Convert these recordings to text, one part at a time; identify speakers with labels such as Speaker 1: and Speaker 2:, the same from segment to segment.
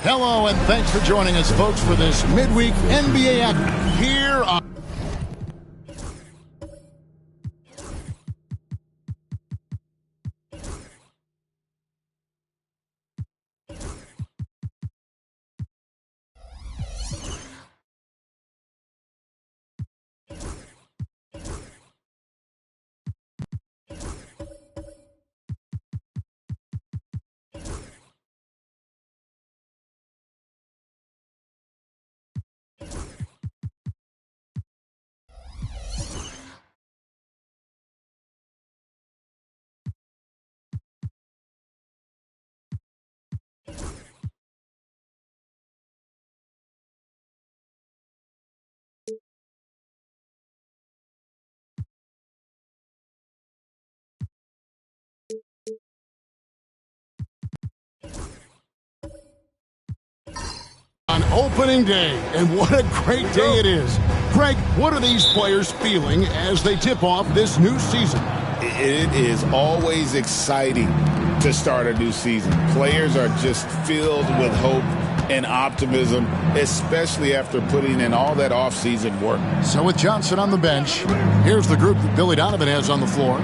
Speaker 1: Hello, and thanks for joining us, folks, for this midweek NBA action here on... On opening day, and what a great day it is. Craig, what are these players feeling as they tip off this new season?
Speaker 2: It is always exciting to start a new season. Players are just filled with hope and optimism, especially after putting in all that offseason work.
Speaker 1: So with Johnson on the bench, here's the group that Billy Donovan has on the floor.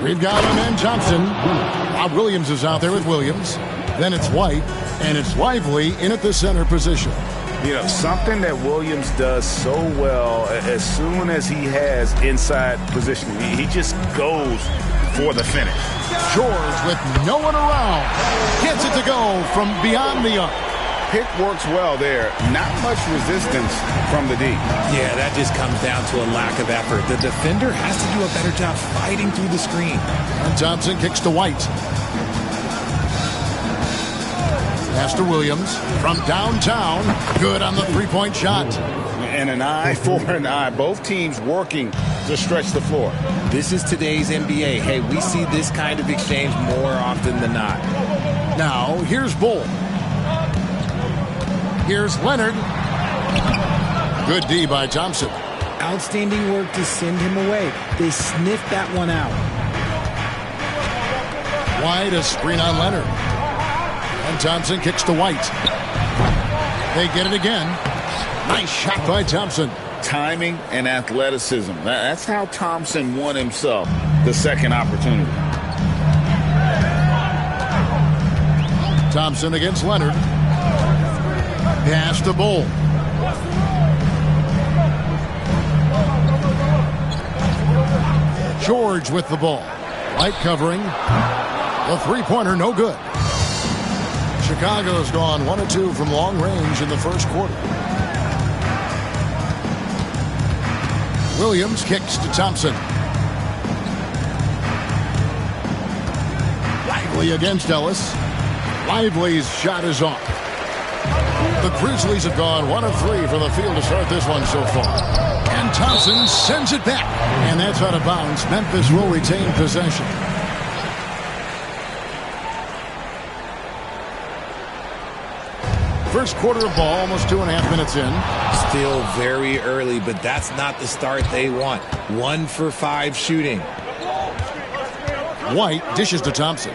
Speaker 1: We've got him and Thompson. Bob Williams is out there with Williams. Then it's White, and it's Lively in at the center position.
Speaker 2: You know, something that Williams does so well, as soon as he has inside positioning, he just goes for the finish.
Speaker 1: George with no one around. Gets it to go from beyond the arc.
Speaker 2: Pick works well there. Not much resistance from the D.
Speaker 3: Yeah, that just comes down to a lack of effort. The defender has to do a better job fighting through the screen.
Speaker 1: And Thompson kicks to White. Pass to Williams from downtown. Good on the three-point shot.
Speaker 2: And an eye for an eye. Both teams working to stretch the floor.
Speaker 3: This is today's NBA. Hey, we see this kind of exchange more often than not.
Speaker 1: Now, here's Bull. Here's Leonard. Good D by Thompson.
Speaker 3: Outstanding work to send him away. They sniffed that one out.
Speaker 1: White, a screen on Leonard. And Thompson kicks to White. They get it again. Nice shot by Thompson.
Speaker 2: Timing and athleticism. That's how Thompson won himself the second opportunity.
Speaker 1: Thompson against Leonard. Pass to Bull. George with the ball. Light covering. The three-pointer, no good. Chicago's gone 1 of 2 from long range in the first quarter. Williams kicks to Thompson. Lively against Ellis. Lively's shot is off. The Grizzlies have gone 1 of 3 from the field to start this one so far. And Thompson sends it back. And that's out of bounds. Memphis will retain possession. First quarter of ball, almost 2.5 minutes in.
Speaker 3: Still very early, but that's not the start they want. 1 for 5 shooting.
Speaker 1: White dishes to Thompson.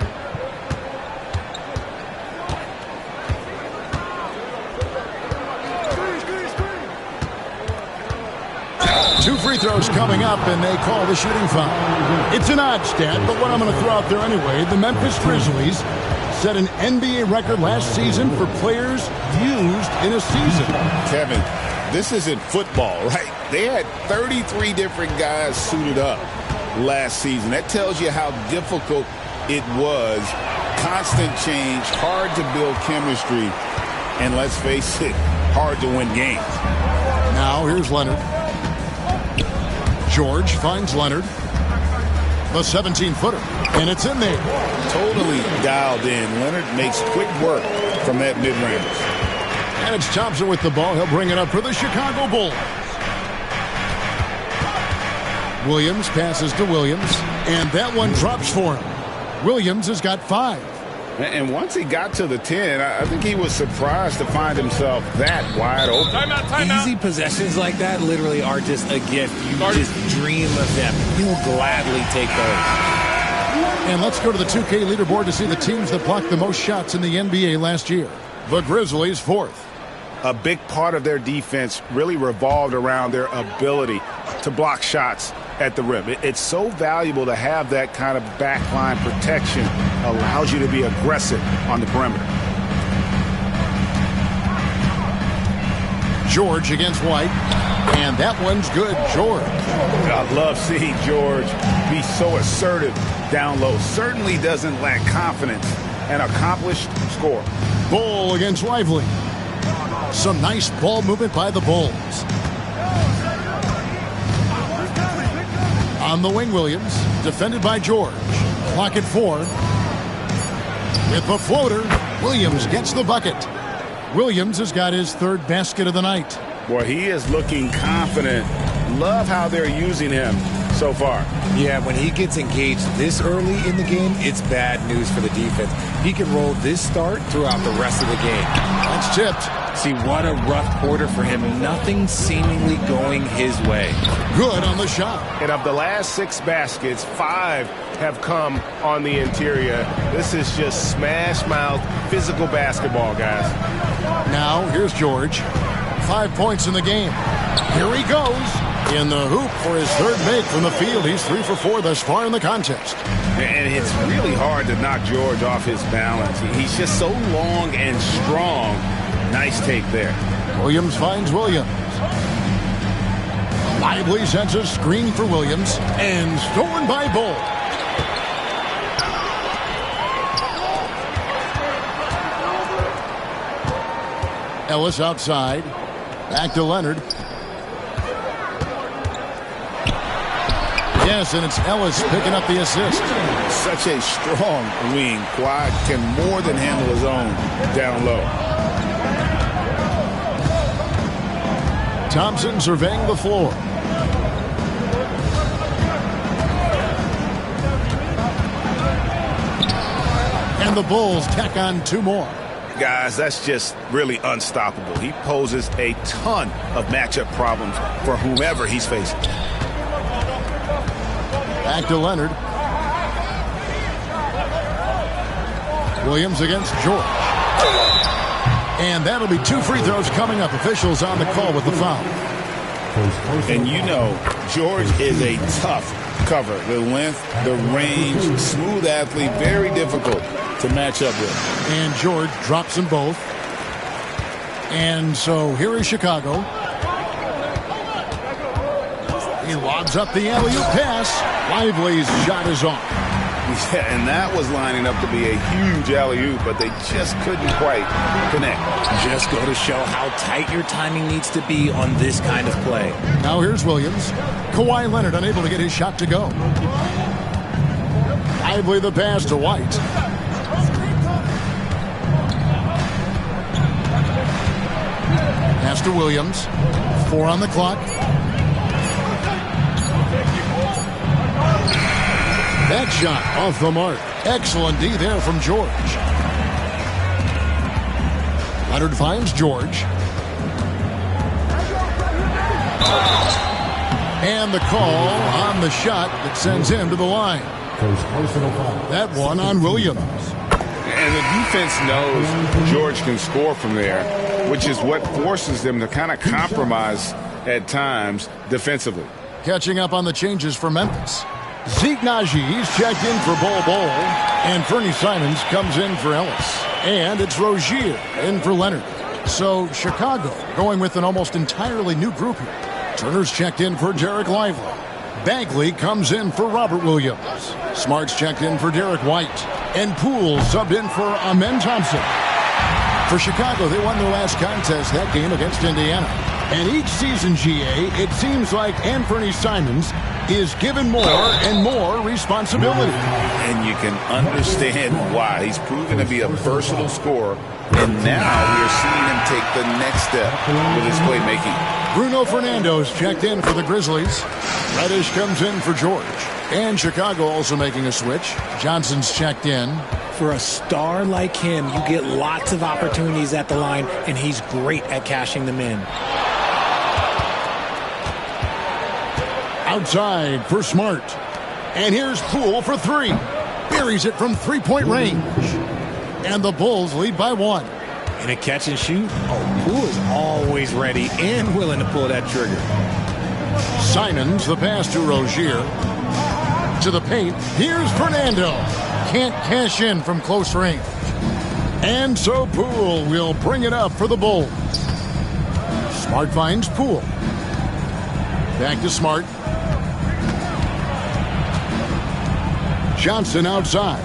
Speaker 1: Two free throws coming up, and they call the shooting foul. It's an odd stat, but what I'm going to throw out there anyway, the Memphis Grizzlies set an NBA record last season for players used in a season.
Speaker 2: Kevin, this isn't football, right? They had 33 different guys suited up last season. That tells you how difficult it was. Constant change, hard to build chemistry, and let's face it, hard to win games.
Speaker 1: Now here's Leonard. George finds Leonard. The 17-footer, and it's in there.
Speaker 2: Totally dialed in. Leonard makes quick work from that mid-range.
Speaker 1: And it's Thompson with the ball. He'll bring it up for the Chicago Bulls. Williams passes to Williams, and that one drops for him. Williams has got 5.
Speaker 2: And once he got to the 10, I think he was surprised to find himself that wide open.
Speaker 3: Timeout. Easy possessions like that literally are just a gift. You just dream of them. He'll gladly take those.
Speaker 1: And let's go to the 2K leaderboard to see the teams that blocked the most shots in the NBA last year. The Grizzlies 4th.
Speaker 2: A big part of their defense really revolved around their ability to block shots at the rim. It's so valuable to have that kind of backline protection. Allows you to be aggressive on the perimeter.
Speaker 1: George against White. And that one's good, George.
Speaker 2: I love seeing George be so assertive down low. Certainly doesn't lack confidence. An accomplished scorer.
Speaker 1: Bull against Lively. Some nice ball movement by the Bulls. On the wing, Williams. Defended by George. Clock at 4. With the floater, Williams gets the bucket. Williams has got his 3rd basket of the night.
Speaker 2: Boy, he is looking confident. Love how they're using him so far.
Speaker 3: Yeah, when he gets engaged this early in the game, it's bad news for the defense. He can roll this start throughout the rest of the game.
Speaker 1: That's tipped.
Speaker 3: See, what a rough quarter for him. Nothing seemingly going his way.
Speaker 1: Good on the shot.
Speaker 4: And of the last 6 baskets, 5 have come on the interior. This is just smash-mouth physical basketball, guys.
Speaker 1: Now, here's George. 5 points in the game. Here he goes. In the hoop for his 3rd make from the field. He's 3 for 4 thus far in the contest.
Speaker 2: And it's really hard to knock George off his balance. He's just so long and strong. Nice take there.
Speaker 1: Williams finds Williams. Lively sends a screen for Williams. And stolen by Bull. Ellis outside. Back to Leonard. Yes, and it's Ellis picking up the assist.
Speaker 2: Such a strong wing. Quad can more than handle his own down low.
Speaker 1: Thompson surveying the floor. And the Bulls tack on 2 more.
Speaker 2: Guys, that's just really unstoppable. He poses a ton of matchup problems for whomever he's facing.
Speaker 1: Back to Leonard. Williams against George. And that'll be 2 free throws coming up. Officials on the call with the foul.
Speaker 2: And you know, George is a tough cover. The length, the range, smooth athlete, very difficult to match up with.
Speaker 1: And George drops them both. And so here is Chicago. He lobs up the alley-oop pass. Lively's shot is off.
Speaker 2: Yeah, and that was lining up to be a huge alley-oop, but they just couldn't quite connect.
Speaker 3: Just go to show how tight your timing needs to be on this kind of play.
Speaker 1: Now here's Williams. Kawhi Leonard unable to get his shot to go. Lively the pass to White. Pass to Williams. 4 on the clock. That shot off the mark. Excellent D there from George. Leonard finds George. And the call on the shot that sends him to the line. That one on Williams.
Speaker 2: And the defense knows George can score from there, which is what forces them to kind of compromise at times defensively.
Speaker 1: Catching up on the changes for Memphis. Zeke Najee's checked in for Bol, and Fernie Simons comes in for Ellis. And it's Rozier in for Leonard. So Chicago going with an almost entirely new group here. Turner's checked in for Derek Lively. Bagley comes in for Robert Williams. Smart's checked in for Derek White. And Poole subbed in for Amen Thompson. For Chicago, they won their last contest, that game against Indiana. And each season, GA, it seems like Anthony Simons is given more and more responsibility.
Speaker 2: And you can understand why. He's proven to be a versatile scorer, and now we're seeing him take the next step with his playmaking.
Speaker 1: Bruno Fernando's checked in for the Grizzlies. Reddish comes in for George. And Chicago also making a switch. Johnson's checked in.
Speaker 3: For a star like him, you get lots of opportunities at the line, and he's great at cashing them in.
Speaker 1: Outside for Smart. And here's Poole for 3. Buries it from 3-point range. And the Bulls lead by 1.
Speaker 3: In a catch and shoot, Poole is always ready and willing to pull that trigger.
Speaker 1: Simons, the pass to Rozier. To the paint. Here's Fernando. Can't cash in from close range. And so Poole will bring it up for the Bulls. Smart finds Poole. Back to Smart. Johnson outside.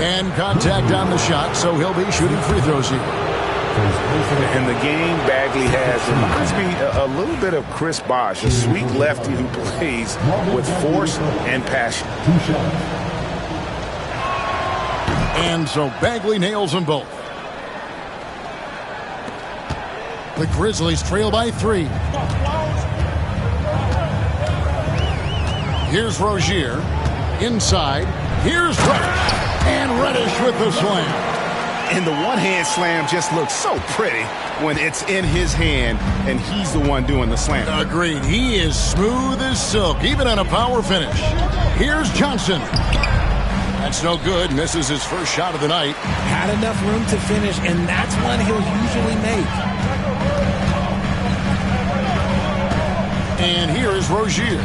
Speaker 1: And contact on the shot, so he'll be shooting free throws here.
Speaker 2: And the game Bagley has reminds me a little bit of Chris Bosh, a sweet lefty who plays with force and passion.
Speaker 1: And so Bagley nails them both. The Grizzlies trail by 3. Here's Rozier. Inside. Here's Reddish. And Reddish with the slam.
Speaker 2: And the one-hand slam just looks so pretty when it's in his hand and he's the one doing the slam.
Speaker 1: Agreed. He is smooth as silk, even on a power finish. Here's Johnson. That's no good. Misses his first shot of the night.
Speaker 3: Had enough room to finish, and that's one he'll usually make.
Speaker 1: And here is Rozier.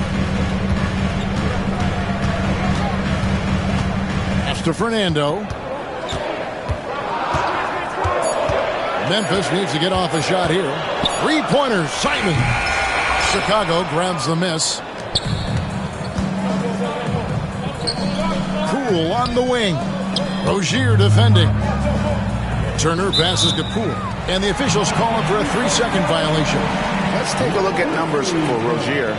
Speaker 1: Pass to Fernando. Memphis needs to get off a shot here. Three-pointer, Simon. Chicago grabs the miss. Poole on the wing. Rozier defending. Turner passes to Poole. And the officials call him for a 3-second violation.
Speaker 2: Let's take a look at numbers for Rozier.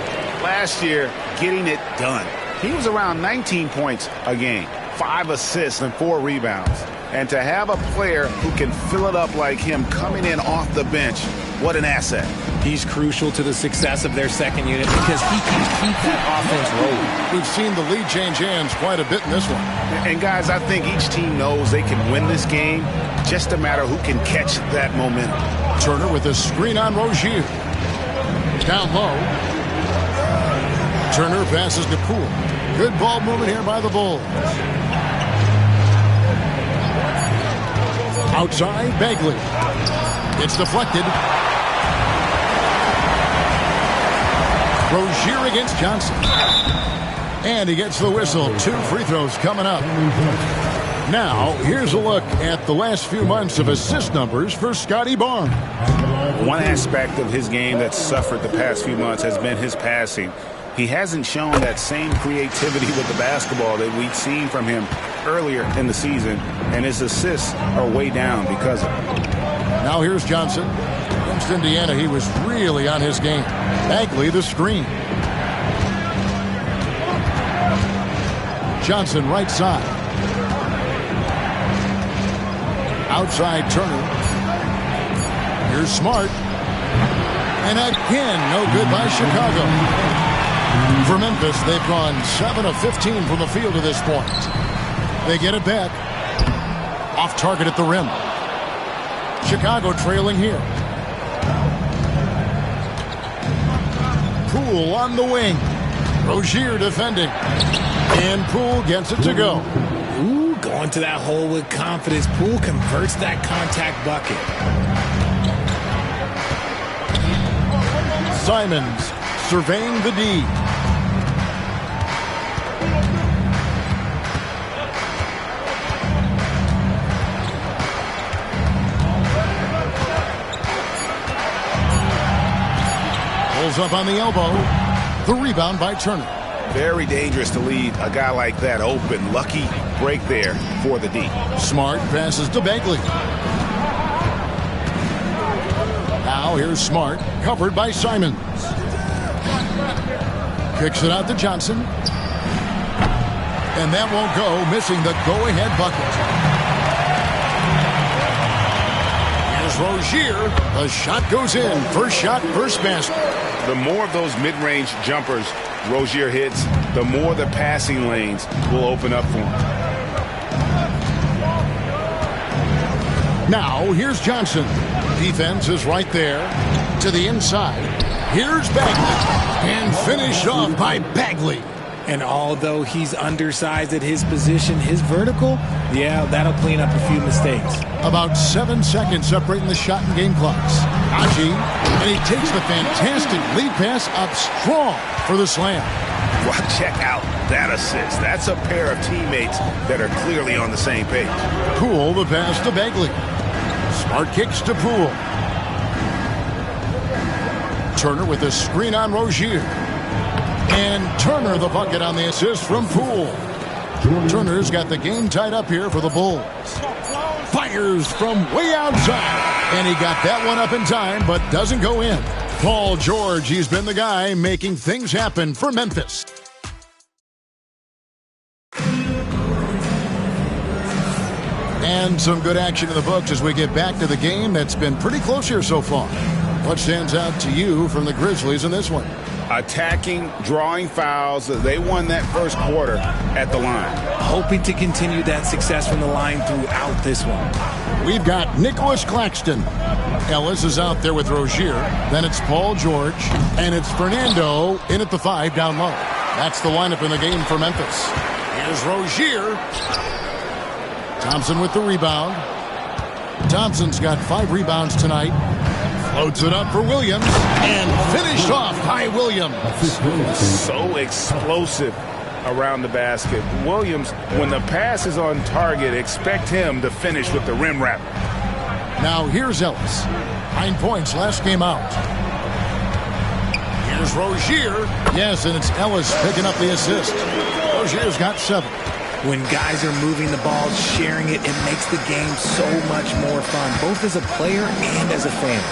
Speaker 2: Last year, getting it done. He was around 19 points a game, 5 assists and 4 rebounds. And to have a player who can fill it up like him coming in off the bench, what an asset.
Speaker 3: He's crucial to the success of their second unit because he can keep that offense rolling.
Speaker 1: We've seen the lead change hands quite a bit in this one.
Speaker 2: And guys, I think each team knows they can win this game. Just a matter who can catch that momentum.
Speaker 1: Turner with a screen on Rozier. Down low. Turner passes to Poole. Good ball movement here by the Bulls. Outside, Bagley. It's deflected. Rozier against Johnson. And he gets the whistle. 2 free throws coming up. Now, here's a look at the last few months of assist numbers for Scotty Barnes.
Speaker 2: One aspect of his game that's suffered the past few months has been his passing. He hasn't shown that same creativity with the basketball that we'd seen from him earlier in the season, and his assists are way down because of it.
Speaker 1: Now here's Johnson. Against Indiana, he was really on his game. Bagley the screen. Johnson right side. Outside Turner. Here's Smart. And again, no good by Chicago. For Memphis, they've gone 7 of 15 from the field to this point. They get it back. Off target at the rim. Chicago trailing here. Poole on the wing. Rozier defending. And Poole gets it to go.
Speaker 3: Ooh, going to that hole with confidence. Poole converts that contact bucket.
Speaker 1: Simons surveying the D. Pulls up on the elbow. The rebound by Turner.
Speaker 2: Very dangerous to leave a guy like that open. Lucky break there for the D.
Speaker 1: Smart passes to Bagley. Now here's Smart, covered by Simons. Kicks it out to Johnson. And that won't go, missing the go-ahead bucket. Here's Rozier. The shot goes in. First shot, first basket.
Speaker 2: The more of those mid-range jumpers Rozier hits, the more the passing lanes will open up for him.
Speaker 1: Now, here's Johnson. Defense is right there. To the inside. Here's Bagley. And finished off by Bagley.
Speaker 3: And although he's undersized at his position, his vertical, yeah, that'll clean up a few mistakes.
Speaker 1: About 7 seconds separating the shot and game clocks. Aji, and he takes the fantastic lead pass up strong for the slam.
Speaker 2: Well, check out that assist. That's a pair of teammates that are clearly on the same page.
Speaker 1: Poole the pass to Bagley. Smart kicks to Poole. Turner with a screen on Rozier. And Turner the bucket on the assist from Poole. Turner's got the game tied up here for the Bulls. Fires from way outside. And he got that one up in time, but doesn't go in. Paul George, he's been the guy making things happen for Memphis. And some good action in the books as we get back to the game that's been pretty close here so far. What stands out to you from the Grizzlies in this one?
Speaker 2: attacking, drawing fouls. They won that first quarter at the line.
Speaker 3: Hoping to continue that success from the line throughout this one.
Speaker 1: We've got Nicholas Claxton. Ellis is out there with Rozier. Then it's Paul George. And it's Fernando in at the 5 down low. That's the lineup in the game for Memphis. Here's Rozier. Thompson with the rebound. Thompson's got 5 rebounds tonight. Floats it up for Williams. And finished off by Williams.
Speaker 2: So explosive around the basket. Williams, when the pass is on target, expect him to finish with the rim wrap.
Speaker 1: Now here's Ellis. 9 points last game out. Here's Rozier. Yes, and it's Ellis picking up the assist. Rozier's got 7.
Speaker 3: When guys are moving the ball, sharing it, it makes the game so much more fun, both as a player and as a fan.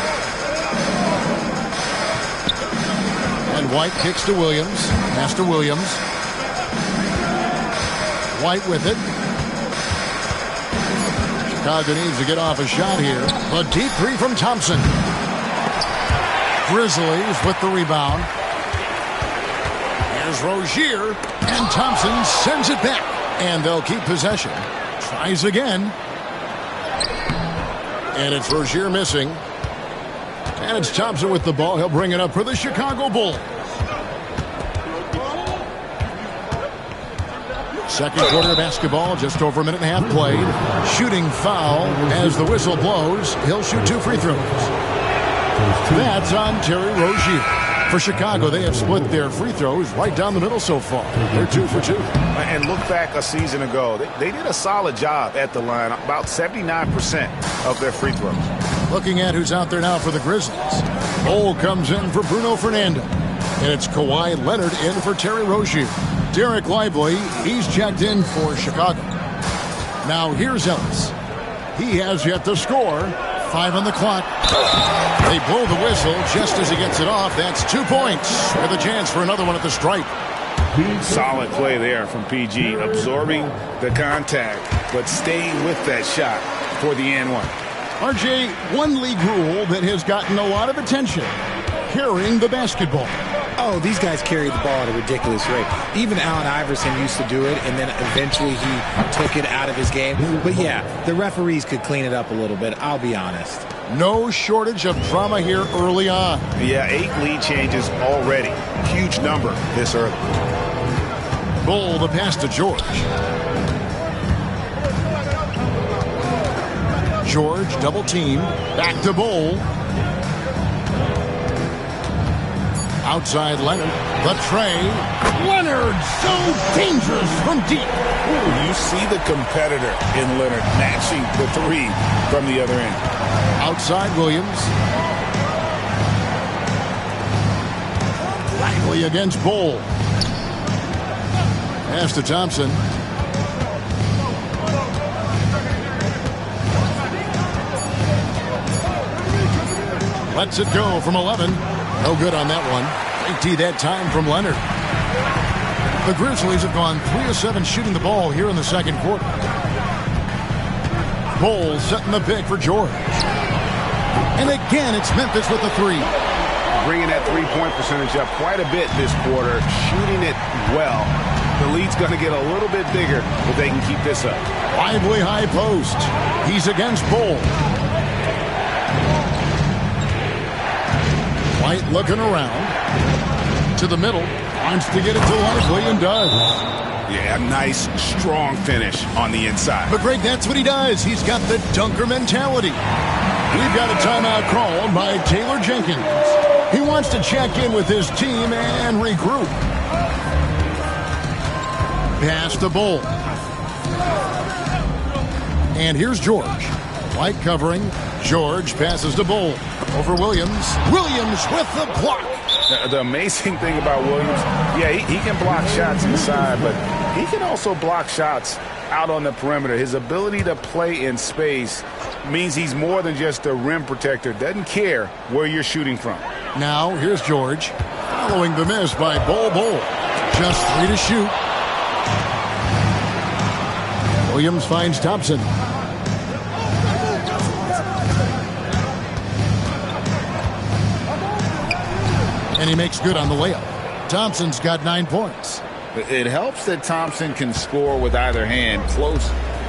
Speaker 1: And White kicks to Williams. Pass to Williams. White with it. Chicago needs to get off a shot here. A deep 3 from Thompson. Grizzlies with the rebound. Here's Rozier. And Thompson sends it back. And they'll keep possession. Tries again. And it's Rozier missing. And it's Thompson with the ball. He'll bring it up for the Chicago Bulls. Second quarter of basketball, just over a minute and a half played. Shooting foul as the whistle blows. He'll shoot 2 free throws. That's on Terry Rozier. For Chicago, they have split their free throws right down the middle so far. They're 2 for 2.
Speaker 2: And look back a season ago. They did a solid job at the line. About 79% of their free throws.
Speaker 1: Looking at who's out there now for the Grizzlies. Bol comes in for Bruno Fernando. And it's Kawhi Leonard in for Terry Rozier. Derek Lively, he's checked in for Chicago. Now here's Ellis. He has yet to score. 5 on the clock. They blow the whistle just as he gets it off. That's 2 points with a chance for another one at the stripe.
Speaker 2: Solid play there from PG. Absorbing the contact, but staying with that shot for the and one.
Speaker 1: RJ, one league rule that has gotten a lot of attention. Carrying the basketball.
Speaker 3: Oh, these guys carry the ball at a ridiculous rate. Even Allen Iverson used to do it, and then eventually he took it out of his game. But yeah, the referees could clean it up a little bit, I'll be honest.
Speaker 1: No shortage of drama here early on.
Speaker 2: Yeah, 8 lead changes already. Huge number this early.
Speaker 1: Bol, the pass to George. George double teamed. Back to Bol. Outside Leonard. The tray. Leonard so dangerous from deep.
Speaker 2: Ooh, you see the competitor in Leonard matching the 3 from the other end.
Speaker 1: Outside Williams. Lively against Bol. Pass to Thompson. Lets it go from 11. No good on that one. Great D that time from Leonard. The Grizzlies have gone 3 of 7 shooting the ball here in the second quarter. Bol setting the pick for George. And again, it's Memphis with the 3.
Speaker 2: Bringing that 3-point percentage up quite a bit this quarter. Shooting it well. The lead's going to get a little bit bigger if they can keep this up.
Speaker 1: Lively high post. He's against Bol. White looking around. To the middle. Wants to get it to Lively and does.
Speaker 2: Yeah, nice, strong finish on the inside.
Speaker 1: But Greg, that's what he does. He's got the dunker mentality. We've got a timeout called by Taylor Jenkins. He wants to check in with his team and regroup. Pass to Bol. And here's George. White covering. George passes to Bol. Over Williams. Williams with the block.
Speaker 2: The amazing thing about Williams, yeah, he can block shots inside, but he can also block shots out on the perimeter. His ability to play in space means he's more than just a rim protector. Doesn't care where you're shooting from.
Speaker 1: Now, here's George. Following the miss by Bol. Just 3 to shoot. Williams finds Thompson. And he makes good on the layup. Thompson's got 9 points.
Speaker 2: It helps that Thompson can score with either hand close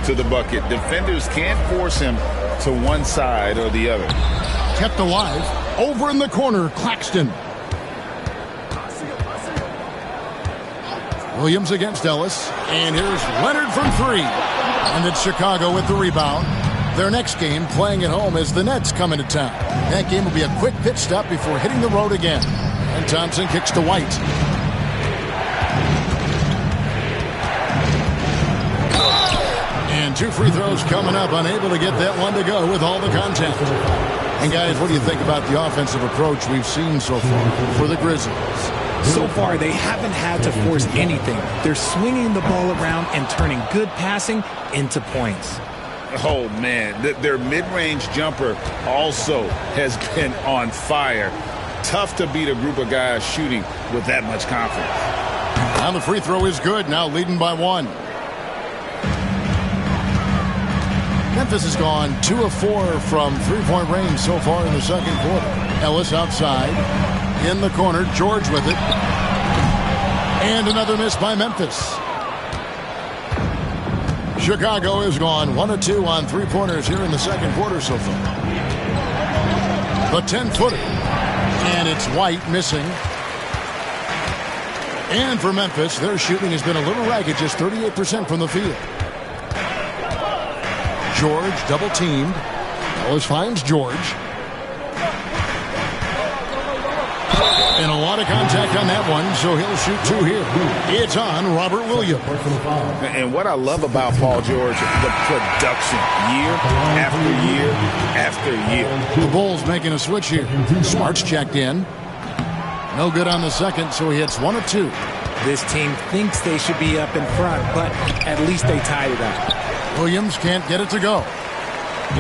Speaker 2: to the bucket. Defenders can't force him to one side or the other.
Speaker 1: Kept alive. Over in the corner, Claxton. Williams against Ellis. And here's Leonard from 3. And it's Chicago with the rebound. Their next game, playing at home, as the Nets come into town. That game will be a quick pit stop before hitting the road again. And Thompson kicks to White. And 2 free throws coming up. Unable to get that one to go with all the contact. And guys, what do you think about the offensive approach we've seen so far for the Grizzlies?
Speaker 3: So far, they haven't had to force anything. They're swinging the ball around and turning good passing into points.
Speaker 2: Oh, man. Their mid-range jumper also has been on fire. Tough to beat a group of guys shooting with that much confidence.
Speaker 1: Now the free throw is good. Now leading by 1. Memphis has gone 2 of 4 from three-point range so far in the second quarter. Ellis outside. In the corner, George with it. And another miss by Memphis. Chicago has gone 1 of 2 on three-pointers here in the second quarter so far. The 10-footer. And it's White missing. And for Memphis, their shooting has been a little ragged, just 38% from the field. George double-teamed. Ellis finds George. And a lot of contact on that one, so he'll shoot 2 here. It's on Robert Williams.
Speaker 2: And what I love about Paul George, the production, year after year after year.
Speaker 1: The Bulls making a switch here. Smart's checked in. No good on the second, so he hits 1 of 2.
Speaker 3: This team thinks they should be up in front, but at least they tied it up.
Speaker 1: Williams can't get it to go.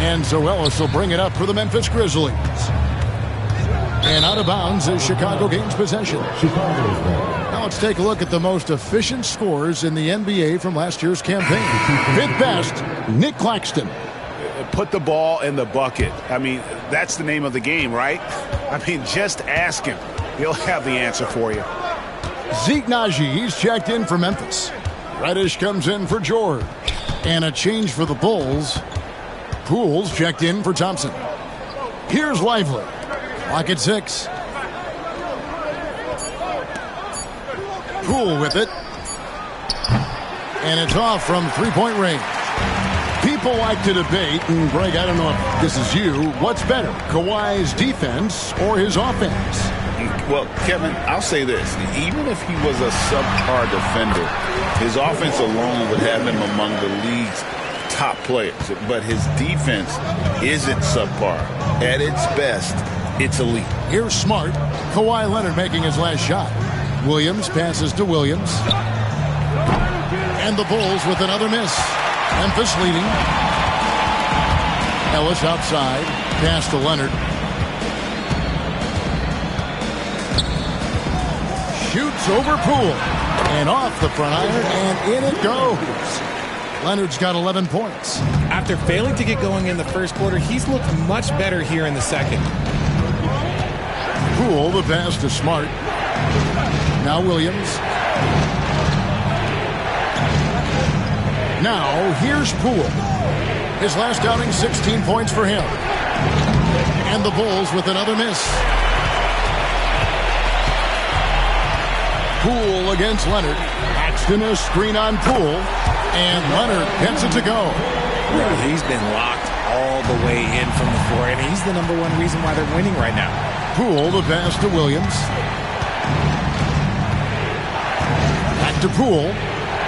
Speaker 1: And so Ellis will bring it up for the Memphis Grizzlies. And out of bounds as Chicago gains possession. Now let's take a look at the most efficient scorers in the NBA from last year's campaign. 5th best, Nick Claxton.
Speaker 4: Put the ball in the bucket. I mean, that's the name of the game, right? I mean, just ask him. He'll have the answer for you.
Speaker 1: Zeke Naji, he's checked in for Memphis. Reddish comes in for George. And a change for the Bulls. Poole's checked in for Thompson. Here's Lively. Clock at 6. Poole with it. And it's off from three-point range. People like to debate, and Greg, I don't know if this is you, what's better, Kawhi's defense or his offense?
Speaker 2: Well, Kevin, I'll say this. Even if he was a subpar defender, his offense alone would have him among the league's top players. But his defense isn't subpar. At its best, it's elite.
Speaker 1: Here's Smart. Kawhi Leonard making his last shot. Williams passes to Williams. And the Bulls with another miss. Memphis leading. Ellis outside. Pass to Leonard. Shoots over Poole. And off the front iron. And in it goes. Leonard's got 11 points.
Speaker 3: After failing to get going in the first quarter, he's looked much better here in the second.
Speaker 1: Poole, the pass to Smart. Now Williams. Now here's Poole. His last outing, 16 points for him. And the Bulls with another miss. Poole against Leonard. Paxton a screen on Poole. And Leonard gets it to go.
Speaker 3: Well, he's been locked all the way in from the floor, and he's the number 1 reason why they're winning right now.
Speaker 1: Poole, the pass to Williams. Back to Poole.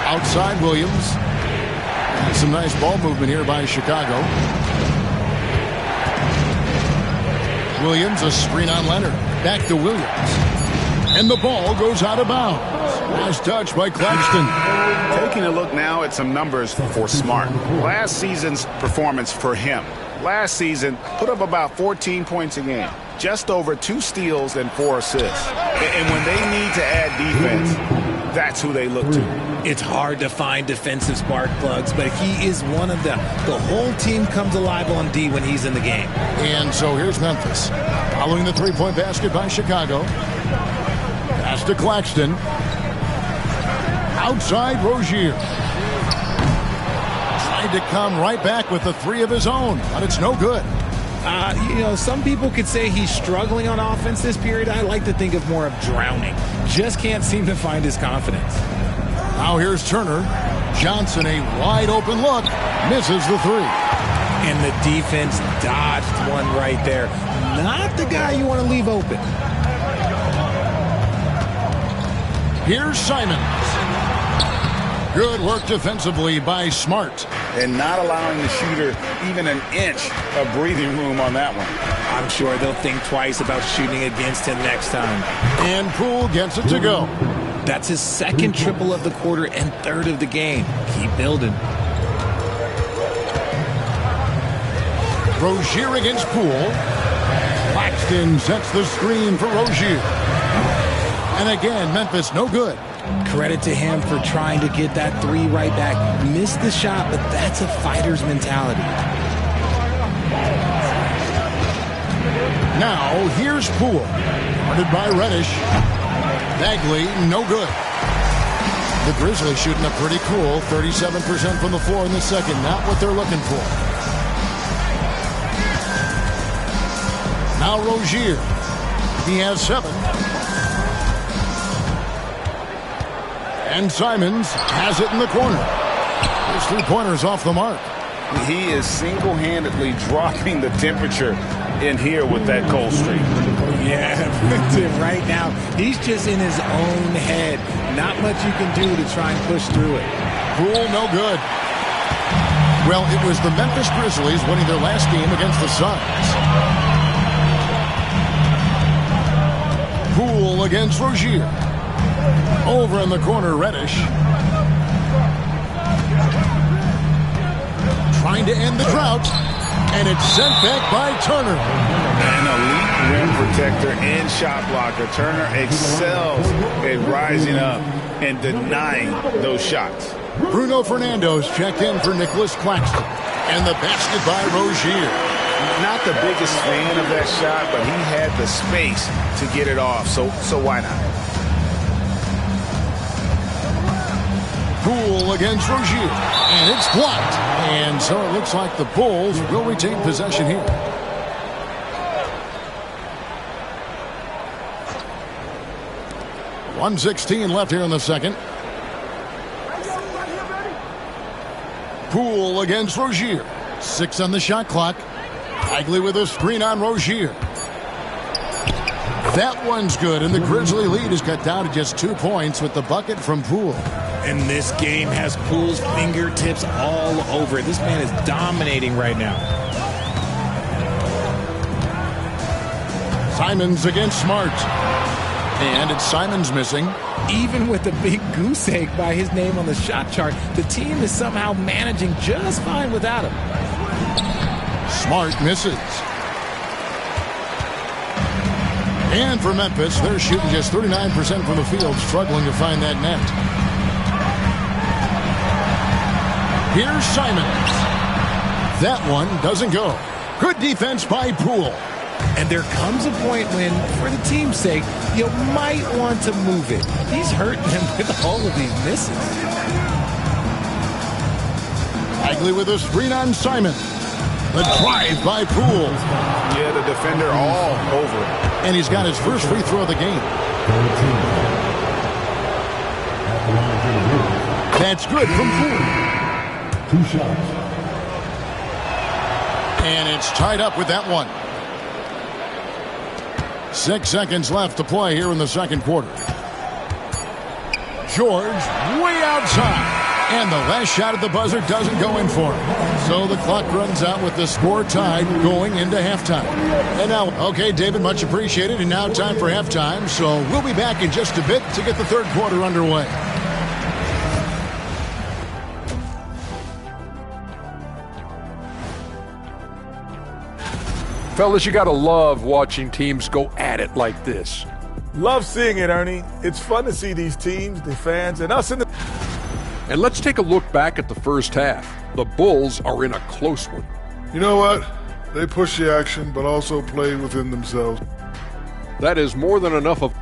Speaker 1: Outside Williams. Some nice ball movement here by Chicago. Williams, a screen on Leonard. Back to Williams. And the ball goes out of bounds. Nice touch by Claxton.
Speaker 4: Taking a look now at some numbers for Smart. Last season's performance for him. Last season, put up about 14 points a game. Just over 2 steals and 4 assists. And when they need to add defense, that's who they look to.
Speaker 3: It's hard to find defensive spark plugs, but he is one of them. The whole team comes alive on D when he's in the game.
Speaker 1: And so here's Memphis. Following the three-point basket by Chicago. Pass to Claxton. Outside Rozier. Tried to come right back with the three of his own, but it's no good.
Speaker 3: Some people could say he's struggling on offense this period. I like to think of more of drowning. Just can't seem to find his confidence.
Speaker 1: Now here's Turner. Johnson, a wide open look. Misses the three.
Speaker 3: And the defense dodged one right there. Not the guy you want to leave open.
Speaker 1: Here's Simons. Good work defensively by Smart.
Speaker 2: And not allowing the shooter even an inch of breathing room on that one.
Speaker 3: I'm sure they'll think twice about shooting against him next time.
Speaker 1: And Poole gets it to go.
Speaker 3: That's his second triple of the quarter and third of the game. Keep building.
Speaker 1: Rozier against Poole. Claxton sets the screen for Rozier. And again, Memphis no good.
Speaker 3: Credit to him for trying to get that three right back. Missed the shot, but that's a fighter's mentality.
Speaker 1: Now, here's Poole. Guarded by Reddish. Bagley, no good. The Grizzlies shooting a pretty cool 37% from the floor in the second. Not what they're looking for. Now Rozier. He has 7. And Simons has it in the corner. His three-pointers off the mark.
Speaker 2: He is single-handedly dropping the temperature in here with that cold streak.
Speaker 3: Yeah, right now, he's just in his own head. Not much you can do to try and push through it.
Speaker 1: Poole, no good. Well, it was the Memphis Grizzlies winning their last game against the Suns. Poole against Rozier. Over in the corner, Reddish. Trying to end the drought. And it's sent back by Turner.
Speaker 2: An elite rim protector and shot blocker. Turner excels at rising up and denying those shots.
Speaker 1: Bruno Fernando's checked in for Nicholas Claxton. And the basket by Rozier.
Speaker 2: Not the biggest fan of that shot, but he had the space to get it off, so why not?
Speaker 1: Poole against Rozier, and it's blocked. And so it looks like the Bulls will retain possession here. .116 left here in the second. Poole against Rozier. 6 on the shot clock. Bagley with a screen on Rozier. That one's good, and the Grizzly lead is cut down to just 2 points with the bucket from Poole.
Speaker 3: And this game has Poole's fingertips all over it. This man is dominating right now.
Speaker 1: Simons against Smart. And it's Simons missing.
Speaker 3: Even with a big goose egg by his name on the shot chart, the team is somehow managing just fine without him.
Speaker 1: Smart misses. And for Memphis, they're shooting just 39% from the field, struggling to find that net. Here's Simons. That one doesn't go. Good defense by Poole.
Speaker 3: And there comes a point when, for the team's sake, you might want to move it. He's hurting him with all of these misses.
Speaker 1: Bagley with a screen on Simons. The drive by Poole.
Speaker 2: Yeah, the defender all over it.
Speaker 1: And he's got his first free throw of the game. That's good from Poole.
Speaker 5: 2 shots.
Speaker 1: And it's tied up with that one. 6 seconds left to play here in the second quarter. George way outside. And the last shot at the buzzer doesn't go in for him. So the clock runs out with the score tied going into halftime. And now, okay, David, much appreciated. And now time for halftime. So we'll be back in just a bit to get the third quarter underway.
Speaker 6: Fellas, you got to love watching teams go at it like this.
Speaker 7: Love seeing it, Ernie. It's fun to see these teams, the fans, and us in the...
Speaker 6: And let's take a look back at the first half. The Bulls are in a close one.
Speaker 5: You know what? They push the action, but also play within themselves.
Speaker 6: That is more than enough of...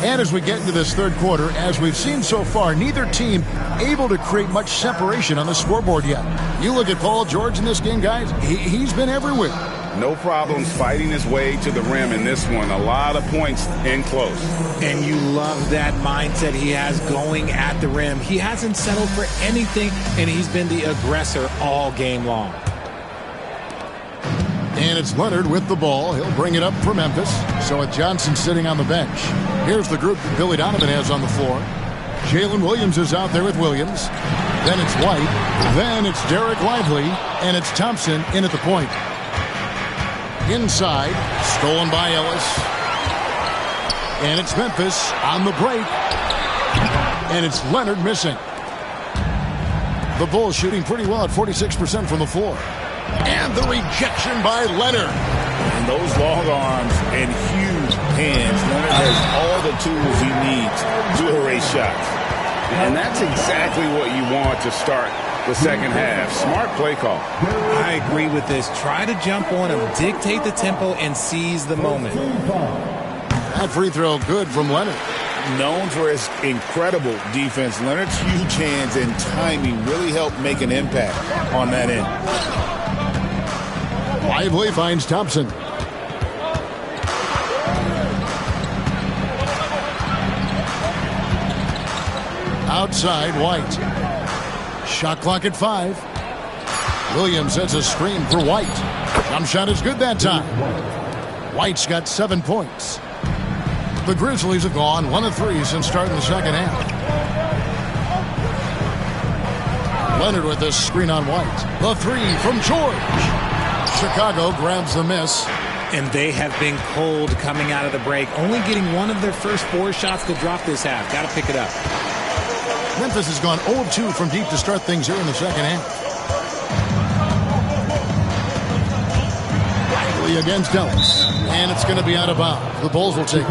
Speaker 1: And as we get into this third quarter, as we've seen so far, neither team able to create much separation on the scoreboard yet. You look at Paul George in this game, guys, he's been everywhere.
Speaker 4: No problems fighting his way to the rim in this one. A lot of points in close.
Speaker 3: And you love that mindset he has going at the rim. He hasn't settled for anything, and he's been the aggressor all game long.
Speaker 1: And it's Leonard with the ball. He'll bring it up for Memphis. So with Johnson sitting on the bench. Here's the group that Billy Donovan has on the floor. Jalen Williams is out there with Williams. Then it's White. Then it's Derek Lively. And it's Thompson in at the point. Inside. Stolen by Ellis. And it's Memphis on the break. And it's Leonard missing. The Bulls shooting pretty well at 46% from the floor. And the rejection by Leonard.
Speaker 2: And those long arms and huge hands. Leonard has all the tools he needs to erase shots. And that's exactly what you want to start the second half. Smart play call.
Speaker 3: I agree with this. Try to jump on him, dictate the tempo, and seize the moment.
Speaker 1: That free throw good from Leonard.
Speaker 2: Known for his incredible defense, Leonard's huge hands and timing really helped make an impact on that end.
Speaker 1: Lively finds Thompson. Outside, White. Shot clock at 5. Williams sets a screen for White. Jump shot is good that time. White's got 7 points. The Grizzlies have gone 1 of 3 since starting the second half. Leonard with this screen on White. The 3 from George. Chicago grabs the miss.
Speaker 3: And they have been cold coming out of the break. Only getting one of their first 4 shots to drop this half. Got to pick it up.
Speaker 1: Memphis has gone 0-2 from deep to start things here in the second half. Lively against Ellis. And it's going to be out of bounds. The Bulls will take it.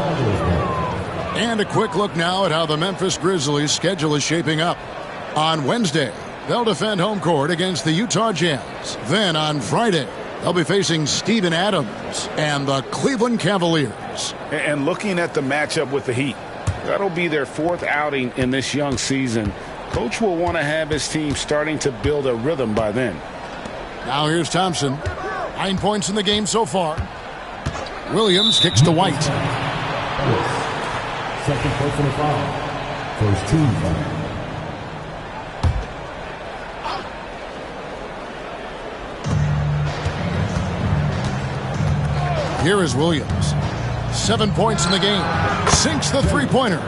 Speaker 1: And a quick look now at how the Memphis Grizzlies' schedule is shaping up. On Wednesday, they'll defend home court against the Utah Jazz. Then on Friday, they'll be facing Steven Adams and the Cleveland Cavaliers.
Speaker 4: And looking at the matchup with the Heat, that'll be their 4th outing in this young season. Coach will want to have his team starting to build a rhythm by then.
Speaker 1: Now here's Thompson. 9 points in the game so far. Williams kicks to White.
Speaker 5: Second personal foul. First team foul.
Speaker 1: Here is Williams. 7 points in the game. Sinks the three-pointer.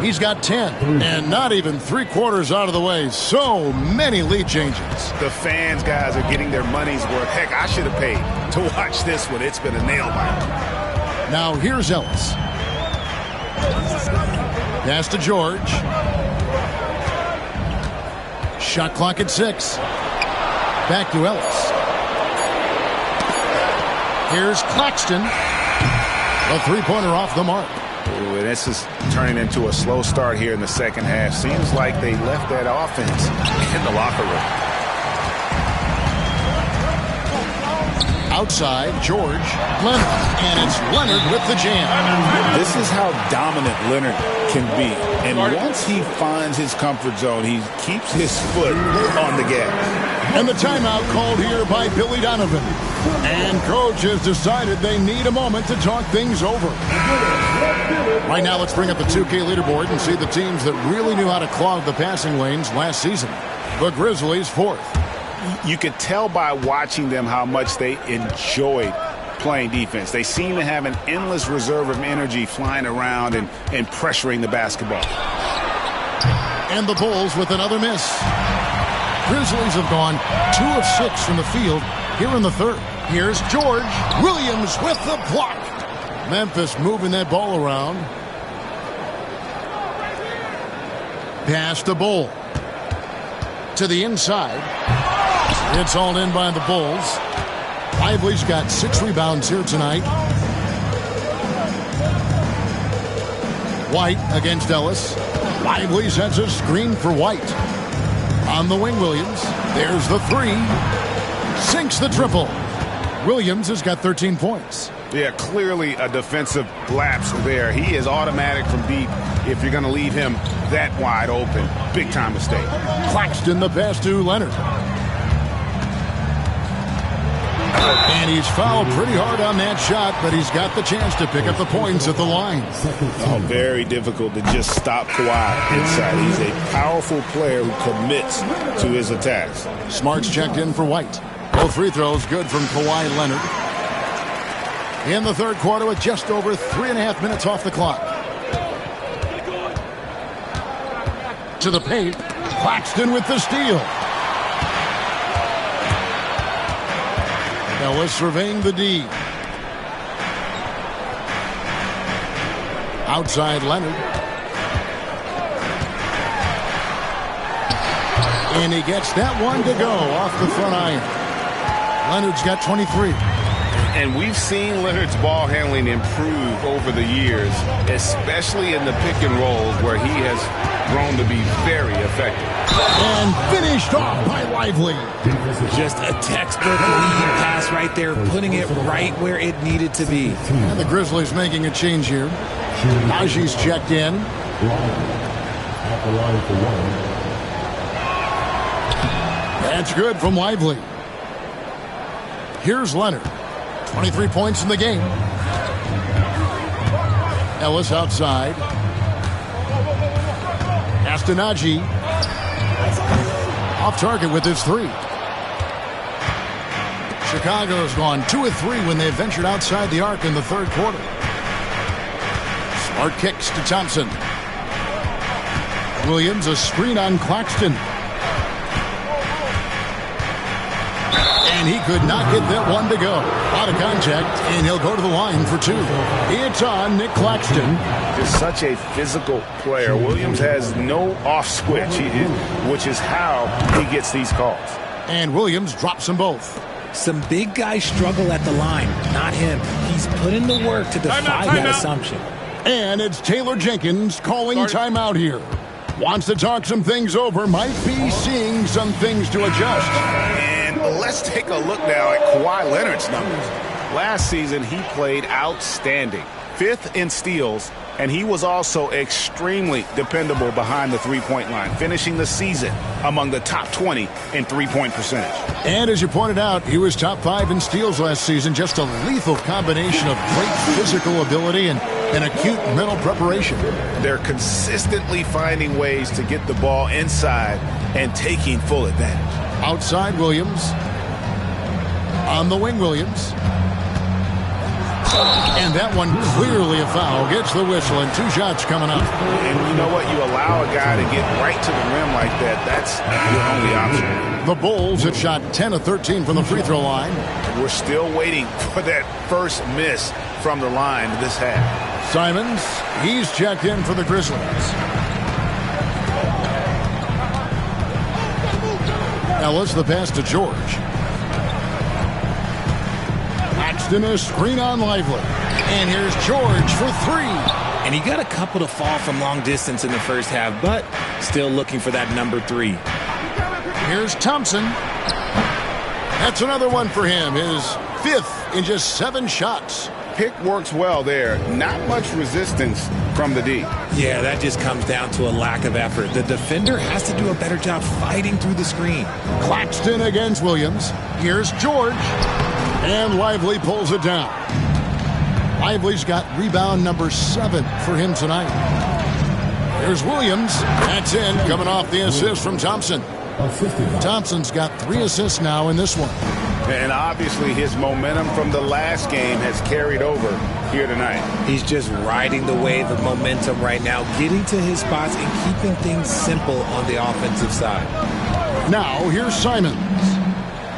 Speaker 1: He's got 10. And not even 3/4 out of the way. So many lead changes.
Speaker 4: The fans, guys, are getting their money's worth. Heck, I should have paid to watch this one. It's been a nail-biter.
Speaker 1: Now here's Ellis. Pass to George. Shot clock at 6. Back to Ellis. Here's Claxton. A three-pointer off the mark.
Speaker 4: Ooh, and this is turning into a slow start here in the second half. Seems like they left that offense in the locker room.
Speaker 1: Outside, George, Leonard, and it's Leonard with the jam.
Speaker 2: This is how dominant Leonard can be. And once he finds his comfort zone, he keeps his foot on the gas.
Speaker 1: And the timeout called here by Billy Donovan. And coach has decided they need a moment to talk things over. Right now, let's bring up the 2K leaderboard and see the teams that really knew how to clog the passing lanes last season. The Grizzlies 4th.
Speaker 4: You could tell by watching them how much they enjoyed playing defense. They seem to have an endless reserve of energy flying around and pressuring the basketball.
Speaker 1: And the Bulls with another miss. Grizzlies have gone 2 of 6 from the field here in the third. Here's George. Williams with the block. Memphis moving that ball around. Pass the Bull. To the inside. It's hauled in by the Bulls. Lively's got 6 rebounds here tonight. White against Ellis. Lively sets a screen for White. On the wing, Williams. There's the 3. Sinks the triple. Williams has got 13 points.
Speaker 4: Yeah, clearly a defensive lapse there. He is automatic from deep if you're going to leave him that wide open. Big time mistake.
Speaker 1: Claxton the pass to Leonard. And he's fouled pretty hard on that shot, but he's got the chance to pick up the points at the line.
Speaker 2: Oh, very difficult to just stop Kawhi inside. He's a powerful player who commits to his attacks.
Speaker 1: Smart's checked in for White. Both free throws good from Kawhi Leonard. In the third quarter with just over 3.5 minutes off the clock. To the paint. Claxton with the steal. Ellis surveying the D. Outside Leonard. And he gets that one to go off the front iron. Leonard's got 23.
Speaker 4: And we've seen Leonard's ball handling improve over the years, especially in the pick and rolls where he has grown to be very effective.
Speaker 1: And finished off by Lively.
Speaker 3: Just a textbook lead pass right there, putting it right where it needed to be.
Speaker 1: And the Grizzlies making a change here. Najee's checked in.
Speaker 5: At the line for one.
Speaker 1: That's good from Lively. Here's Leonard. 23 points in the game. Ellis outside. Najee. Off target with his three. Chicago's gone 2 of 3 when they've ventured outside the arc in the third quarter. Smart kicks to Thompson. Williams a screen on Claxton. And he could not get that one to go. Out of contact, and he'll go to the line for 2. It's on Nick Claxton.
Speaker 4: Just such a physical player. Williams has no off switch, which is how he gets these calls.
Speaker 1: And Williams drops them both.
Speaker 3: Some big guys struggle at the line, not him. He's put in the work to defy that assumption.
Speaker 1: And it's Taylor Jenkins calling timeout here. Wants to talk some things over, might be seeing some things to adjust.
Speaker 4: And let's take a look now at Kawhi Leonard's numbers. Last season, he played outstanding. 5th in steals, and he was also extremely dependable behind the three-point line, finishing the season among the top 20 in three-point percentage.
Speaker 1: And as you pointed out, he was top 5 in steals last season. Just a lethal combination of great physical ability and acute mental preparation.
Speaker 4: They're consistently finding ways to get the ball inside and taking full advantage.
Speaker 1: Outside Williams. On the wing Williams. And that one clearly a foul. Gets the whistle and 2 shots coming up.
Speaker 4: And you know what? You allow a guy to get right to the rim like that. That's your only option.
Speaker 1: The Bulls have shot 10 of 13 from the free throw line.
Speaker 4: We're still waiting for that first miss from the line this half.
Speaker 1: Simons, he's checked in for the Grizzlies. Ellis the pass to George. Paxton a screen on Lively. And here's George for 3.
Speaker 3: And he got a couple to fall from long distance in the first half, but still looking for that number 3.
Speaker 1: Here's Thompson. That's another one for him. His 5th in just 7 shots.
Speaker 4: Pick works well there. Not much resistance from the D.
Speaker 3: Yeah, that just comes down to a lack of effort. The defender has to do a better job fighting through the screen.
Speaker 1: Claxton against Williams. Here's George. And Lively pulls it down. Lively's got rebound number 7 for him tonight. Here's Williams. That's in, coming off the assist from Thompson. Thompson's got 3 assists now in this one.
Speaker 4: And obviously his momentum from the last game has carried over here tonight.
Speaker 3: He's just riding the wave of momentum right now, getting to his spots and keeping things simple on the offensive side.
Speaker 1: Now here's Simons.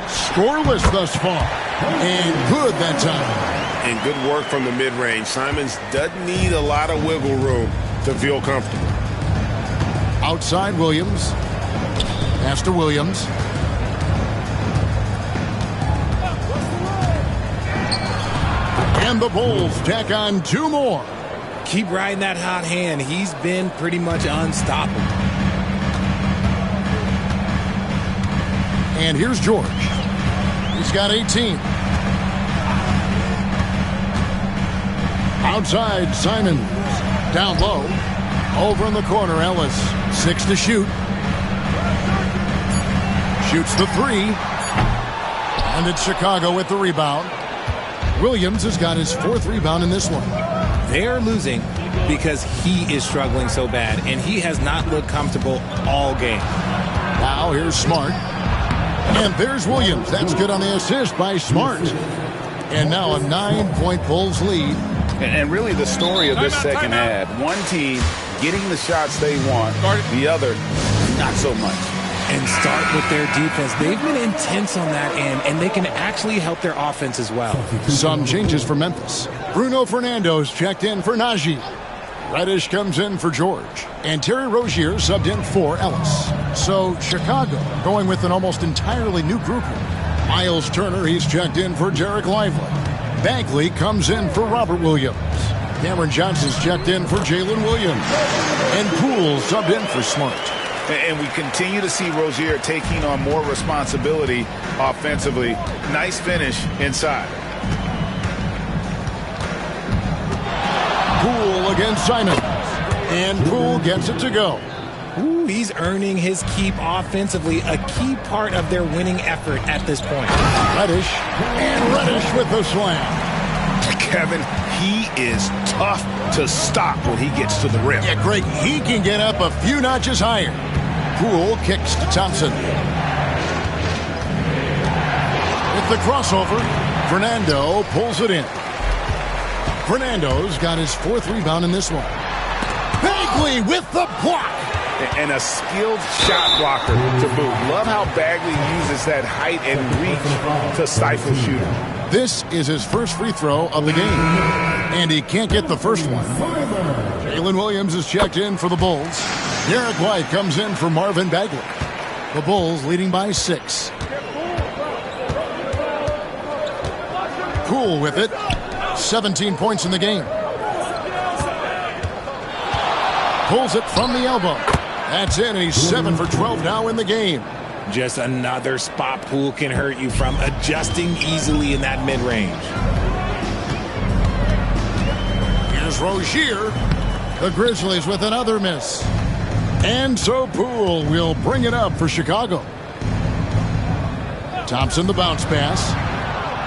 Speaker 1: Scoreless thus far. And good that time.
Speaker 2: And good work from the mid-range. Simons doesn't need a lot of wiggle room to feel comfortable.
Speaker 1: Outside Williams. Pass to Williams. And the Bulls tack on 2 more.
Speaker 3: Keep riding that hot hand. He's been pretty much unstoppable.
Speaker 1: And here's George. He's got 18. Outside, Simons. Down low. Over in the corner, Ellis. 6 to shoot. Shoots the 3. And it's Chicago with the rebound. Williams has got his 4th rebound in this one.
Speaker 3: They're losing because he is struggling so bad, and he has not looked comfortable all game.
Speaker 1: Now here's Smart. And there's Williams. That's good on the assist by Smart. And now a 9-point Bulls lead.
Speaker 2: And really the story of this second half, one team getting the shots they want, the other not so much.
Speaker 3: And start with their defense. They've been intense on that end, and they can actually help their offense as well.
Speaker 1: Some changes for Memphis. Bruno Fernando's checked in for Najee. Reddish comes in for George. And Terry Rozier subbed in for Ellis. So Chicago going with an almost entirely new group. Miles Turner, he's checked in for Derek Lively. Bagley comes in for Robert Williams. Cameron Johnson's checked in for Jalen Williams. And Poole subbed in for Smart.
Speaker 2: And we continue to see Rozier taking on more responsibility offensively. Nice finish inside.
Speaker 1: Poole against Simons. And Poole gets it to go.
Speaker 3: Ooh, he's earning his keep offensively, a key part of their winning effort at this point.
Speaker 1: Reddish. And Reddish with the slam.
Speaker 2: Kevin, he is tough to stop when he gets to the rim.
Speaker 1: Yeah, Greg, he can get up a few notches higher. Poole kicks to Thompson. With the crossover, Fernando pulls it in. Fernando's got his 4th rebound in this one. Bagley with the block.
Speaker 2: And a skilled shot blocker to boot. Love how Bagley uses that height and reach to stifle shooter.
Speaker 1: This is his first free throw of the game. And he can't get the first one. Jalen Williams is checked in for the Bulls. Derek White comes in for Marvin Bagley. The Bulls leading by 6. Poole with it. 17 points in the game. Pulls it from the elbow. That's it, and he's 7 for 12 now in the game.
Speaker 3: Just another spot Poole can hurt you from, adjusting easily in that mid-range.
Speaker 1: Here's Rozier. The Grizzlies with another miss. And so Poole will bring it up for Chicago. Thompson the bounce pass.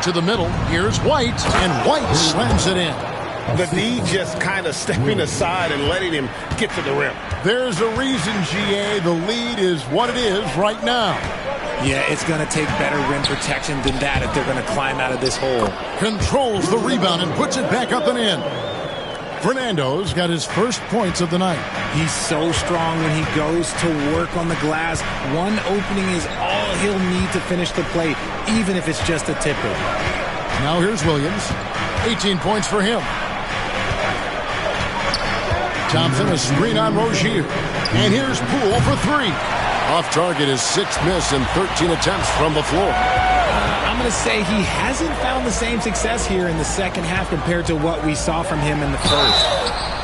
Speaker 1: To the middle. Here's White. And White slams it in.
Speaker 2: The D just kind of stepping aside and letting him get to the rim.
Speaker 1: There's a reason, GA, the lead is what it is right now.
Speaker 3: Yeah, it's going to take better rim protection than that if they're going to climb out of this hole.
Speaker 1: Controls the rebound and puts it back up and in. Fernando's got his first points of the night.
Speaker 3: He's so strong when he goes to work on the glass. One opening is all he'll need to finish the play, even if it's just a tipper.
Speaker 1: Now here's Williams. 18 points for him. Thompson, a screen on Rozier. And here's Poole for 3. Off target, his 6th miss and 13 attempts from the floor.
Speaker 3: I'm going to say he hasn't found the same success here in the second half compared to what we saw from him in the first.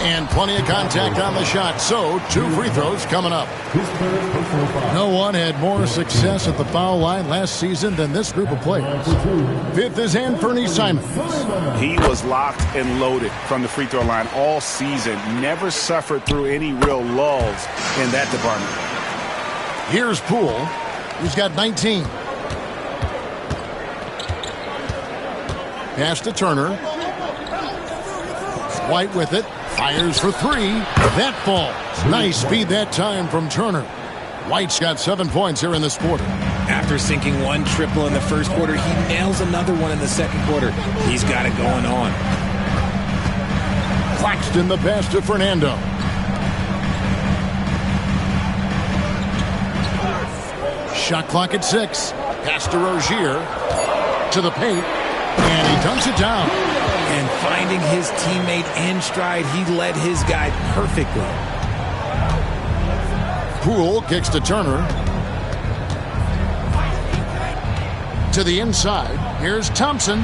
Speaker 1: And plenty of contact on the shot, so 2 free throws coming up. No one had more success at the foul line last season than this group of players. 5th is Anthony Simons.
Speaker 4: He was locked and loaded from the free throw line all season. Never suffered through any real lulls in that department.
Speaker 1: Here's Poole, who's got 19. Pass to Turner. White with it. Fires for 3. That falls. Nice speed that time from Turner. White's got 7 points here in this quarter.
Speaker 3: After sinking 1 triple in the first quarter, he nails another one in the second quarter. He's got it going on.
Speaker 1: Claxton the pass to Fernando. Shot clock at 6. Pass to Rozier. To the paint. And he dunks it down.
Speaker 3: And finding his teammate in stride, he led his guy perfectly.
Speaker 1: Poole kicks to Turner. To the inside. Here's Thompson.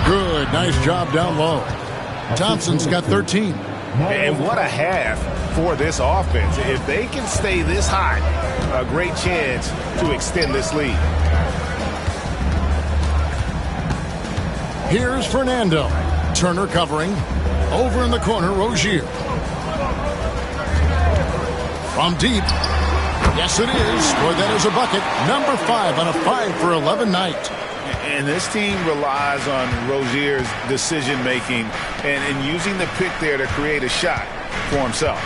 Speaker 1: Good. Nice job down low. Thompson's got 13.
Speaker 4: And what a half for this offense. If they can stay this high, a great chance to extend this lead.
Speaker 1: Here's Fernando. Turner covering. Over in the corner, Rozier. From deep. Yes, it is. Boy, that is a bucket. Number 5 on a 5 for 11 night.
Speaker 2: And this team relies on Rozier's decision-making and using the pick there to create a shot for himself.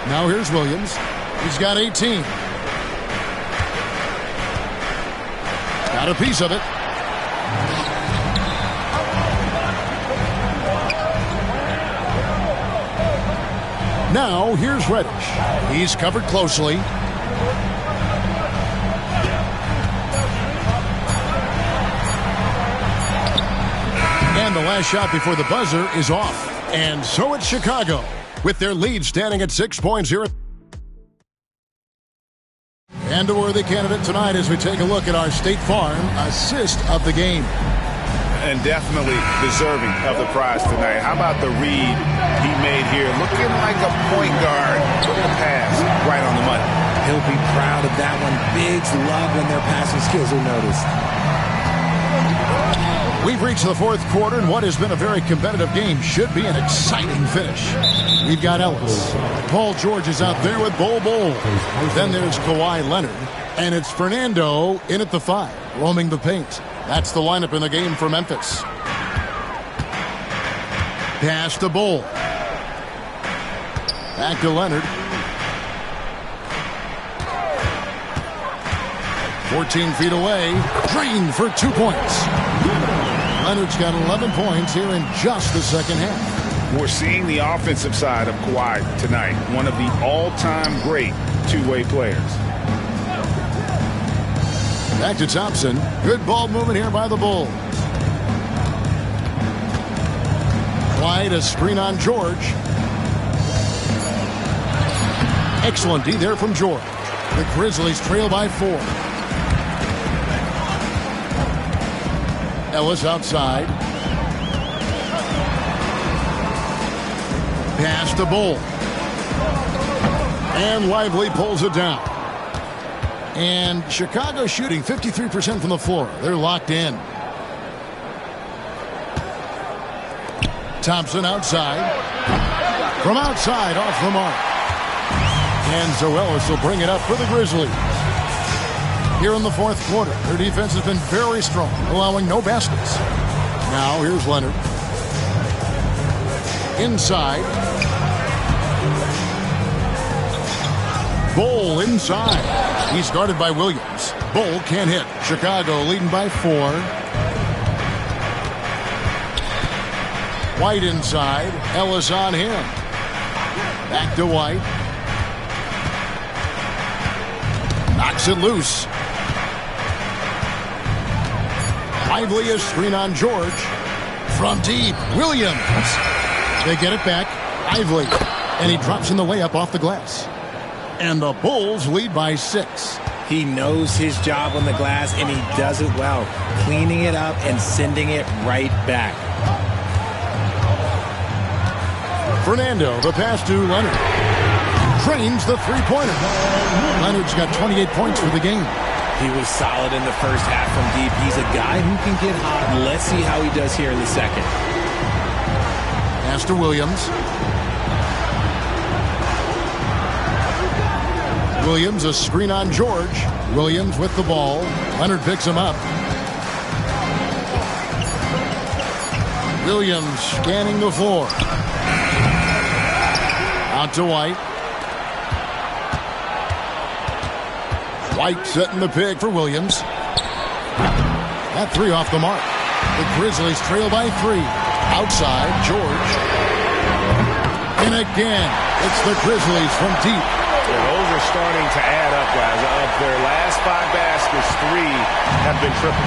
Speaker 1: Now here's Williams. He's got 18. Got a piece of it. Now here's Reddish. He's covered closely. And the last shot before the buzzer is off. And so it's Chicago with their lead standing at 6 points here. And a worthy candidate tonight as we take a look at our State Farm assist of the game.
Speaker 2: And definitely deserving of the prize tonight. How about the read he made here? Looking like a point guard. Put the pass right on the money.
Speaker 3: He'll be proud of that one. Bigs love when their passing skills are noticed.
Speaker 1: We've reached the fourth quarter, and what has been a very competitive game should be an exciting finish. We've got Ellis. Paul George is out there with Bol Bol. Then there's Kawhi Leonard. And it's Fernando in at the 5, roaming the paint. That's the lineup in the game for Memphis. Pass to Bol. Back to Leonard. 14 feet away. Drained for 2 points. Leonard's got 11 points here in just the second half.
Speaker 2: We're seeing the offensive side of Kawhi tonight. One of the all-time great two-way players.
Speaker 1: Back to Thompson. Good ball movement here by the Bulls. White, a screen on George. Excellent D there from George. The Grizzlies trail by 4. Ellis outside. Pass to Bol. And Lively pulls it down. And Chicago shooting 53% from the floor. They're locked in. Thompson outside. From outside, off the mark. And Zoelis will bring it up for the Grizzlies. Here in the fourth quarter, their defense has been very strong, allowing no baskets. Now here's Leonard. Inside. Bol inside. He's guarded by Williams. Bol can't hit. Chicago leading by 4. White inside. Ellis on him. Back to White. Knocks it loose. Lively a screen on George. From deep. Williams. They get it back. Lively. And he drops in the layup off the glass. And the Bulls lead by 6.
Speaker 3: He knows his job on the glass, and he does it well. Cleaning it up and sending it right back.
Speaker 1: Fernando, the pass to Leonard. Trains the three-pointer. Leonard's got 28 points for the game.
Speaker 3: He was solid in the first half from deep. He's a guy who can get hot. Let's see how he does here in the second.
Speaker 1: Pass to Williams. Williams, a screen on George. Williams with the ball. Leonard picks him up. Williams scanning the floor. Out to White. White setting the pick for Williams. That 3 off the mark. The Grizzlies trail by 3. Outside, George. And again, it's the Grizzlies from deep.
Speaker 2: Those are starting to add up, guys. Of their last 5 baskets, 3 have been triple.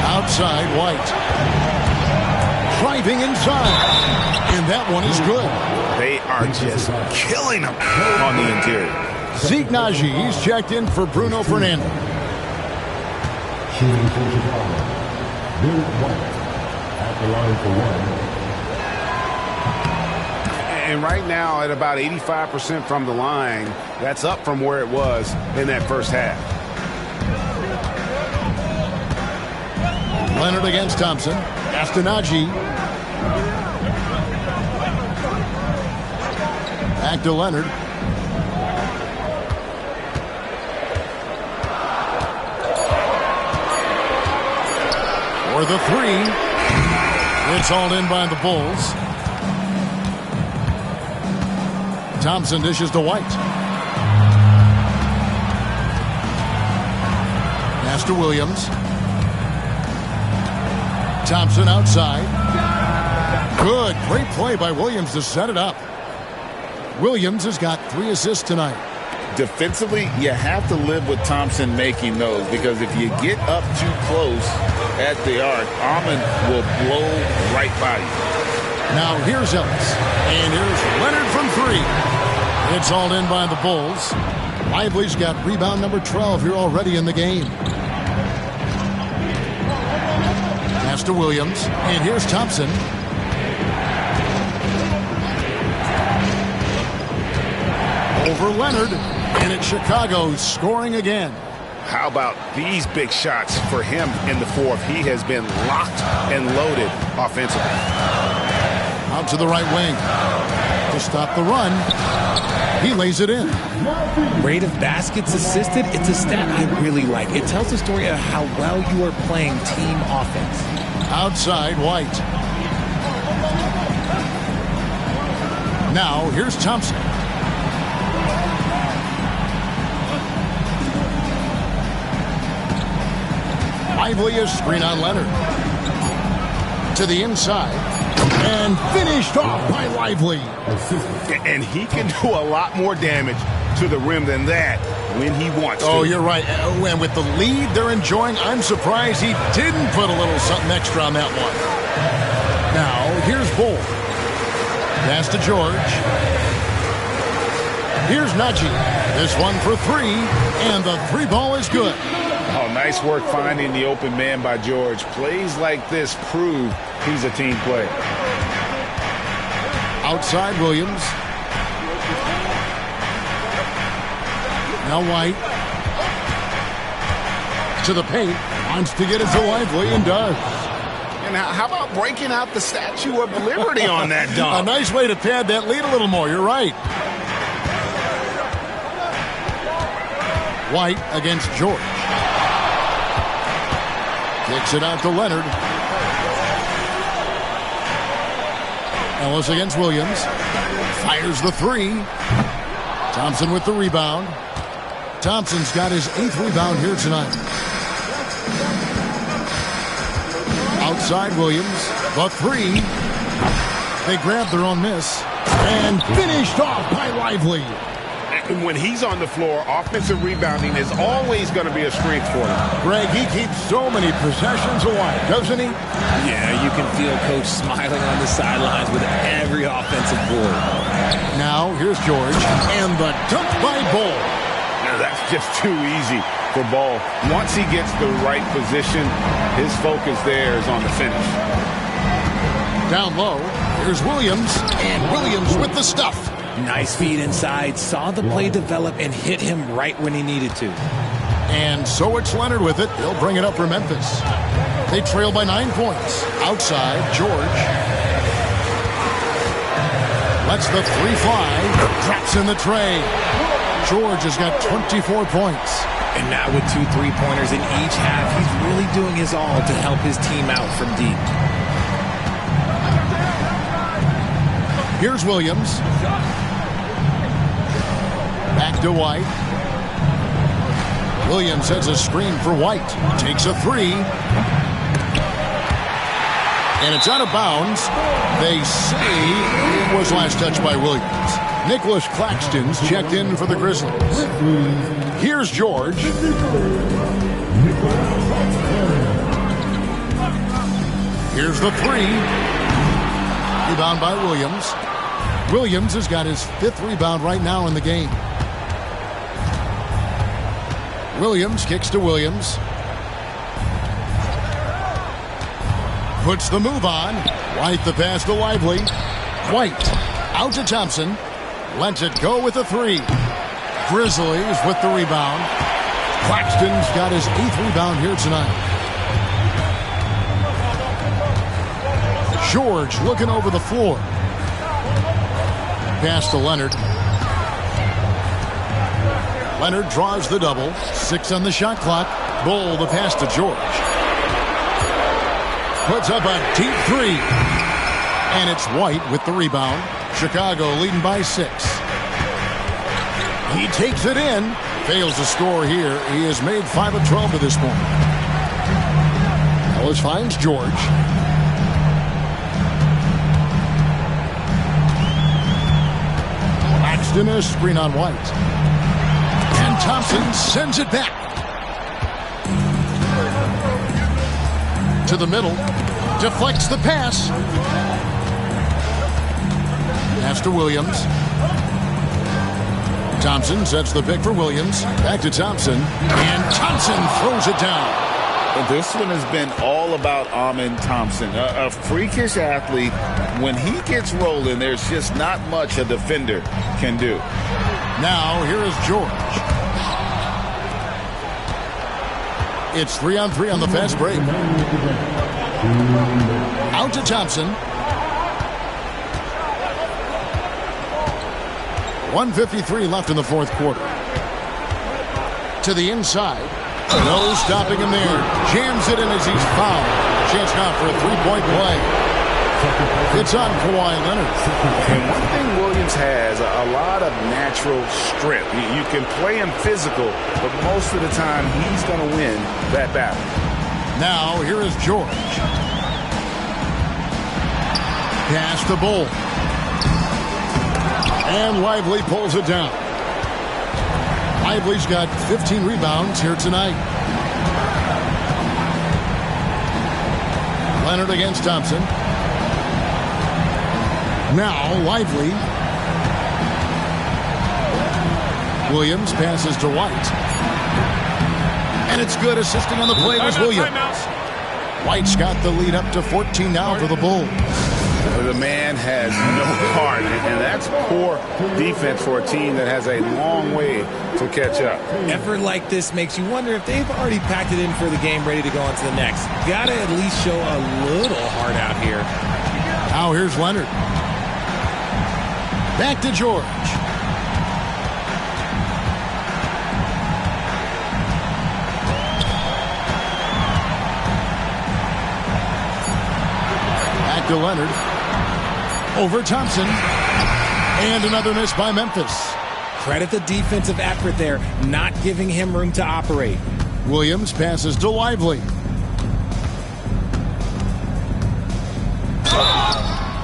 Speaker 1: Outside, White. Driving inside. And that one is good.
Speaker 2: They are just killing them on the interior.
Speaker 1: Zeke Naji, he's checked in for Bruno Fernando.
Speaker 5: Shooting for Chicago. Bill White at the line for 1.
Speaker 4: And right now at about 85% from the line, that's up from where it was in that first half.
Speaker 1: Leonard against Thompson. Pass to Najee. Back to Leonard. For the three. It's hauled in by the Bulls. Thompson dishes to White. Pass to Williams. Thompson outside. Good. Great play by Williams to set it up. Williams has got 3 assists tonight.
Speaker 2: Defensively, you have to live with Thompson making those, because if you get up too close at the arc, Almond will blow right by you.
Speaker 1: Now here's Ellis. And here's Leonard from 3. It's hauled in by the Bulls. Lively's got rebound number 12 here already in the game. Pass to Williams. And here's Thompson. Over Leonard. And it's Chicago scoring again.
Speaker 4: How about these big shots for him in the fourth? He has been locked and loaded offensively.
Speaker 1: Out to the right wing. To stop the run. He lays it in.
Speaker 3: Rate of baskets assisted, it's a stat I really like. It tells the story of how well you are playing team offense.
Speaker 1: Outside, White. Now, here's Thompson. Lively is screen on Leonard. To the inside. And finished off by Lively.
Speaker 4: And he can do a lot more damage to the rim than that when he wants to.
Speaker 1: Oh, you're right. And with the lead they're enjoying, I'm surprised he didn't put a little something extra on that one. Now, here's Bull. Pass to George. Here's Najee. This one for 3, and the 3 ball is good.
Speaker 4: Oh, nice work finding the open man by George. Plays like this prove he's a team player.
Speaker 1: Outside Williams. Now White. To the paint. Wants to get it to Lively and does.
Speaker 4: And how about breaking out the Statue of Liberty on that dunk?
Speaker 1: A nice way to pad that lead a little more. You're right. White against George. Kicks it out to Leonard. Ellis against Williams. Fires the 3. Thompson with the rebound. Thompson's got his 8th rebound here tonight. Outside Williams. The 3. They grabbed their own miss. And finished off by Lively.
Speaker 4: When he's on the floor, offensive rebounding is always going to be a strength for him.
Speaker 1: Greg, he keeps so many possessions away, doesn't he?
Speaker 8: Yeah, you can feel Coach smiling on the sidelines with every offensive board.
Speaker 1: Now, here's George, and the dunk by Bull.
Speaker 4: Now, that's just too easy for Ball. Once he gets the right position, his focus there is on the finish.
Speaker 1: Down low, here's Williams, and Williams with the stuff.
Speaker 3: Nice feed inside, saw the play develop and hit him right when he needed to.
Speaker 1: And so it's Leonard with it. He'll bring it up for Memphis. They trail by 9 points. Outside, George. Lets the 3 fly. Drops in the tray. George has got 24 points.
Speaker 3: And now with 2 3-pointers in each half, he's really doing his all to help his team out from deep.
Speaker 1: Here's Williams. Back to White. Williams sets a screen for White. Takes a 3. And it's out of bounds. They say it was last touched by Williams. Nicholas Claxton's checked in for the Grizzlies. Here's George. Here's the 3. Rebound by Williams. Williams has got his 5th rebound right now in the game. Williams kicks to Williams. Puts the move on. White the pass to Lively. White out to Thompson. Lets it go with a 3. Grizzlies with the rebound. Claxton's got his 8th rebound here tonight. George looking over the floor. Pass to Leonard. Leonard draws the double. 6 on the shot clock. Bull the pass to George. Puts up a deep 3. And it's White with the rebound. Chicago leading by 6. He takes it in. Fails to score here. He has made 5 of 12 to this point. Ellis finds George. Paxton a screen on White. And Thompson sends it back. To the middle. Deflects the pass. Pass to Williams. Thompson sets the pick for Williams. Back to Thompson. And Thompson throws it down.
Speaker 2: This one has been all about Amen Thompson. A freakish athlete. When he gets rolling, there's just not much a defender can do.
Speaker 1: Now, here is George. It's 3-on-3 on the fast break. Out to Thompson. 1:53 left in the fourth quarter. To the inside. No stopping him there. Jams it in as he's fouled. Chance now for a three-point play. It's on Kawhi Leonard.
Speaker 4: And one thing Williams has, a lot of natural strength. You can play him physical, but most of the time he's going to win that battle.
Speaker 1: Now, here is George. Pass the Bull. And Lively pulls it down. Lively's got 15 rebounds here tonight. Leonard against Thompson. Now Lively. Williams passes to White. And it's good. Assisting on the play was Williams. White's got the lead up to 14 now for the Bulls.
Speaker 4: The man has no heart, and that's poor defense for a team that has a long way to catch up.
Speaker 8: Effort like this makes you wonder if they've already packed it in for the game, ready to go on to the next. Gotta at least show a little heart out here.
Speaker 1: Now here's Leonard. Back to George. Back to Leonard. Over Thompson. And another miss by Memphis.
Speaker 8: Credit the defensive effort there, not giving him room to operate.
Speaker 1: Williams passes to Lively.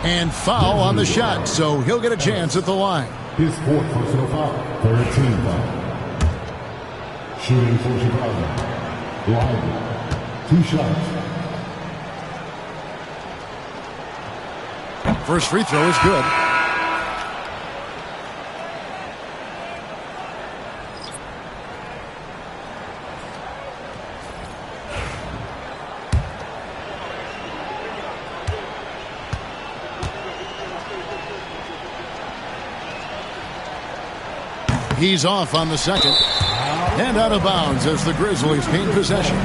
Speaker 1: And foul on the shot, so he'll get a chance at the line.
Speaker 5: His fourth personal foul. 13 foul. Shooting for Chicago. Lively. 2 shots.
Speaker 1: First free throw is good. He's off on the second. And out of bounds as the Grizzlies gain possession.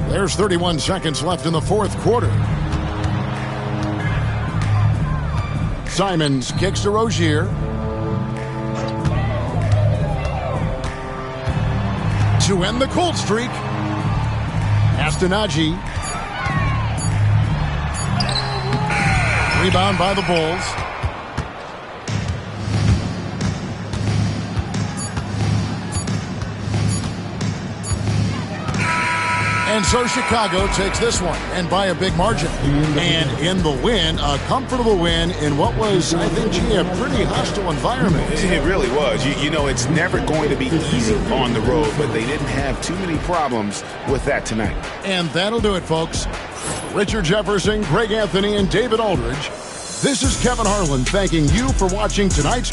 Speaker 1: There's 31 seconds left in the fourth quarter. Simons kicks to Rozier. To end the cold streak. Astanaji. Rebound by the Bulls. And so Chicago takes this one, and by a big margin. And in the win, a comfortable win in what was, I think, a pretty hostile environment.
Speaker 4: It really was. You know, it's never going to be easy on the road, but they didn't have too many problems with that tonight.
Speaker 1: And that'll do it, folks. Richard Jefferson, Greg Anthony, and David Aldridge. This is Kevin Harlan thanking you for watching tonight's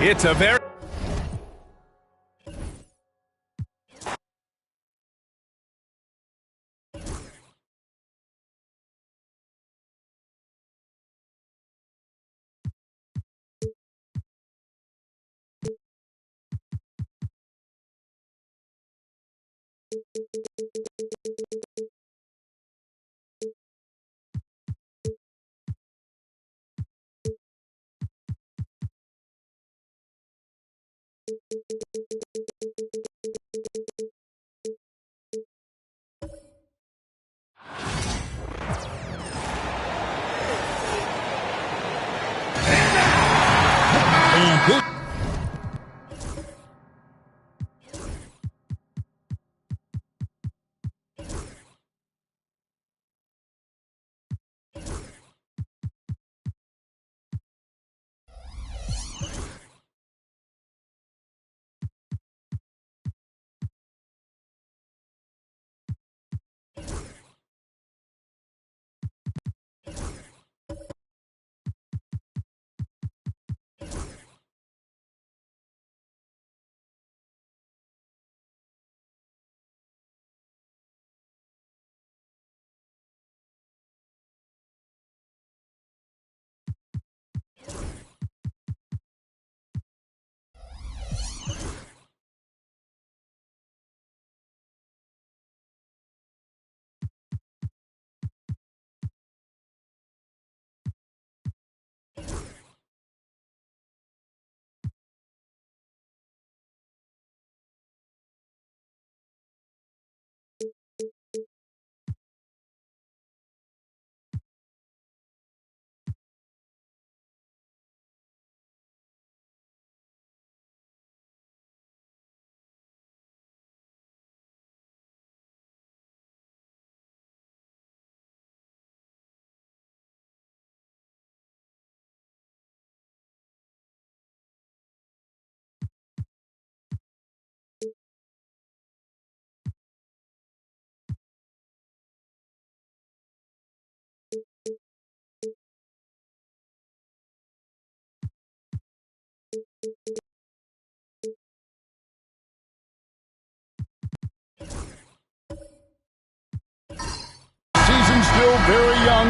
Speaker 9: It's a very...
Speaker 1: And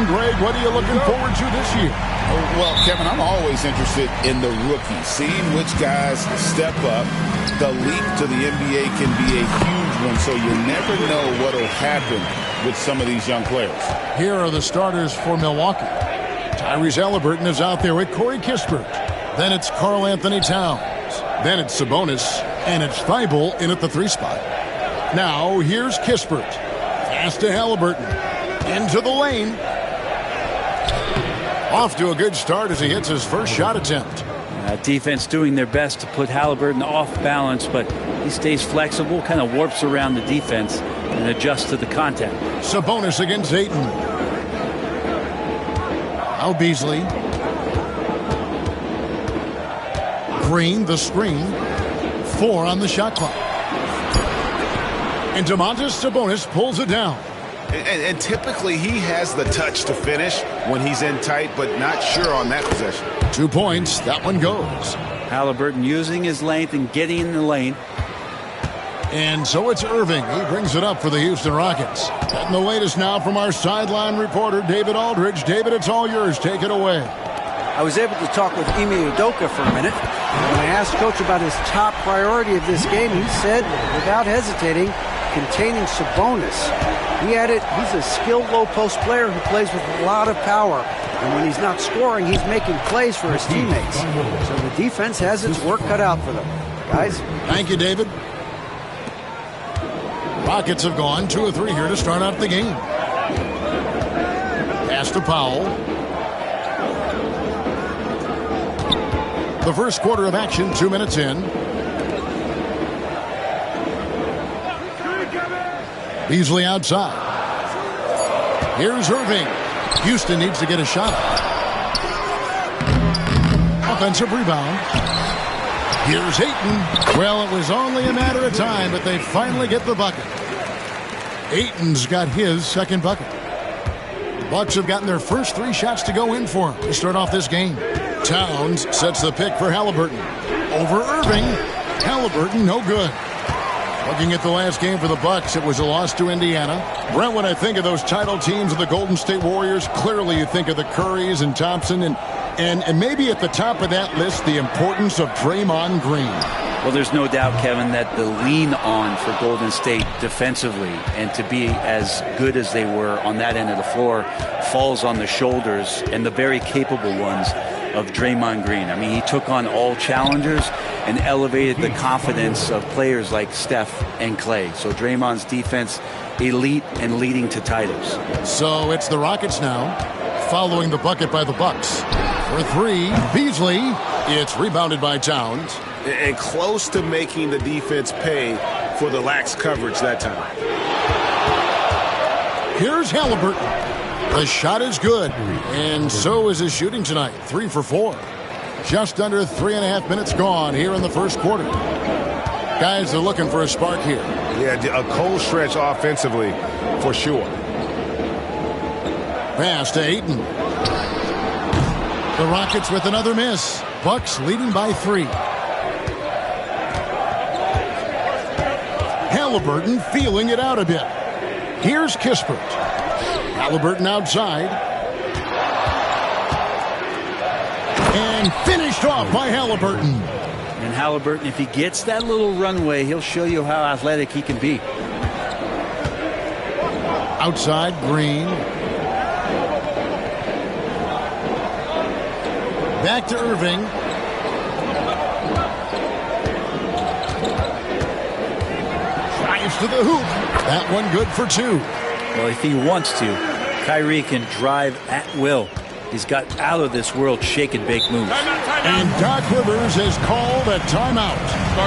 Speaker 1: Greg, what are you looking forward to this year?
Speaker 2: Well, Kevin, I'm always interested in the rookies, seeing which guys step up. The leap to the NBA can be a huge one, so you never know what will happen with some of these young players.
Speaker 1: Here are the starters for Milwaukee. Tyrese Halliburton is out there with Corey Kispert. Then it's Karl Anthony Towns. Then it's Sabonis, and it's Thibault in at the 3 spot. Now, here's Kispert. Pass to Halliburton. Into the lane. Off to a good start as he hits his first shot attempt.
Speaker 10: Defense doing their best to put Halliburton off balance, but he stays flexible, kind of warps around the defense and adjusts to the contact.
Speaker 1: Sabonis against Ayton. Now Beasley. Green, the screen. 4 on the shot clock. And Domantas Sabonis pulls it down.
Speaker 4: And typically he has the touch to finish when he's in tight, but not sure on that possession.
Speaker 1: 2 points. That one goes.
Speaker 10: Halliburton using his length and getting in the lane.
Speaker 1: And so it's Irving. He brings it up for the Houston Rockets. Getting the latest now from our sideline reporter, David Aldridge. David, it's all yours. Take it away.
Speaker 11: I was able to talk with Ime Udoka for a minute. When I asked Coach about his top priority of this game, he said, without hesitating, containing Sabonis. He added, he's a skilled low-post player who plays with a lot of power. And when he's not scoring, he's making plays for his teammates. So the defense has its work cut out for them. Guys?
Speaker 1: Thank you, David. Rockets have gone 2 of 3 here to start out the game. Pass to Powell. The first quarter of action, 2 minutes in. Beasley outside. Here's Irving. Houston needs to get a shot. Offensive rebound. Here's Ayton. Well, it was only a matter of time, but they finally get the bucket. Ayton's got his second bucket. The Bucks have gotten their first 3 shots to go in for him to start off this game. Towns sets the pick for Halliburton. Over Irving. Halliburton, no good. Looking at the last game for the Bucks, it was a loss to Indiana. Brent, when I think of those title teams of the Golden State Warriors, clearly you think of the Currys and Thompson, and maybe at the top of that list, the importance of Draymond Green.
Speaker 10: Well, there's no doubt, Kevin, that the lean on for Golden State defensively and to be as good as they were on that end of the floor falls on the shoulders and the very capable ones of Draymond Green. I mean, he took on all challengers and elevated the confidence of players like Steph and Clay. So Draymond's defense, elite and leading to titles.
Speaker 1: So it's the Rockets now, following the bucket by the Bucks. For 3, Beasley. It's rebounded by Towns.
Speaker 4: And close to making the defense pay for the lax coverage that time.
Speaker 1: Here's Halliburton. The shot is good, and so is his shooting tonight. 3 for 4. Just under 3.5 minutes gone here in the first quarter. Guys are looking for a spark here.
Speaker 4: Yeah, a cold stretch offensively for sure.
Speaker 1: Pass to Ayton. The Rockets with another miss. Bucks leading by 3. Halliburton feeling it out a bit. Here's Kispert. Halliburton outside. And finished off by Halliburton.
Speaker 10: And Halliburton, if he gets that little runway, he'll show you how athletic he can be.
Speaker 1: Outside, Green. Back to Irving. Drives to the hoop. That one good for 2.
Speaker 10: Well, if he wants to, Kyrie can drive at will. He's got out of this world shake and bake moves.
Speaker 1: And Doc Rivers has called a timeout.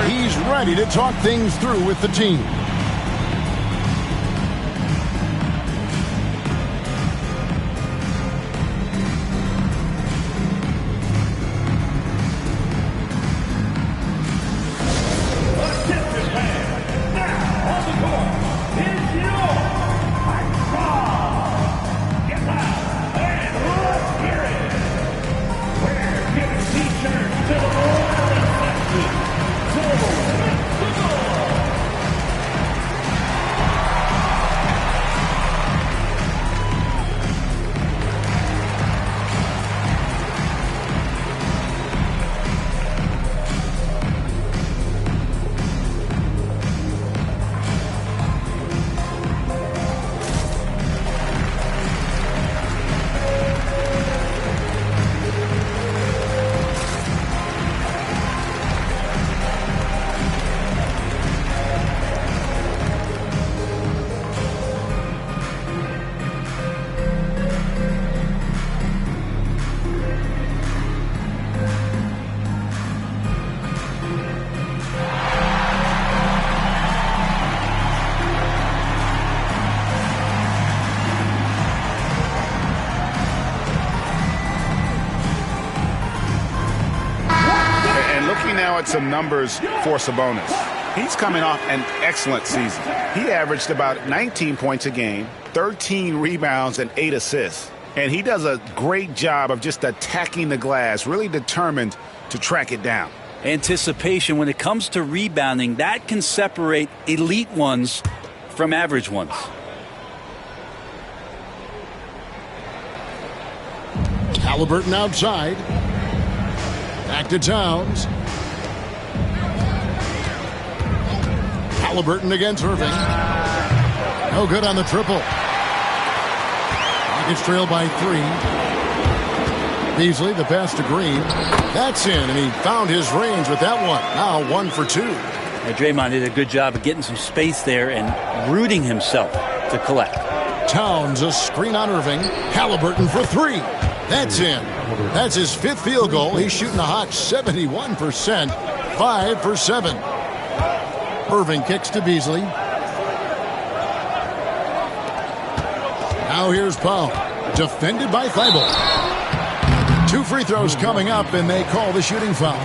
Speaker 1: He's ready to talk things through with the team.
Speaker 4: now at some numbers for Sabonis. He's coming off an excellent season. He averaged about 19 points a game, 13 rebounds, and 8 assists. And he does a great job of just attacking the glass, really determined to track it down.
Speaker 10: Anticipation when it comes to rebounding, that can separate elite ones from average ones.
Speaker 1: Halliburton outside. Back to Towns. Halliburton against Irving. No good on the triple. Rockets trail by 3. Beasley, the pass to Green. That's in, and he found his range with that one. Now 1 for 2.
Speaker 10: Draymond did a good job of getting some space there and rooting himself to collect.
Speaker 1: Towns, a screen on Irving. Halliburton for 3. That's in. That's his 5th field goal. He's shooting a hot 71%. 5 for 7. Irving kicks to Beasley. Now here's Powell. Defended by Thibault. 2 free throws coming up, and they call the shooting foul.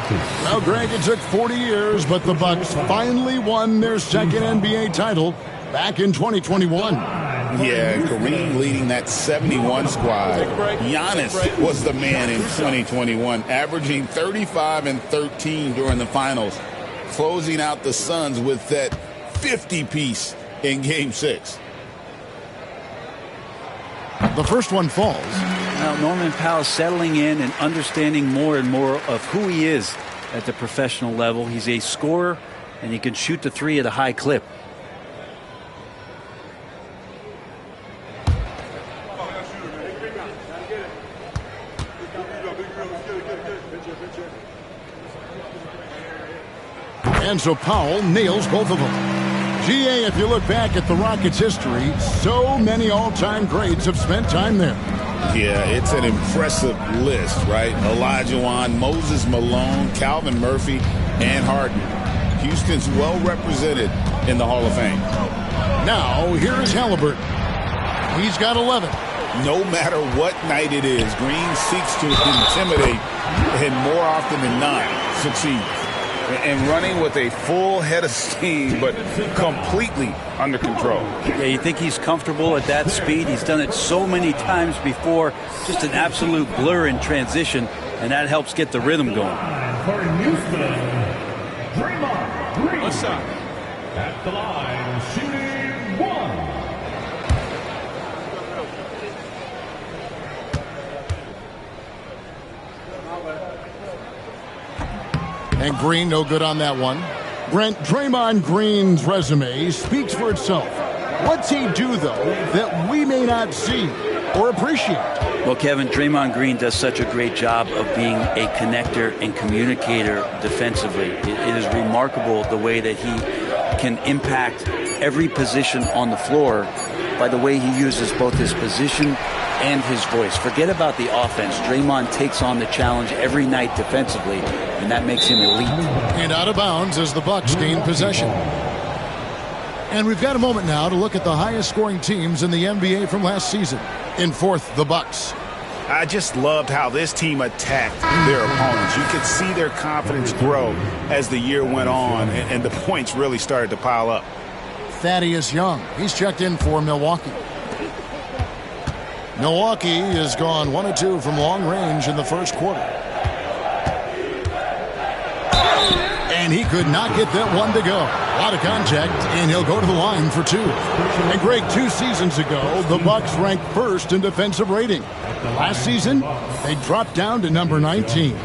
Speaker 1: Well, Greg, it took 40 years, but the Bucks finally won their second NBA title back in 2021.
Speaker 2: Yeah, Kareem leading that 71 squad. Giannis was the man in 2021, averaging 35 and 13 during the finals, closing out the Suns with that 50-piece in Game 6.
Speaker 1: The first one falls.
Speaker 10: Now, Norman Powell settling in and understanding more and more of who he is at the professional level. He's a scorer, and he can shoot the 3 at a high clip.
Speaker 1: And so Powell nails both of them. GA, if you look back at the Rockets' history, so many all-time greats have spent time there.
Speaker 2: Yeah, it's an impressive list, right? Olajuwon, Moses Malone, Calvin Murphy, and Harden. Houston's well represented in the Hall of Fame.
Speaker 1: Now, here is Halliburton. He's got 11.
Speaker 2: No matter what night it is, Green seeks to intimidate and more often than not succeeds. And running with a full head of steam, but completely under control.
Speaker 10: Yeah, you think he's comfortable at that speed? He's done it so many times before. Just an absolute blur in transition, and that helps get the rhythm going.
Speaker 5: For Houston, Draymond Green. What's up? At the line, shooting 1.
Speaker 1: And Green, no good on that one. Brent, Draymond Green's resume speaks for itself. What's he do, though, that we may not see or appreciate?
Speaker 10: Well, Kevin, Draymond Green does such a great job of being a connector and communicator defensively. It is remarkable the way that he can impact every position on the floor by the way he uses both his position and his voice. Forget about the offense. Draymond takes on the challenge every night defensively, and that makes him elite.
Speaker 1: And out of bounds as the Bucks gain possession. And we've got a moment now to look at the highest scoring teams in the NBA from last season. In 4th, the Bucks.
Speaker 4: I just loved how this team attacked their opponents. You could see their confidence grow as the year went on, and the points really started to pile up.
Speaker 1: Thaddeus Young, he's checked in for Milwaukee. Milwaukee has gone 1 of 2 from long range in the first quarter. And he could not get that one to go. A lot of contact, and he'll go to the line for 2. And Greg, 2 seasons ago, the Bucks ranked 1st in defensive rating. Last season, they dropped down to number 19.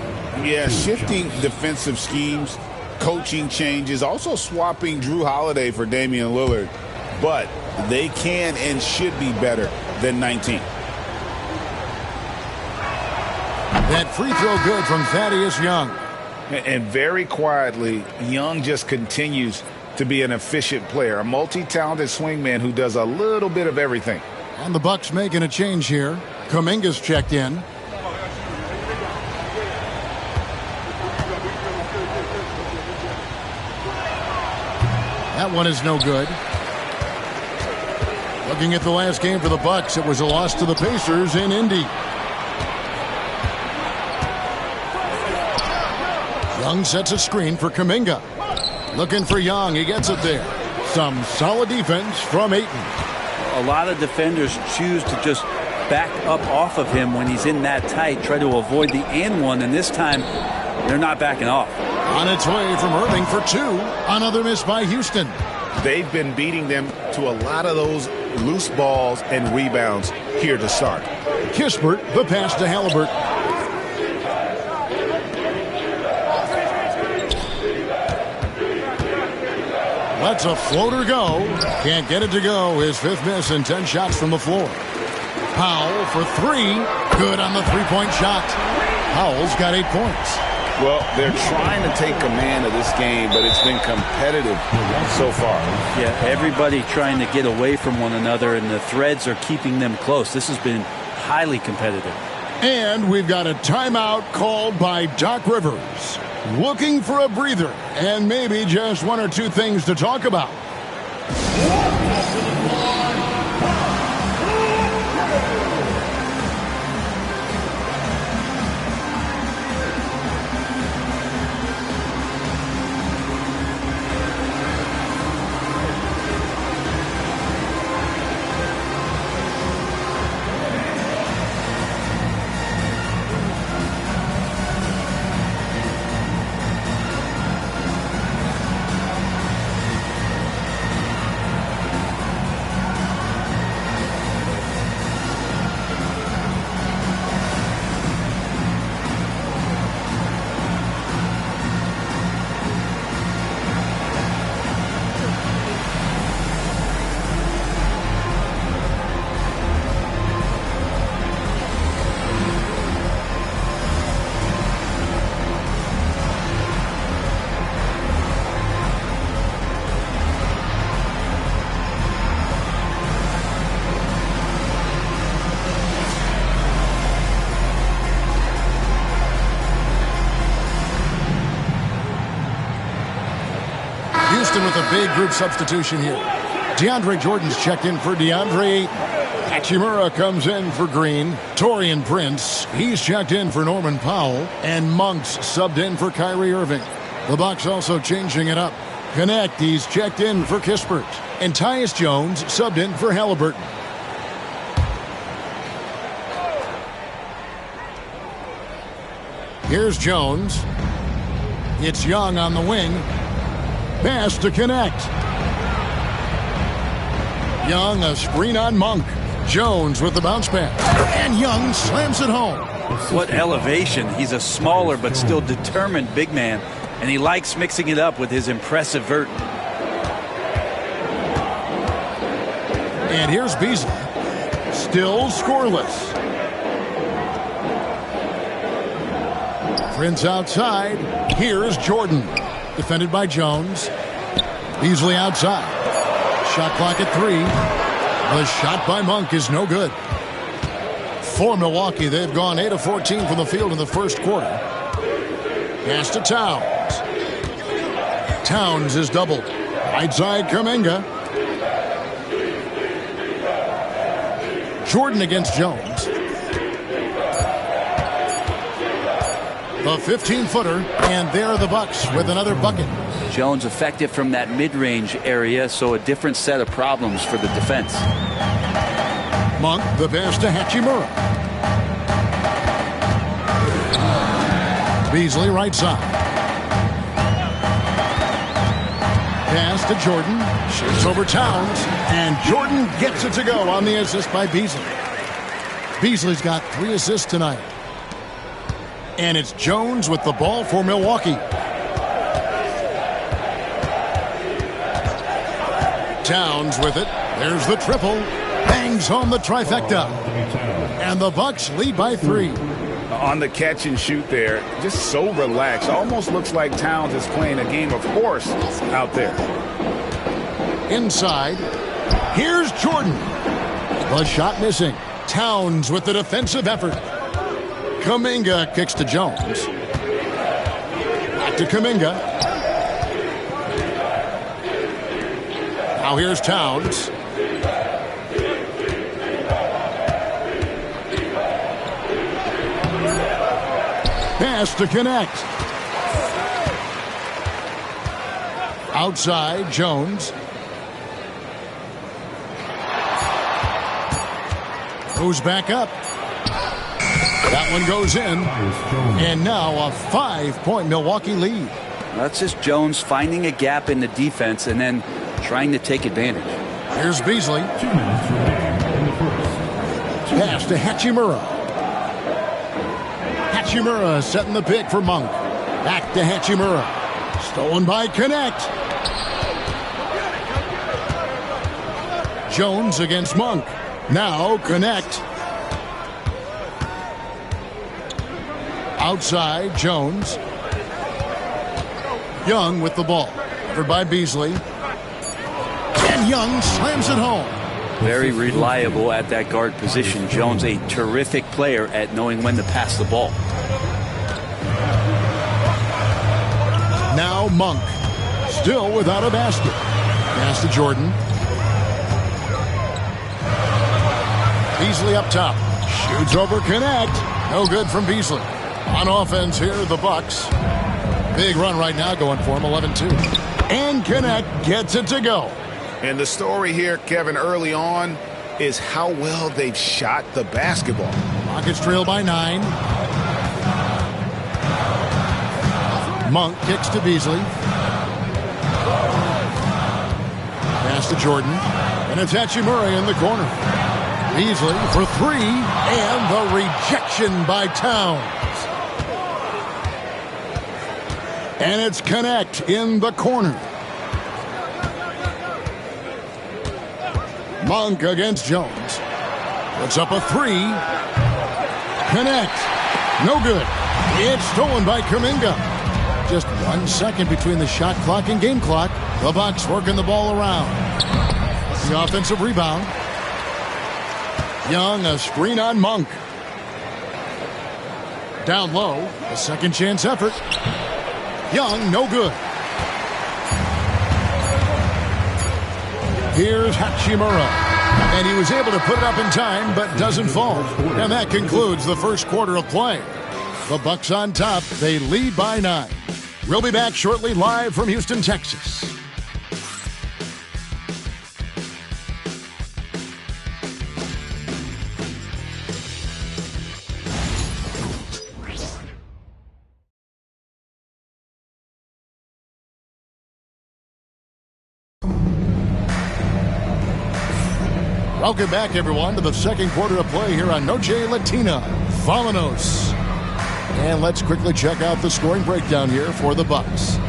Speaker 2: Yeah, shifting defensive schemes, coaching changes, also swapping Drew Holiday for Damian Lillard. But they can and should be better than 19.
Speaker 1: That free throw good from Thaddeus Young.
Speaker 4: And very quietly, Young just continues to be an efficient player, a multi-talented swingman who does a little bit of everything.
Speaker 1: And the Bucks making a change here. Kuminga's checked in. That one is no good. Looking at the last game for the Bucks, it was a loss to the Pacers in Indy. Young sets a screen for Kuminga. Looking for Young. He gets it there. Some solid defense from Ayton.
Speaker 10: A lot of defenders choose to just back up off of him when he's in that tight, try to avoid the and one, and this time they're not backing off.
Speaker 1: On its way from Irving for two. Another miss by Houston.
Speaker 4: They've been beating them to a lot of those loose balls and rebounds here to start.
Speaker 1: Kispert, the pass to Halliburton. Lets a floater go. Can't get it to go. His fifth miss and 10 shots from the floor. Powell for three. Good on the three-point shot. Powell's got 8 points.
Speaker 2: Well, they're trying to take command of this game, but it's been competitive so far.
Speaker 10: Yeah, everybody trying to get away from one another, and the threads are keeping them close. This has been highly competitive.
Speaker 1: And we've got a timeout called by Doc Rivers. Looking for a breather and maybe just one or two things to talk about. With a big group substitution here. DeAndre Jordan's checked in for DeAndre Ayton. Hachimura comes in for Green. Taurean Prince, he's checked in for Norman Powell. And Monk's subbed in for Kyrie Irving. The Bucks also changing it up. Connect, he's checked in for Kispert. And Tyus Jones subbed in for Halliburton. Here's Jones. It's Young on the wing. Pass to Connect. Young, a screen on Monk. Jones with the bounce pass. And Young slams it home.
Speaker 10: What elevation. He's a smaller but still determined big man, and he likes mixing it up with his impressive vert.
Speaker 1: And here's Beasley. Still scoreless. Prince outside. Here's Jordan. Defended by Jones. Beasley outside. Shot clock at 3. The shot by Monk is no good. For Milwaukee, they've gone 8 of 14 from the field in the first quarter. Pass to Towns. Towns is doubled. Right side Kuminga. Jordan against Jones. The 15-footer, and there are the Bucks with another bucket.
Speaker 10: Jones effective from that mid-range area, so a different set of problems for the defense.
Speaker 1: Monk, the pass to Hachimura. Beasley right side. Pass to Jordan. Shoots over Towns, and Jordan gets it to go on the assist by Beasley. Beasley's got 3 assists tonight. And it's Jones with the ball for Milwaukee. Towns with it. There's the triple. Bangs home the trifecta. And the Bucks lead by 3.
Speaker 2: On the catch and shoot there, just so relaxed. Almost looks like Towns is playing a game of horse out there.
Speaker 1: Inside. Here's Jordan. The shot missing. Towns with the defensive effort. Kuminga kicks to Jones. Back to Kuminga. Now here's Towns. Pass to Connect. Outside, Jones. Goes back up. That one goes in. And now a 5-point Milwaukee lead.
Speaker 10: That's just Jones finding a gap in the defense and then trying to take advantage.
Speaker 1: Here's Beasley. Pass to Hachimura. Hachimura setting the pick for Monk. Back to Hachimura. Stolen by Connect. Jones against Monk. Now Connect. Outside, Jones. Young with the ball. Covered by Beasley. And Young slams it home.
Speaker 10: Very reliable at that guard position. Jones, a terrific player at knowing when to pass the ball.
Speaker 1: Now Monk. Still without a basket. Pass to Jordan. Beasley up top. Shoots over Connect. No good from Beasley. On offense here, the Bucks. Big run right now going for him, 11-2. And Connect gets it to go.
Speaker 4: And the story here, Kevin, early on is how well they've shot the basketball.
Speaker 1: Rockets trail by 9. Monk kicks to Beasley. Pass to Jordan. And it's Hachimura in the corner. Beasley for 3. And the rejection by Towns. And it's Connect in the corner. Monk against Jones. Puts up a 3. Connect. No good. It's stolen by Kuminga. Just 1 second between the shot clock and game clock. The Bucks working the ball around. The offensive rebound. Young, a screen on Monk. Down low. A second chance effort. Young, no good. Here's Hachimura. And he was able to put it up in time, but doesn't fall. And that concludes the first quarter of play. The Bucks on top. They lead by 9. We'll be back shortly live from Houston, Texas. Welcome back, everyone, to the second quarter of play here on Noche Latina. Vámonos. And let's quickly check out the scoring breakdown here for the Bucks.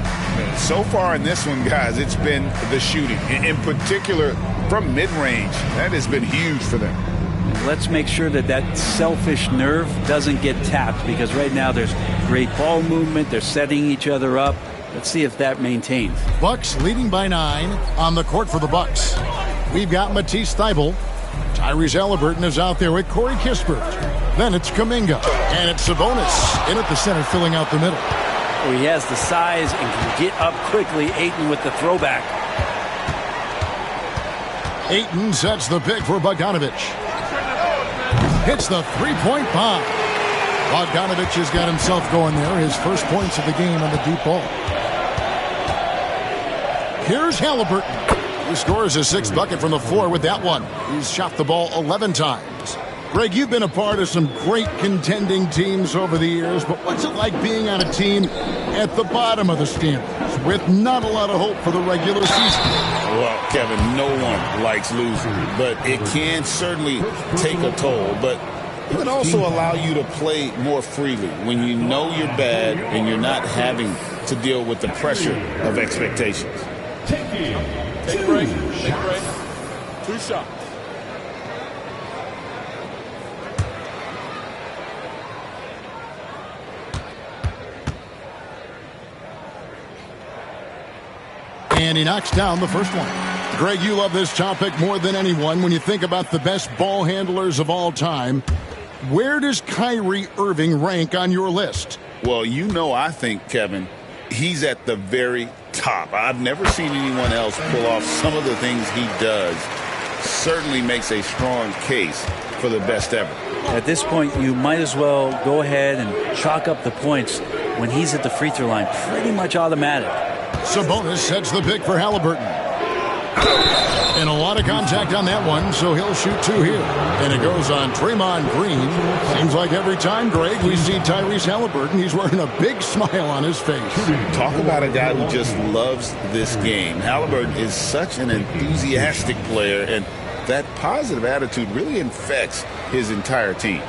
Speaker 4: So far in this one, guys, it's been the shooting. In particular, from mid-range. That has been huge for them.
Speaker 10: Let's make sure that that selfish nerve doesn't get tapped, because right now there's great ball movement. They're setting each other up. Let's see if that maintains.
Speaker 1: Bucks leading by 9 on the court for the Bucks. We've got Matisse Thybulle. Tyrese Halliburton is out there with Corey Kispert. Then it's Kuminga. And it's Sabonis in at the center, filling out the middle.
Speaker 10: He has the size and can get up quickly. Ayton with the throwback.
Speaker 1: Ayton sets the pick for Bogdanovic. Hits the three-point bomb. Bogdanovic has got himself going there. His first points of the game on the deep ball. Here's Halliburton. He scores his 6th bucket from the floor with that one. He's shot the ball 11 times. Greg, you've been a part of some great contending teams over the years, but what's it like being on a team at the bottom of the standings with not a lot of hope for the regular season?
Speaker 2: Well, Kevin, no one likes losing, but it can certainly take a toll. But it can also allow you to play more freely when you know you're bad and you're not having to deal with the pressure of expectations.
Speaker 6: Take a break. Take a break. 2 shots.
Speaker 1: And he knocks down the first one. Greg, you love this topic more than anyone. When you think about the best ball handlers of all time, where does Kyrie Irving rank on your list?
Speaker 2: Well, you know, I think, Kevin, he's at the very top. I've never seen anyone else pull off some of the things he does. Certainly makes a strong case for the best ever.
Speaker 10: At this point, you might as well go ahead and chalk up the points when he's at the free throw line. Pretty much automatic.
Speaker 1: Sabonis sets the pick for Halliburton. And a lot of contact on that one, so he'll shoot 2 here. And it goes on Draymond Green. Seems like every time, Greg, we see Tyrese Halliburton, he's wearing a big smile on his face.
Speaker 2: Talk about a guy who just loves this game. Halliburton is such an enthusiastic player, and that positive attitude really infects his entire team.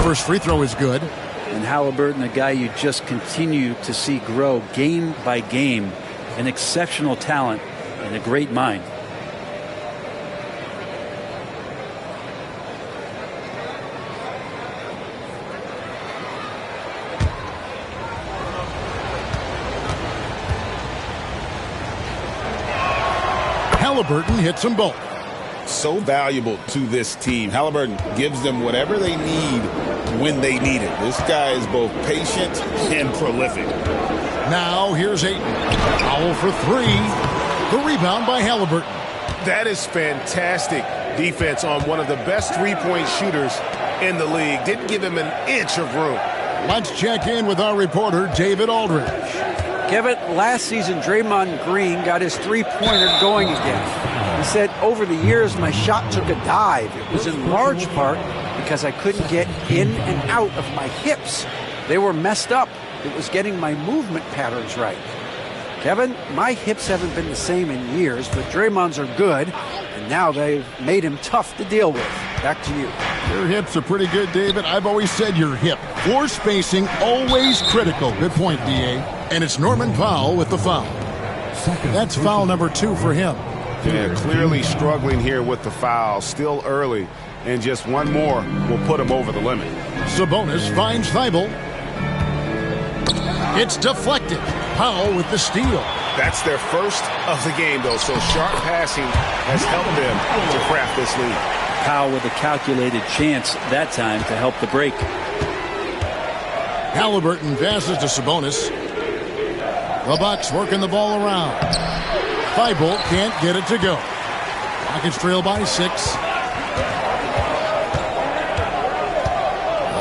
Speaker 1: First free throw is good.
Speaker 10: And Halliburton, a guy you just continue to see grow game by game, an exceptional talent and a great mind.
Speaker 1: Halliburton hits them both.
Speaker 2: So valuable to this team. Halliburton gives them whatever they need when they need it. This guy is both patient and prolific.
Speaker 1: Now here's Ayton. Powell for 3. The rebound by Halliburton.
Speaker 12: That is fantastic defense on one of the best three-point shooters in the league. Didn't give him an inch of room.
Speaker 1: Let's check in with our reporter, David Aldridge.
Speaker 11: Kevin, last season, Draymond Green got his three-pointer going again. He said, over the years, my shot took a dive. It was in large part because I couldn't get in and out of my hips. They were messed up. It was getting my movement patterns right. Kevin, my hips haven't been the same in years, but Draymond's are good, and now they've made him tough to deal with. Back to you.
Speaker 1: Your hips are pretty good, David. I've always said your hip. Floor spacing, always critical. Good point, D.A. And it's Norman Powell with the foul. That's foul number 2 for him.
Speaker 4: Yeah, clearly struggling here with the foul. Still early, and just one more will put him over the limit.
Speaker 1: Sabonis finds Thibault. It's deflected. Powell with the steal.
Speaker 4: That's their first of the game, though, so sharp passing has helped them to craft this lead.
Speaker 10: Powell with a calculated chance that time to help the break.
Speaker 1: Halliburton passes to Sabonis. The Bucks working the ball around. Thibault can't get it to go. Rockets trail by 6.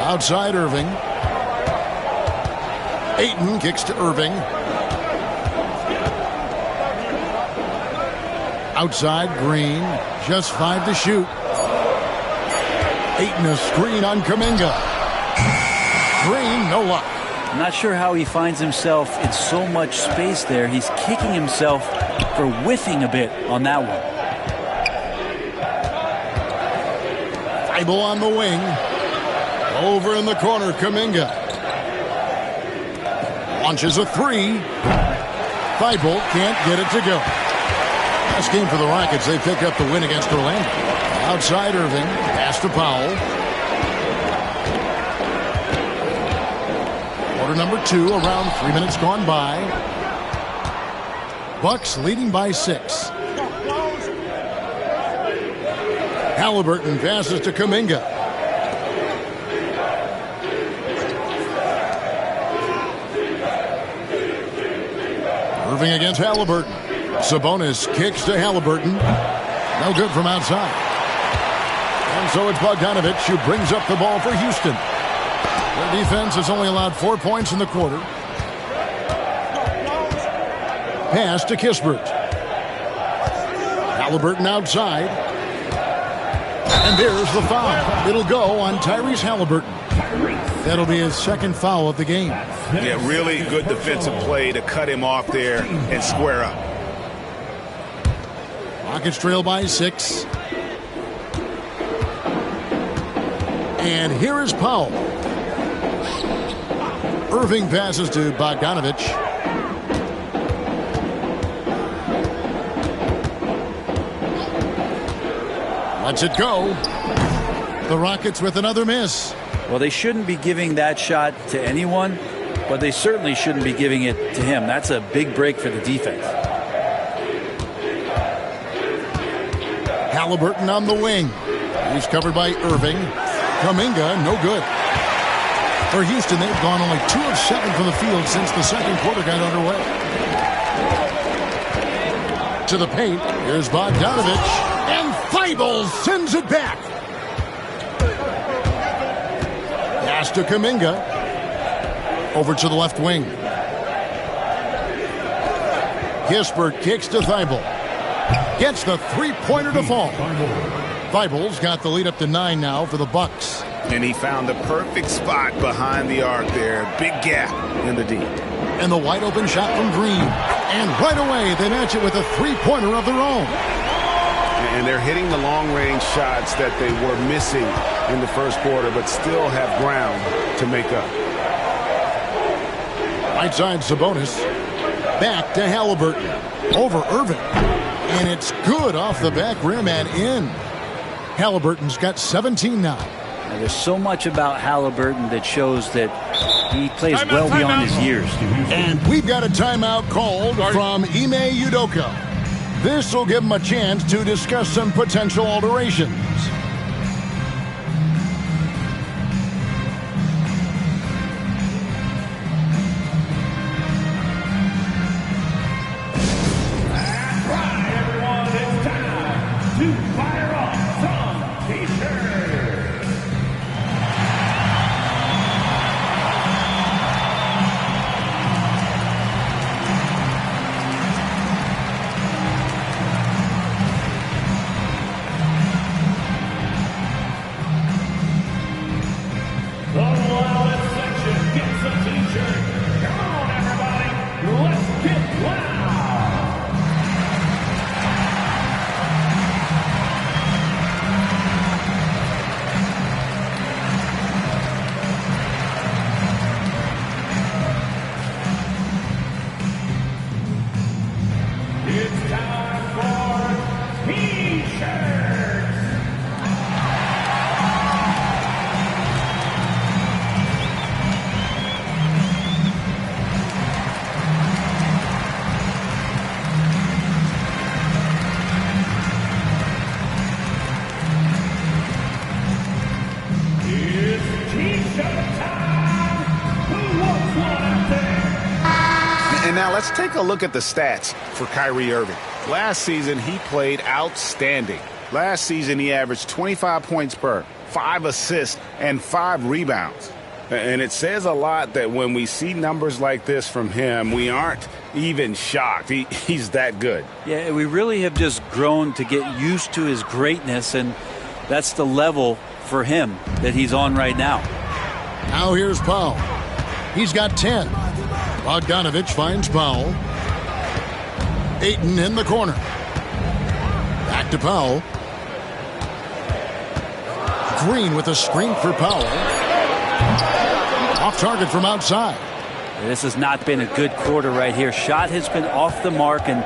Speaker 1: Outside Irving. Ayton kicks to Irving. Outside Green. Just 5 to shoot. Ayton a screen on Kuminga. Green, no luck.
Speaker 10: I'm not sure how he finds himself in so much space there. He's kicking himself for whiffing a bit on that one.
Speaker 1: Thibault on the wing. Over in the corner, Kuminga. Launches a 3. Thibault can't get it to go. Last game for the Rockets, they pick up the win against Orlando. Outside Irving, pass to Powell. Quarter number 2, around 3 minutes gone by. Bucks leading by 6. Halliburton passes to Kuminga. Irving against Halliburton. Sabonis kicks to Halliburton. No good from outside. And so it's Bogdanovich who brings up the ball for Houston. Their defense has only allowed 4 points in the quarter. Pass to Kispert. Halliburton outside. And there's the foul. It'll go on Tyrese Halliburton. That'll be his second foul of the game.
Speaker 4: Yeah, really good defensive play to cut him off there and square up.
Speaker 1: Rockets trail by 6. And here is Powell. Irving passes to Bogdanovich. Lets it go. The Rockets with another miss.
Speaker 10: Well, they shouldn't be giving that shot to anyone, but they certainly shouldn't be giving it to him. That's a big break for the defense.
Speaker 1: Halliburton on the wing. He's covered by Irving. Kuminga, no good. For Houston, they've gone only 2 of 7 from the field since the second quarter got underway. To the paint. Here's Bogdanovich, and Thibault sends it back. Pass to Kuminga. Over to the left wing. Kispert kicks to Thibault. Gets the three-pointer to fall. Thibault's got the lead up to 9 now for the Bucks.
Speaker 4: And he found the perfect spot behind the arc there. Big gap in the D.
Speaker 1: And the wide-open shot from Green. And right away, they match it with a three-pointer of their own.
Speaker 4: And they're hitting the long-range shots that they were missing in the first quarter, but still have ground to make up.
Speaker 1: Right side, Sabonis. Back to Halliburton. Over Irving. And it's good off the back rim and in. Halliburton's got 17 now.
Speaker 10: And there's so much about Halliburton that shows that he plays well beyond his years.
Speaker 1: And we've got a timeout called from Ime Udoka. This will give him a chance to discuss some potential alterations.
Speaker 4: And now let's take a look at the stats for Kyrie Irving. Last season, he played outstanding. Last season, he averaged 25 points per, 5 assists, and 5 rebounds. And it says a lot that when we see numbers like this from him, we aren't even shocked. He's that good.
Speaker 10: Yeah, we really have just grown to get used to his greatness, and that's the level for him that he's on right now.
Speaker 1: Now here's Powell. He's got 10. Bogdanovich finds Powell. Ayton in the corner. Back to Powell. Green with a screen for Powell. Off target from outside.
Speaker 10: This has not been a good quarter right here. Shot has been off the mark, and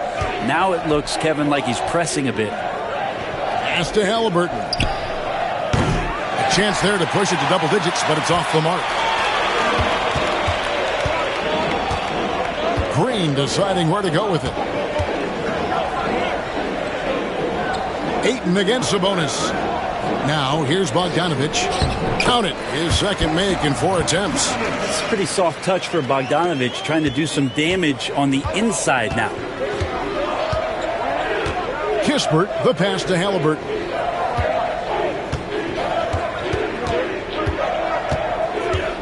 Speaker 10: now it looks, Kevin, like he's pressing a bit.
Speaker 1: Pass to Halliburton. A chance there to push it to double digits, but it's off the mark. Green deciding where to go with it. Ayton against Sabonis. Now here's Bogdanovich. Count it. His second make in 4 attempts.
Speaker 10: It's a pretty soft touch for Bogdanovich, trying to do some damage on the inside now.
Speaker 1: Kispert, the pass to Halliburton.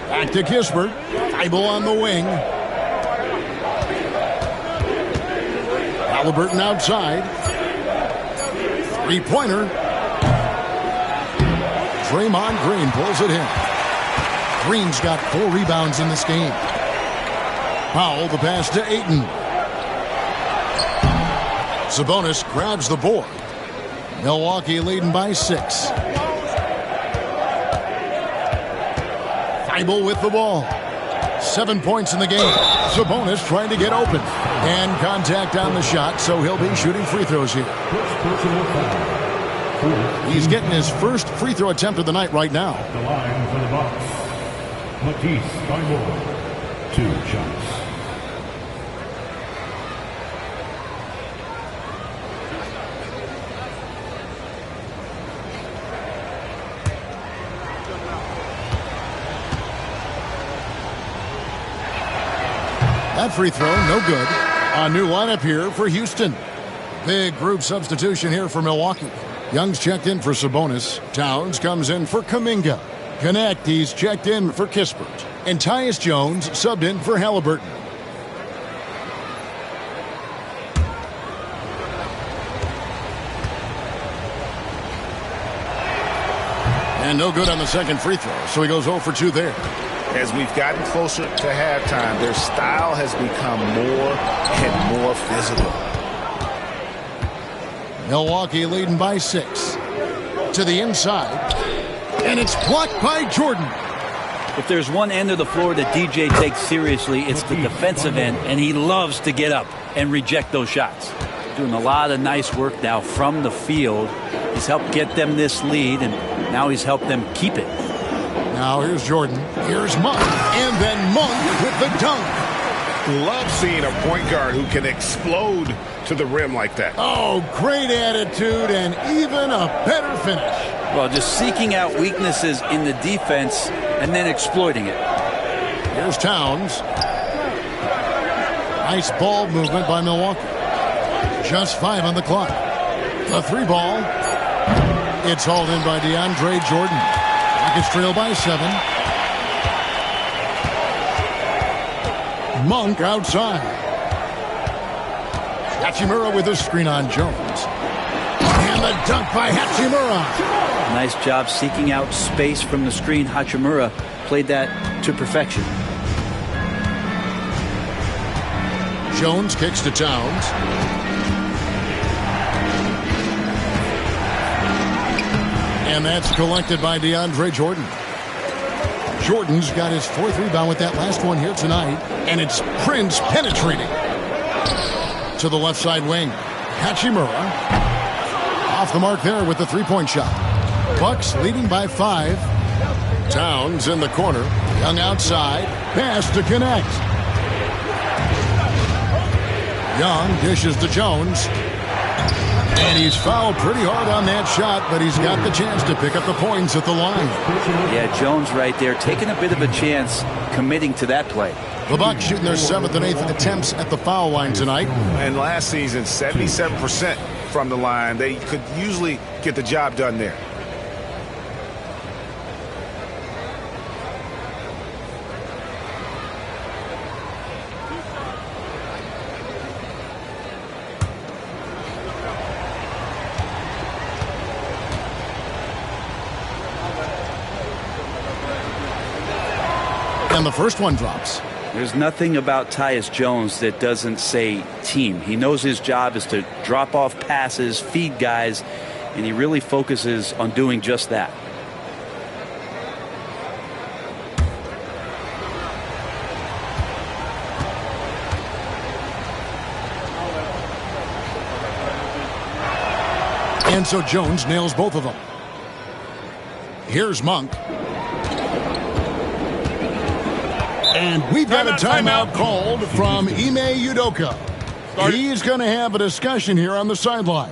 Speaker 1: Back to Kispert. Thibault on the wing. Halliburton outside. Three-pointer. Draymond Green pulls it in. Green's got 4 rebounds in this game. Powell, the pass to Ayton. Sabonis grabs the board. Milwaukee leading by 6. Thibault with the ball. 7 points in the game. Sabonis trying to get open. And contact on the shot, so he'll be shooting free throws here. He's getting his first free throw attempt of the night right now.
Speaker 5: The line for the Bucks. Matisse Thybulle, 2 shots.
Speaker 1: That free throw, no good. A new lineup here for Houston. Big group substitution here for Milwaukee. Young's checked in for Sabonis. Towns comes in for Kuminga. Connect, he's checked in for Kispert. And Tyus Jones subbed in for Halliburton. And no good on the second free throw, so he goes 0 for 2 there.
Speaker 4: As we've gotten closer to halftime, their style has become more and more physical.
Speaker 1: Milwaukee leading by 6. To the inside. And it's blocked by Jordan.
Speaker 10: If there's one end of the floor that DJ takes seriously, it's the defensive end, and he loves to get up and reject those shots. Doing a lot of nice work now from the field. He's helped get them this lead, and now he's helped them keep it.
Speaker 1: Now here's Jordan. Here's Monk. And then Monk with the dunk.
Speaker 4: Love seeing a point guard who can explode to the rim like that.
Speaker 1: Oh, great attitude and even a better finish.
Speaker 10: Well, just seeking out weaknesses in the defense and then exploiting it.
Speaker 1: Here's Towns. Nice ball movement by Milwaukee. Just 5 on the clock. The 3 ball. It's hauled in by DeAndre Jordan. Rockets trail by 7. Monk outside. Hachimura with a screen on Jones. And the dunk by Hachimura.
Speaker 10: Nice job seeking out space from the screen. Hachimura played that to perfection.
Speaker 1: Jones kicks to Towns. And that's collected by DeAndre Jordan. Jordan's got his 4th rebound with that last one here tonight. And it's Prince penetrating. To the left side wing. Hachimura. Off the mark there with the 3-point shot. Bucks leading by 5. Towns in the corner. Young outside. Pass to connect. Young dishes to Jones. And he's fouled pretty hard on that shot, but he's got the chance to pick up the points at the line.
Speaker 10: Yeah, Jones right there taking a bit of a chance committing to that play.
Speaker 1: The Bucks shooting their 7th and 8th attempts at the foul line tonight.
Speaker 4: And last season, 77% from the line. They could usually get the job done there.
Speaker 1: And the first one drops.
Speaker 10: There's nothing about Tyus Jones that doesn't say team. He knows his job is to drop off passes, feed guys, and he really focuses on doing just that.
Speaker 1: And so Jones nails both of them. Here's Monk. And we've got a timeout called from Ime Udoka. He's going to have a discussion here on the sideline.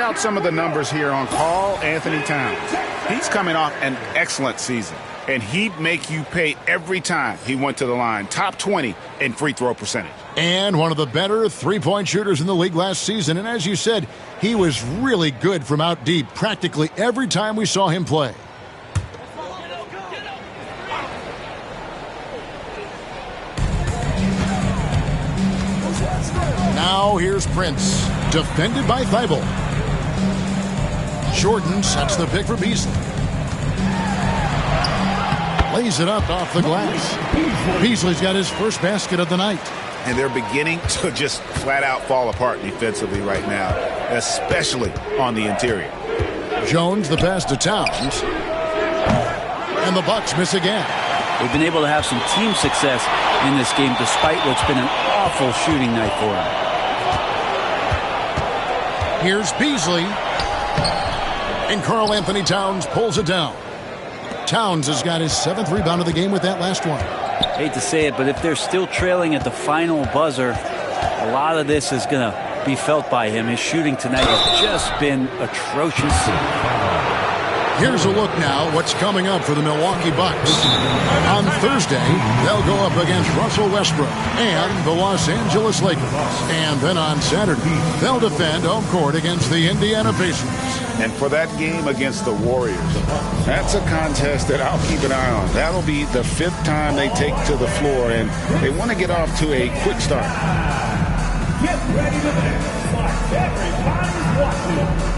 Speaker 4: out some of the numbers here on Karl Anthony Towns. He's coming off an excellent season, and he'd make you pay every time he went to the line. Top 20 in free throw percentage.
Speaker 1: And one of the better three-point shooters in the league last season. And as you said, he was really good from out deep practically every time we saw him play. Now here's Prince, defended by Thibault. Jordan sets the pick for Beasley. Lays it up off the glass. Beasley's got his first basket of the night.
Speaker 4: And they're beginning to just flat out fall apart defensively right now, especially on the interior.
Speaker 1: Jones the pass to Towns. And the Bucks miss again.
Speaker 10: They've been able to have some team success in this game despite what's been an awful shooting night for them.
Speaker 1: Here's Beasley. And Karl Anthony Towns pulls it down. Towns has got his 7th rebound of the game with that last one.
Speaker 10: Hate to say it, but if they're still trailing at the final buzzer, a lot of this is going to be felt by him. His shooting tonight has just been atrocious.
Speaker 1: Here's a look now what's coming up for the Milwaukee Bucks. On Thursday, they'll go up against Russell Westbrook and the Los Angeles Lakers. And then on Saturday, they'll defend home court against the Indiana Pacers.
Speaker 4: And for that game against the Warriors, that's a contest that I'll keep an eye on. That'll be the 5th time they take to the floor, and they want to get off to a quick start.
Speaker 5: Get ready to dance like everybody's watching.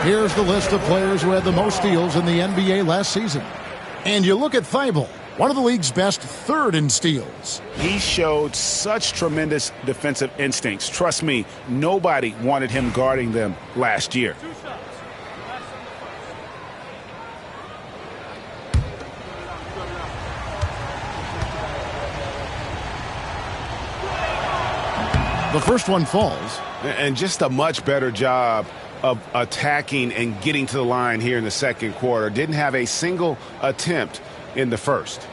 Speaker 1: Here's the list of players who had the most steals in the NBA last season. And you look at Thibault, one of the league's best 3rd in steals.
Speaker 4: He showed such tremendous defensive instincts. Trust me, nobody wanted him guarding them last year.
Speaker 1: The first one falls.
Speaker 12: And just a much better job of attacking and getting to the line here in the second quarter. Didn't have a single attempt in the first.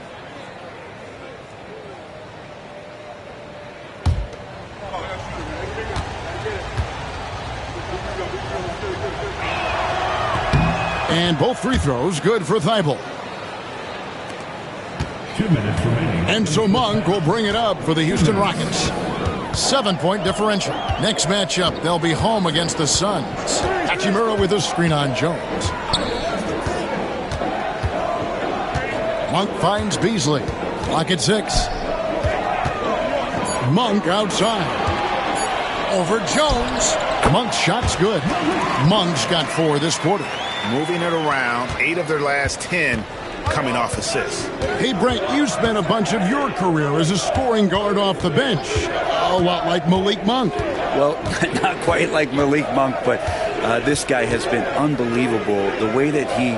Speaker 1: And both free throws good for Thibault.
Speaker 5: 2 minutes remaining.
Speaker 1: And so Monk will bring it up for the Houston Rockets. 7-point differential. Next matchup, they'll be home against the Suns. Hachimura with a screen on Jones. Monk finds Beasley. Clock at 6. Monk outside. Over Jones. Monk's shot's good. Monk's got 4 this quarter.
Speaker 4: Moving it around, 8 of their last 10 coming off assists.
Speaker 1: Hey, Brent, you spent a bunch of your career as a scoring guard off the bench. A lot like Malik Monk.
Speaker 10: Well, not quite like Malik Monk, but this guy has been unbelievable. The way that he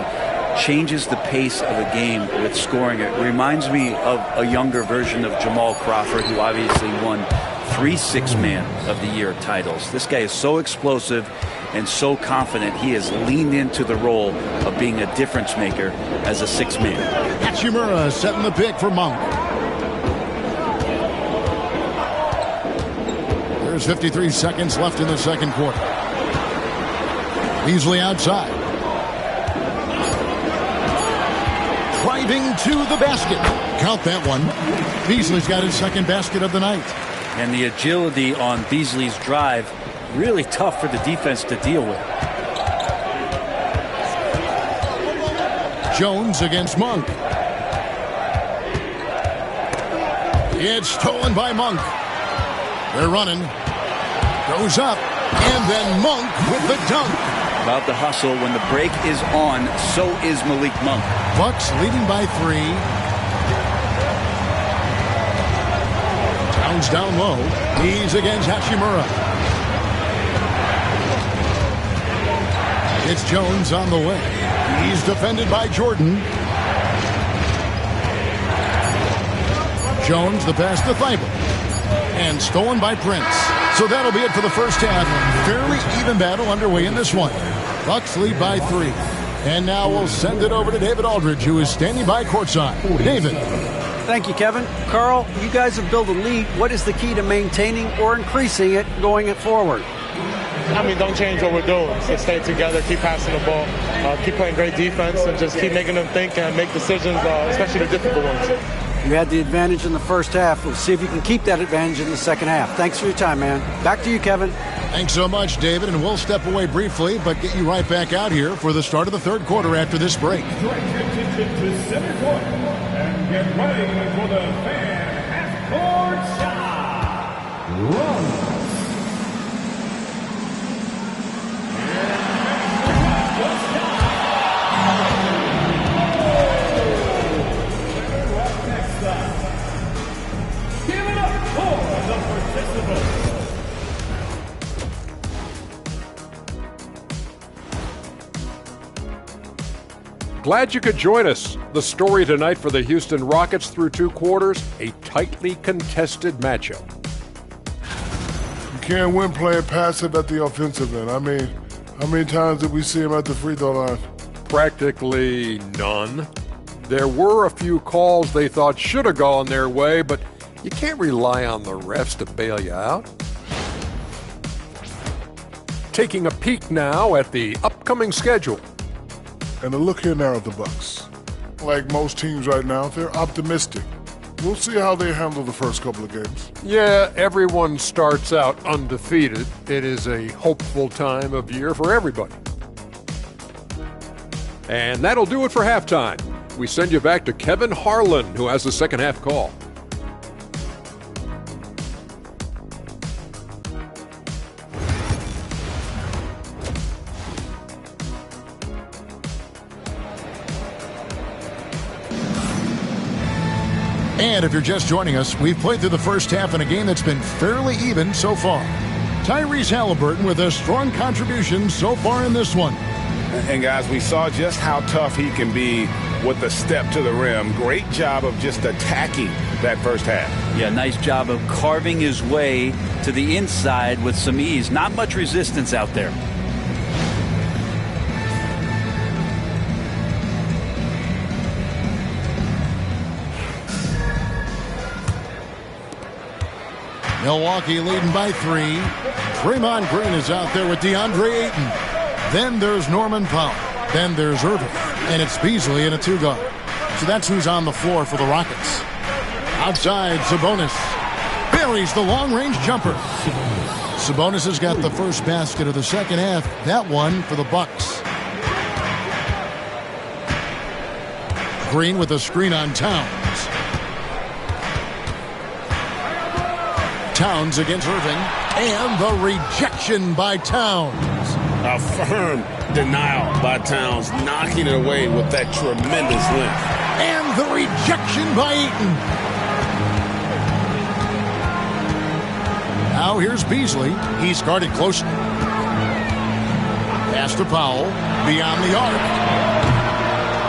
Speaker 10: changes the pace of a game with scoring. It reminds me of a younger version of Jamal Crawford, who obviously won 3 Six-Man of the Year titles. This guy is so explosive and so confident. He has leaned into the role of being a difference maker as a 6-man.
Speaker 1: Hachimura setting the pick for Monk. There's 53 seconds left in the second quarter. Beasley outside. Driving to the basket. Count that one. Beasley's got his second basket of the night.
Speaker 10: And the agility on Beasley's drive, really tough for the defense to deal with.
Speaker 1: Jones against Monk. It's stolen by Monk. They're running. Goes up. And then Monk with the dunk.
Speaker 10: About the hustle. When the break is on, so is Malik Monk.
Speaker 1: Bucks leading by 3. Towns down low. He's against Hachimura. It's Jones on the way. He's defended by Jordan. Jones, the pass to Thibault. And stolen by Prince. So that'll be it for the first half. Fairly even battle underway in this one. Bucks lead by 3. And now we'll send it over to David Aldridge, who is standing by courtside. David.
Speaker 11: Thank you, Kevin. Carl, you guys have built a lead. What is the key to maintaining or increasing it going forward?
Speaker 13: Don't change what we're doing. So stay together, keep passing the ball, keep playing great defense, and just keep making them think and make decisions, especially the difficult ones.
Speaker 11: You had the advantage in the first half. We'll see if you can keep that advantage in the second half. Thanks for your time, man. Back to you, Kevin.
Speaker 1: Thanks so much, David, and we'll step away briefly, but get you right back out here for the start of the third quarter after this break.
Speaker 5: And get ready for the fan half-court shot. Run.
Speaker 6: Glad you could join us. The story tonight for the Houston Rockets through 2 quarters, a tightly contested matchup.
Speaker 7: You can't win playing passive at the offensive end. How many times did we see him at the free throw line?
Speaker 6: Practically none. There were a few calls they thought should have gone their way, but you can't rely on the refs to bail you out. Taking a peek now at the upcoming schedule.
Speaker 7: And a look here now at the Bucks. Like most teams right now, they're optimistic. We'll see how they handle the first couple of games.
Speaker 6: Yeah, everyone starts out undefeated. It is a hopeful time of year for everybody. And that'll do it for halftime. We send you back to Kevin Harlan, who has the second half call.
Speaker 1: And if you're just joining us, we've played through the first half in a game that's been fairly even so far. Tyrese Halliburton with a strong contribution so far in this one.
Speaker 2: And guys, we saw just how tough he can be with the step to the rim. Great job of just attacking that first half.
Speaker 10: Yeah, nice job of carving his way to the inside with some ease. Not much resistance out there.
Speaker 1: Milwaukee leading by 3. Draymond Green is out there with DeAndre Ayton. Then there's Norman Powell. Then there's Irving. And it's Beasley in a 2-guard. So that's who's on the floor for the Rockets. Outside, Sabonis buries the long-range jumper. Sabonis has got the first basket of the second half. That one for the Bucks. Green with a screen on Towns. Towns against Irving, and the rejection by Towns.
Speaker 14: A firm denial by Towns, knocking it away with that tremendous length.
Speaker 1: And the rejection by Ayton. Now here's Beasley. He's guarded closely. Pass to Powell, beyond the arc.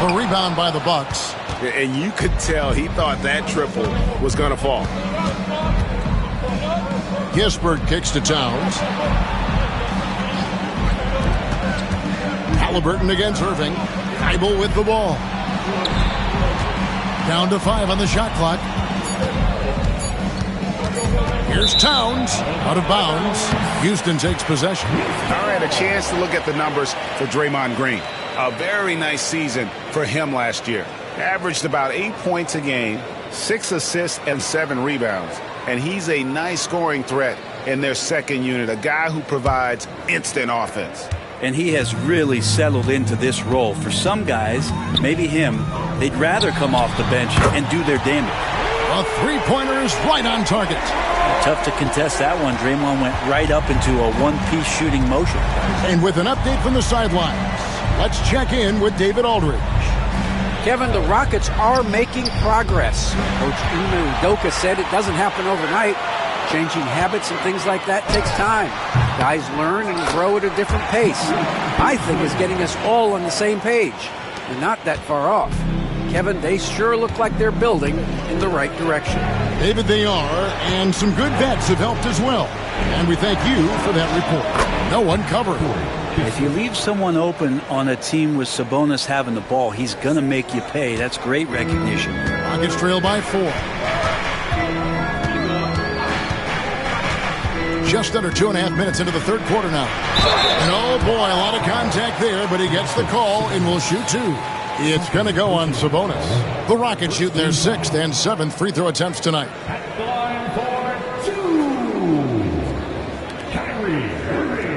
Speaker 1: A rebound by the Bucks.
Speaker 2: And you could tell he thought that triple was going to fall.
Speaker 1: Gisbert kicks to Towns. Halliburton against Irving. Thibault with the ball. Down to 5 on the shot clock. Here's Towns out of bounds. Houston takes possession.
Speaker 2: All right, a chance to look at the numbers for Draymond Green. A very nice season for him last year. Averaged about 8 points a game, 6 assists, and 7 rebounds.
Speaker 12: and he's a nice scoring threat in their second unit, a guy who provides instant offense.
Speaker 10: And he has really settled into this role. For some guys, maybe him, they'd rather come off the bench and do their damage.
Speaker 1: A three-pointer is right on target.
Speaker 10: Tough to contest that one. Draymond went right up into a one-piece shooting motion.
Speaker 1: And with an update from the sidelines, let's check in with David Aldridge.
Speaker 11: Kevin, the Rockets are making progress. Coach Ime Udoka said it doesn't happen overnight. Changing habits and things like that takes time. Guys learn and grow at a different pace. I think is getting us all on the same page. We're not that far off. Kevin, they sure look like they're building in the right direction.
Speaker 1: David, they are, and some good vets have helped as well. And we thank you for that report. No one covered.
Speaker 10: If you leave someone open on a team with Sabonis having the ball, he's going to make you pay. That's great recognition.
Speaker 1: Rockets trail by 4. Just under 2.5 minutes into the third quarter now. And oh boy, a lot of contact there, but he gets the call and will shoot 2. It's going to go on Sabonis. The Rockets shoot their 6th and 7th free throw attempts tonight.
Speaker 5: At the line for 2, Kyrie Irving.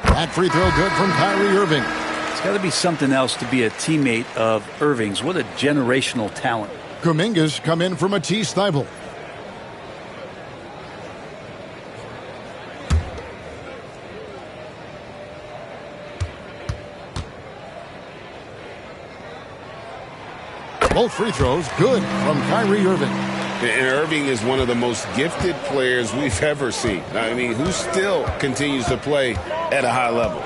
Speaker 1: That free throw good from Kyrie Irving.
Speaker 10: It's got to be something else to be a teammate of Irving's. What a generational talent.
Speaker 1: Kuminga's come in for Matisse Thybulle. Both free throws good from Kyrie Irving.
Speaker 14: And Irving is one of the most gifted players we've ever seen. I mean, who still continues to play at a high level.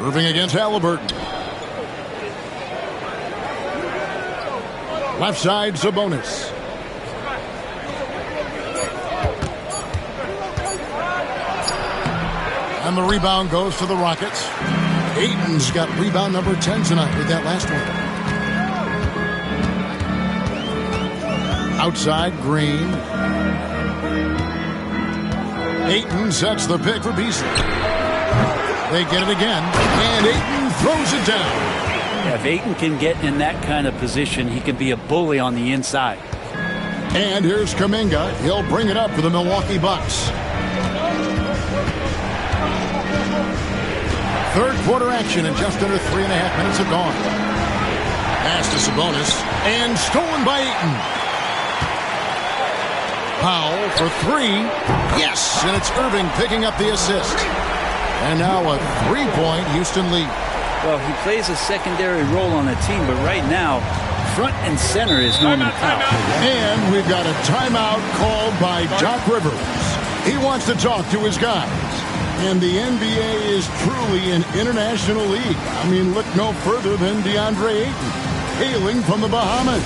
Speaker 1: Irving against Halliburton. Left side, Sabonis. And the rebound goes to the Rockets. Ayton's got rebound number 10 tonight with that last one. Outside, Green. Ayton sets the pick for Beasley. They get it again, and Ayton throws it down.
Speaker 10: Yeah, if Ayton can get in that kind of position, he can be a bully on the inside.
Speaker 1: And here's Kuminga. He'll bring it up for the Milwaukee Bucks. Third quarter action, and just under 3.5 minutes have gone. Pass to Sabonis, and stolen by Ayton. Powell for 3. Yes, and it's Irving picking up the assist. And now a 3-point Houston lead.
Speaker 10: Well, he plays a secondary role on the team, but right now, front and center is Norman Powell.
Speaker 1: And we've got a timeout called by Doc Rivers. He wants to talk to his guys. And the NBA is truly an international league. I mean, look no further than DeAndre Ayton, hailing from the Bahamas.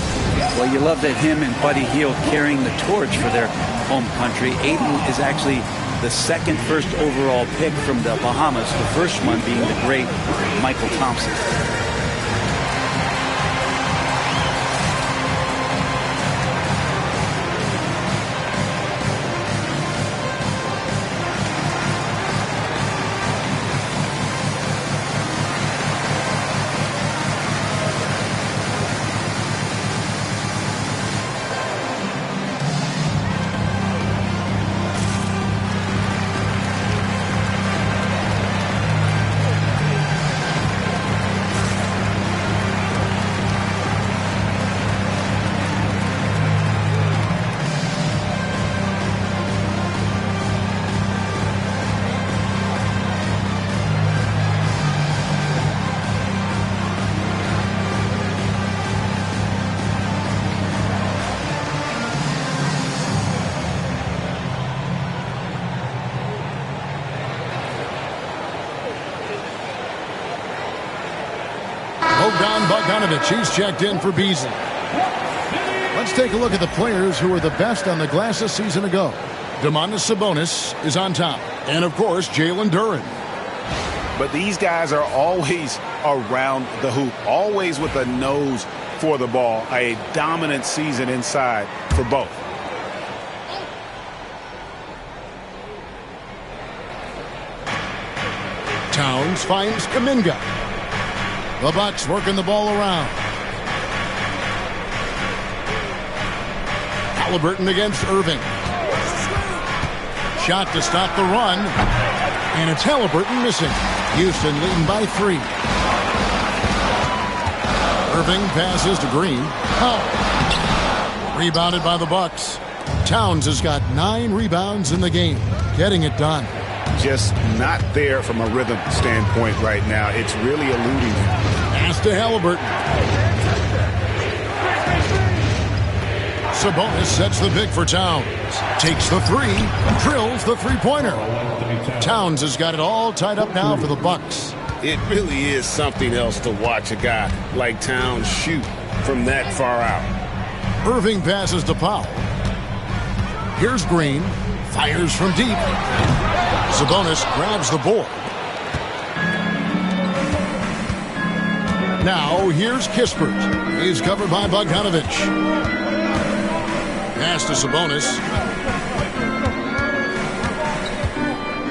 Speaker 10: Well, you love that him and Buddy Hield carrying the torch for their home country. Ayton is actually the second first overall pick from the Bahamas, the first one being the great Michael Thompson.
Speaker 1: He's checked in for Beasley. Let's take a look at the players who were the best on the glass a season ago. Domantas Sabonis is on top. And, of course, Jalen Duren.
Speaker 12: But these guys are always around the hoop, always with a nose
Speaker 4: for the ball. A dominant season inside for both.
Speaker 1: Towns finds Kuminga. The Bucks working the ball around. Halliburton against Irving. Shot to stop the run. And it's Halliburton missing. Houston leading by 3. Irving passes to Green. Oh. Rebounded by the Bucks. Towns has got 9 rebounds in the game. Getting it done.
Speaker 4: Just not there from a rhythm standpoint right now. It's really eluding him.
Speaker 1: Pass to Halliburton. Sabonis sets the pick for Towns. Takes the 3. Drills the three-pointer. Towns has got it all tied up now for the Bucks.
Speaker 14: It really is something else to watch a guy like Towns shoot from that far out.
Speaker 1: Irving passes to Powell. Here's Green. Fires from deep. Sabonis grabs the board. Now here's Kispert. He's covered by Bogdanovich. Pass to Sabonis.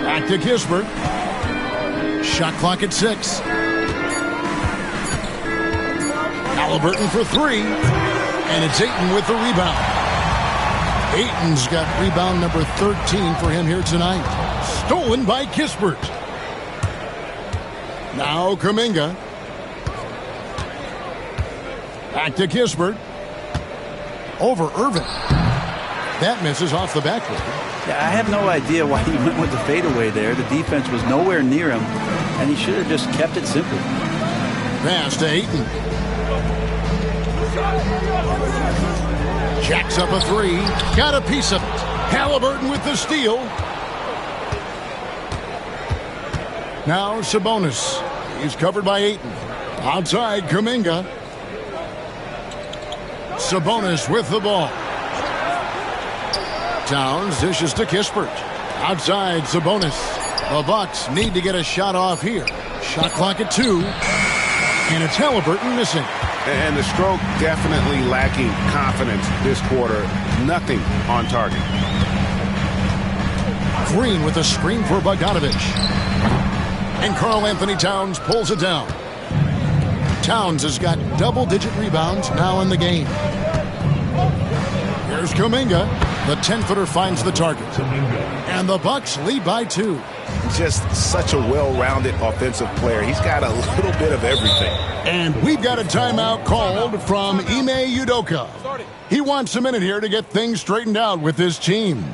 Speaker 1: Back to Kispert. Shot clock at 6. Halliburton for 3. And it's Ayton with the rebound. Ayton's got rebound number 13 for him here tonight. Stolen by Kispert. Now Kuminga. Back to Kispert. Over Irving. That misses off the backboard.
Speaker 10: Yeah, I have no idea why he went with the fadeaway there. The defense was nowhere near him, and he should have just kept it simple.
Speaker 1: Pass to Ayton. Jacks up a 3. Got a piece of it. Halliburton with the steal. Now Sabonis. He's covered by Ayton. Outside Kuminga. Sabonis with the ball. Towns dishes to Kispert. Outside Sabonis. The Bucks need to get a shot off here. Shot clock at 2. And it's Halliburton missing.
Speaker 4: And the stroke definitely lacking confidence this quarter. Nothing on target.
Speaker 1: Green with a screen for Bogdanovich. And Karl Anthony Towns pulls it down. Towns has got double-digit rebounds now in the game. Here's Kuminga. The 10-footer finds the target. And the Bucks lead by 2.
Speaker 4: Just such a well-rounded offensive player. He's got a little bit of everything.
Speaker 1: And we've got a timeout called from Ime Udoka. He wants a minute here to get things straightened out with his team.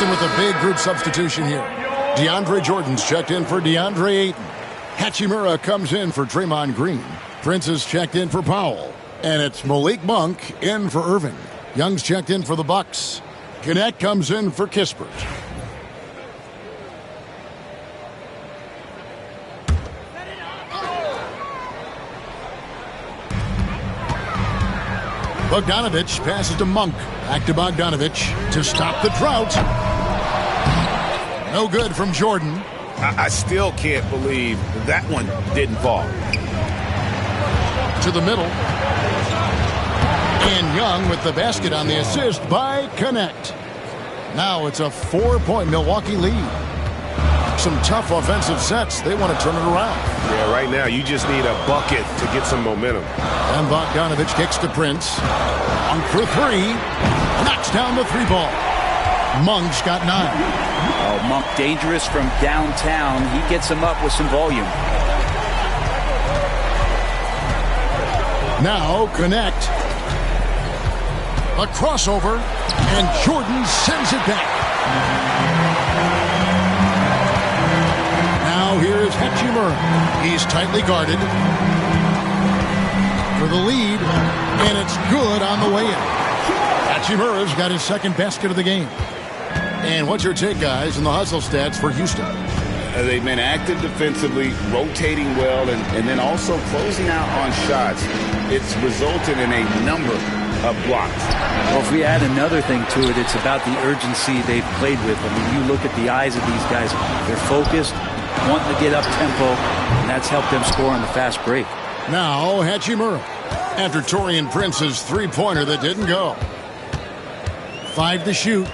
Speaker 1: With a big group substitution here. DeAndre Jordan's checked in for DeAndre Ayton. Hachimura comes in for Draymond Green. Prince is checked in for Powell. And it's Malik Monk in for Irving. Young's checked in for the Bucks. Gannett comes in for Kispert. Bogdanovich passes to Monk. Back to Bogdanovich to stop the drought. No good from Jordan.
Speaker 14: I still can't believe that one didn't fall.
Speaker 1: To the middle. And Young with the basket on the assist by Connect. Now it's a 4-point Milwaukee lead. Some tough offensive sets. They want to turn it around.
Speaker 14: Yeah, right now you just need a bucket to get some momentum.
Speaker 1: And Bogdanovich kicks to Prince. Monk for three. Knocks down the three ball. Monk's got 9.
Speaker 10: Oh, Monk dangerous from downtown. He gets him up with some volume.
Speaker 1: Now Connect. A crossover. And Jordan sends it back. Now here's Hachimura. He's tightly guarded. For the lead. And it's good on the way in. Hachimura's got his second basket of the game. And what's your take, guys, in the hustle stats for Houston?
Speaker 2: They've been active defensively, rotating well, and then also closing out on shots. It's resulted in a number of blocks.
Speaker 10: Well, if we add another thing to it, it's about the urgency they've played with. I mean, you look at the eyes of these guys. They're focused, wanting to get up tempo, and that's helped them score on the fast break.
Speaker 1: Now Hachimura. After Taurean Prince's three-pointer that didn't go. 5 to shoot.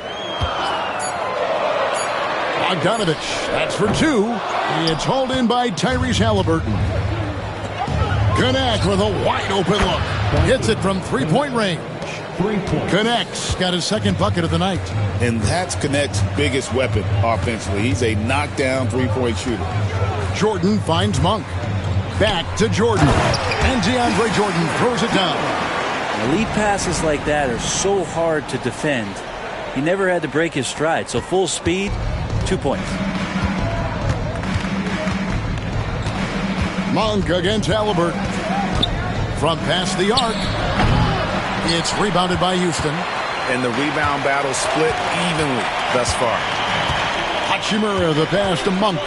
Speaker 1: Bogdanovich, that's for 2. It's hauled in by Tyrese Halliburton. Connect with a wide-open look. Hits it from three-point range. Connect's got his second bucket of the night.
Speaker 2: And that's Connect's biggest weapon offensively. He's a knockdown three-point shooter.
Speaker 1: Jordan finds Monk. Back to Jordan. And DeAndre Jordan throws it down.
Speaker 10: Lead passes like that are so hard to defend. He never had to break his stride. So full speed, 2 points.
Speaker 1: Monk against Halliburton. From past the arc. It's rebounded by Houston.
Speaker 2: And the rebound battle split evenly thus far.
Speaker 1: Hachimura the pass to Monk.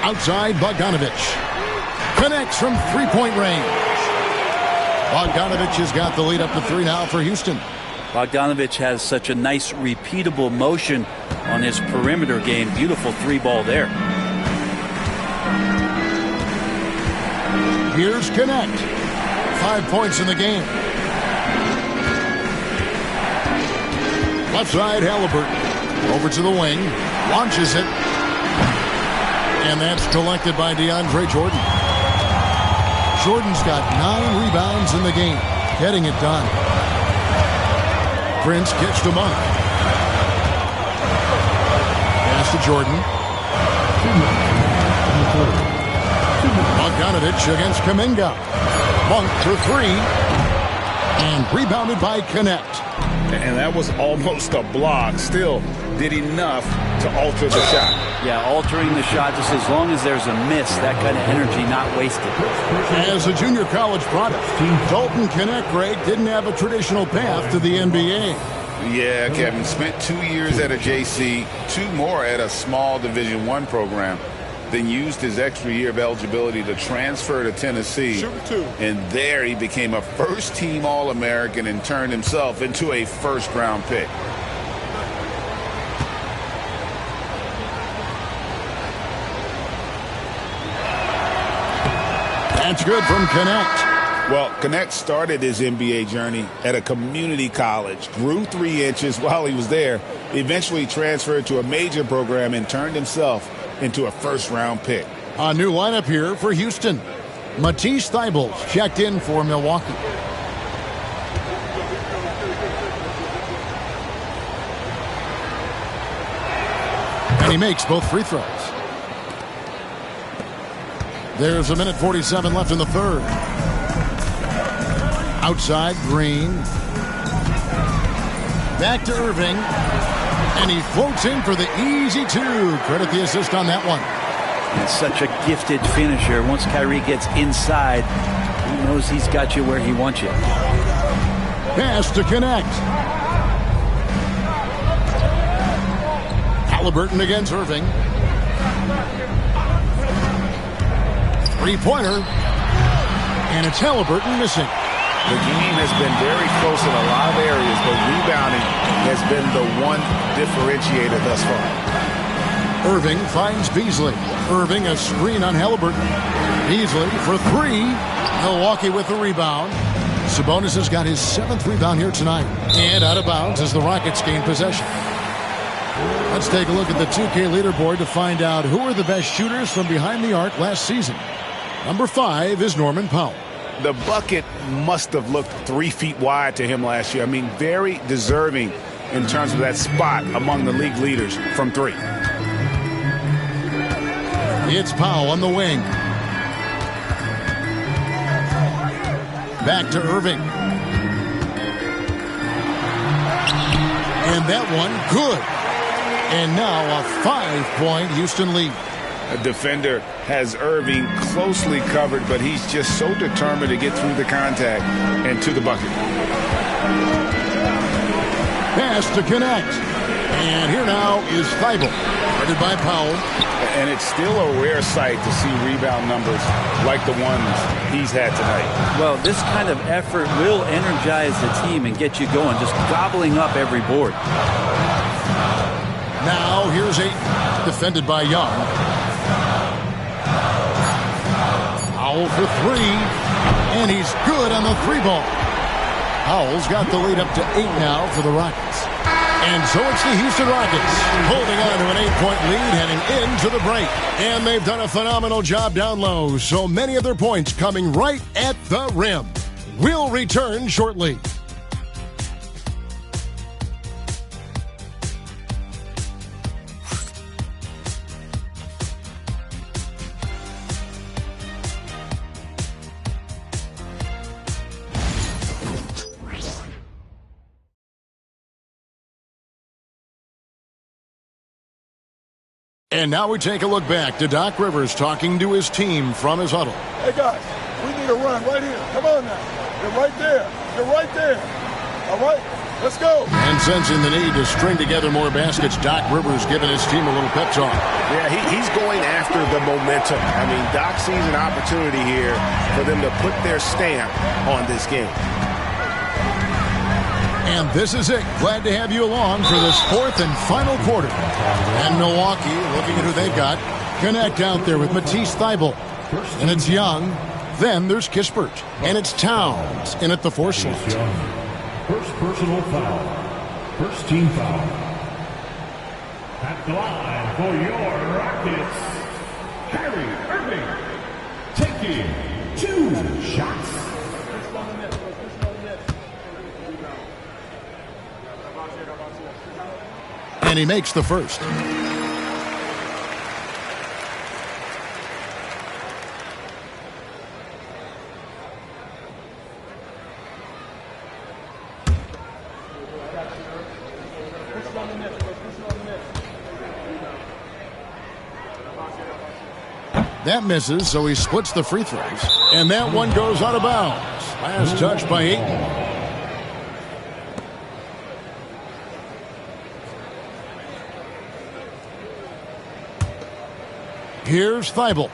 Speaker 1: Outside Bogdanovich. Connects from three-point range. Bogdanovich has got the lead up to 3 now for Houston.
Speaker 10: Bogdanovich has such a nice repeatable motion on his perimeter game. Beautiful 3-ball there.
Speaker 1: Here's Connect. 5 points in the game. Left side Halliburton. Over to the wing. Launches it. And that's collected by DeAndre Jordan. Jordan's got 9 rebounds in the game. Getting it done. Prince kicks to Monk. Pass to Jordan. Bogdanovich against Kuminga. Monk for 3. And rebounded by Connect.
Speaker 2: And that was almost a block. Still did enough to alter the shot.
Speaker 10: Yeah, altering the shot just as long as there's a miss. That kind of energy not wasted.
Speaker 1: As a junior college product, Dalton Connect, Greg, didn't have a traditional path to the NBA.
Speaker 2: Yeah, Kevin. Spent 2 years at a JC, 2 more at a small Division I program. Then used his extra year of eligibility to transfer to Tennessee. And there he became a first-team All-American and turned himself into a first-round pick.
Speaker 1: That's good from Connect.
Speaker 2: Well, Connect started his NBA journey at a community college, grew 3 inches while he was there, eventually transferred to a major program and turned himself into a first-round pick.
Speaker 1: A new lineup here for Houston. Matisse Thybulle checked in for Milwaukee. And he makes both free throws. There's 1:47 left in the third. Outside, Green. Back to Irving. And he floats in for the easy 2. Credit the assist on that one.
Speaker 10: And such a gifted finisher. Once Kyrie gets inside, he knows he's got you where he wants you.
Speaker 1: Pass to Connect. Halliburton against Irving. 3-pointer. And it's Halliburton missing.
Speaker 12: The game has been very close in a lot of areas, but rebounding has been the one differentiator thus far.
Speaker 1: Irving finds Beasley. Irving a screen on Halliburton. Beasley for three. Milwaukee with the rebound. Sabonis has got his 7th rebound here tonight. And out of bounds as the Rockets gain possession. Let's take a look at the 2K leaderboard to find out who are the best shooters from behind the arc last season. Number 5 is Norman Powell.
Speaker 12: The bucket must have looked 3 feet wide to him last year. I mean, very deserving in terms of that spot among the league leaders from 3.
Speaker 1: It's Powell on the wing. Back to Irving. And that one, good. And now a 5-point Houston lead.
Speaker 12: A defender has Irving closely covered, but he's just so determined to get through the contact and to the bucket.
Speaker 1: Pass to connect. And here now is Thibault, guarded by Powell.
Speaker 12: And it's still a rare sight to see rebound numbers like the ones he's had tonight.
Speaker 10: Well, this kind of effort will energize the team and get you going, just gobbling up every board.
Speaker 1: Now here's Ayton, defended by Young. Powell for 3, and he's good on the 3-ball. Powell's got the lead up to 8 now for the Rockets. And so it's the Houston Rockets holding on to an 8-point lead heading into the break. And they've done a phenomenal job down low, so many of their points coming right at the rim. We'll return shortly. And now we take a look back to Doc Rivers talking to his team from his huddle.
Speaker 7: Hey, guys, we need a run right here. Come on now. You're right there. You're right there. All right, let's go.
Speaker 1: And sensing the need to string together more baskets, Doc Rivers giving his team a little pep talk.
Speaker 14: Yeah, he's going after the momentum. I mean, Doc sees an opportunity here for them to put their stamp on this game.
Speaker 1: And this is it. Glad to have you along for this 4th and final quarter. And Milwaukee, looking at who they've got, connect out there with Matisse Thybulle. And it's Young. Then there's Kispert. And it's Towns in at the 4 slot.
Speaker 5: First personal foul. First team foul. At the line for your Rockets, Kyrie Irving taking 2 shots.
Speaker 1: And he makes the first. That misses, so he splits the free throws. And that one goes out of bounds. Last touch by Ayton. Here's Thybulle.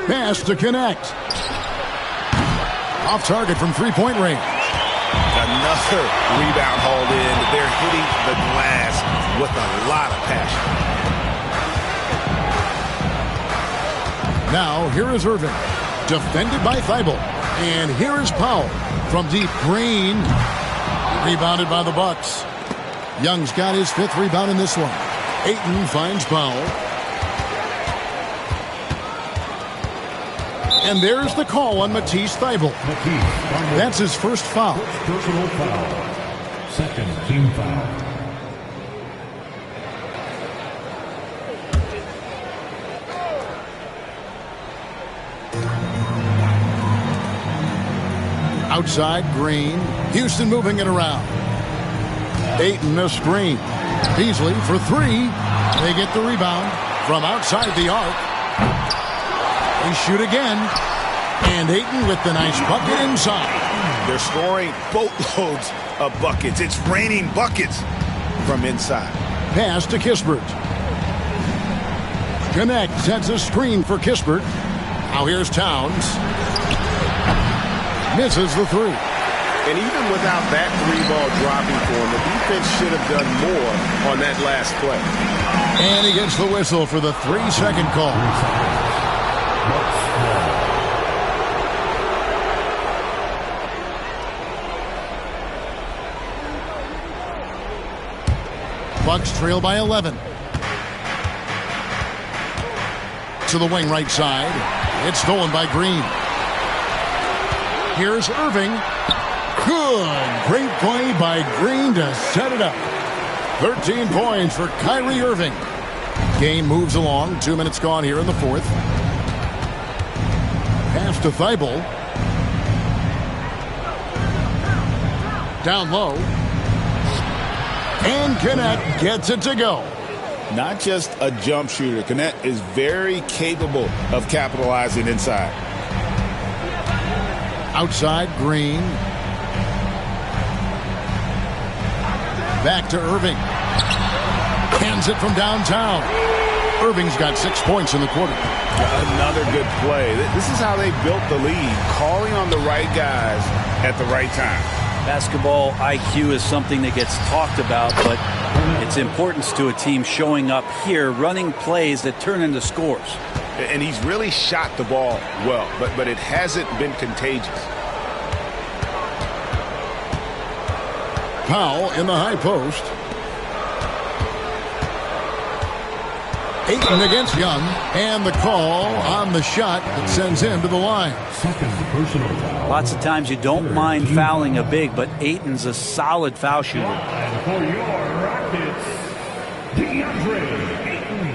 Speaker 1: Pass to connect. Off target from 3-point range.
Speaker 14: Another rebound hauled in. They're hitting the glass with a lot of passion.
Speaker 1: Now here is Irving, defended by Thybulle. And here is Powell from deep. Green. Rebounded by the Bucks. Young's got his 5th rebound in this one. Ayton finds Powell. And there's the call on Matisse Thybulle. That's his first foul.
Speaker 5: First personal foul. Second team foul.
Speaker 1: Outside, Green. Houston moving it around. Ayton a screen. Beasley for 3. They get the rebound from outside the arc. They shoot again. And Ayton with the nice bucket inside.
Speaker 12: They're scoring boatloads of buckets. It's raining buckets from inside.
Speaker 1: Pass to Kispert. Connect sets a screen for Kispert. Now here's Towns. Misses the three.
Speaker 14: And even without that three-ball dropping for him, the defense should have done more on that last play.
Speaker 1: And he gets the whistle for the 3-second call. Bucks trail by 11. To the wing right side. It's stolen by Green. Here's Irving. Good. Great play by Green to set it up. 13 points for Kyrie Irving. Game moves along. 2 minutes gone here in the fourth. Pass to Thibault. Down low. And Kennett gets it to go.
Speaker 2: Not just a jump shooter. Kennett is very capable of capitalizing inside.
Speaker 1: Outside, Green. Back to Irving. Hands it from downtown. Irving's got 6 points in the quarter.
Speaker 2: Another good play. This is how they built the lead. Calling on the right guys at the right time.
Speaker 10: Basketball IQ is something that gets talked about, but its importance to a team showing up here, running plays that turn into scores.
Speaker 12: And he's really shot the ball well, but it hasn't been contagious.
Speaker 1: Powell in the high post. Ayton against Young, and the call on the shot that sends him to the line.
Speaker 5: Second personal foul.
Speaker 10: Lots of times you don't mind fouling a big, but Ayton's a solid foul shooter.
Speaker 5: And for your Rockets, DeAndre Ayton.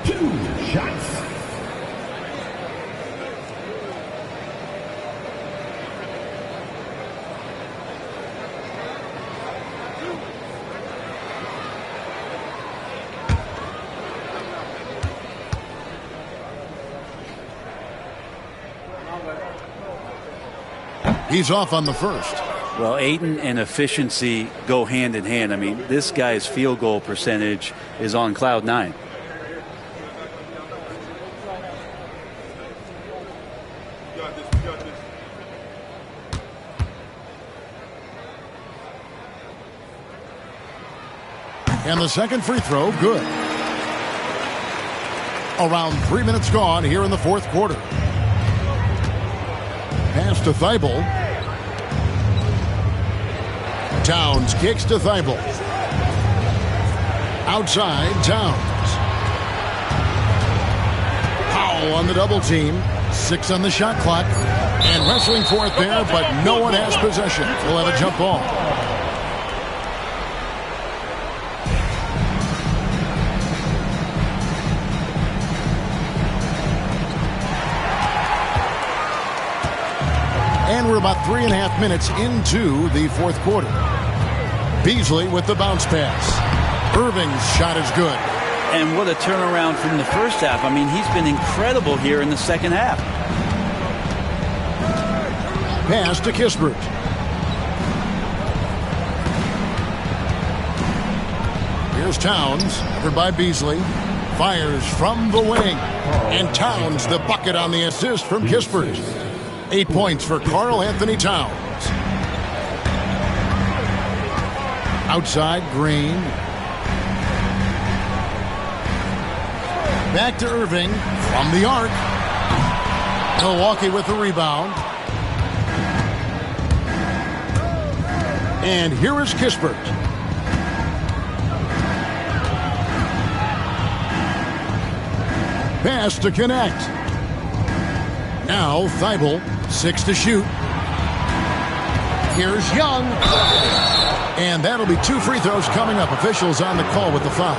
Speaker 5: 2 shots.
Speaker 1: He's off on the first.
Speaker 10: Well, Ayton and efficiency go hand in hand. I mean, this guy's field goal percentage is on cloud 9.
Speaker 1: And the second free throw, good. Around 3 minutes gone here in the fourth quarter. Pass to Thibault. Towns kicks to Thibault. Outside, Towns. Powell on the double team. 6 on the shot clock. And wrestling for it there, but no one has possession. We'll have a jump ball. And we're about 3.5 minutes into the fourth quarter. Beasley with the bounce pass. Irving's shot is good.
Speaker 10: And what a turnaround from the first half. I mean, he's been incredible here in the second half.
Speaker 1: Pass to Kispert. Here's Towns, covered by Beasley. Fires from the wing. And Towns the bucket on the assist from Kispert. 8 points for Karl Anthony Towns. Outside, Green. Back to Irving from the arc. Milwaukee with the rebound. And here is Kispert. Pass to connect. Now Thibault, 6 to shoot. Here's Young. And that'll be 2 free throws coming up. Officials on the call with the foul.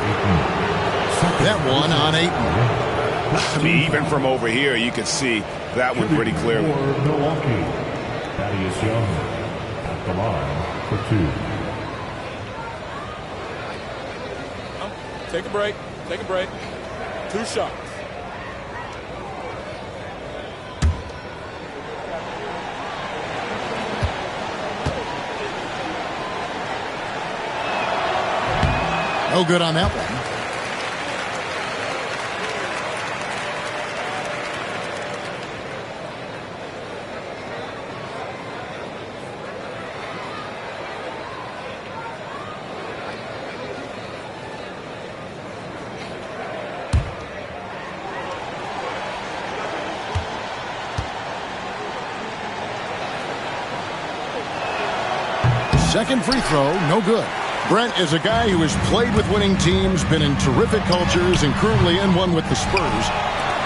Speaker 1: That one on Ayton.
Speaker 12: I mean, even from over here, you could see that one pretty clearly.
Speaker 5: For Milwaukee, Thaddeus Young at the line for 2.
Speaker 15: Take a break. Take a break. 2 shots.
Speaker 1: No good on that one. Second free throw, no good. Brent is a guy who has played with winning teams, been in terrific cultures, and currently in one with the Spurs.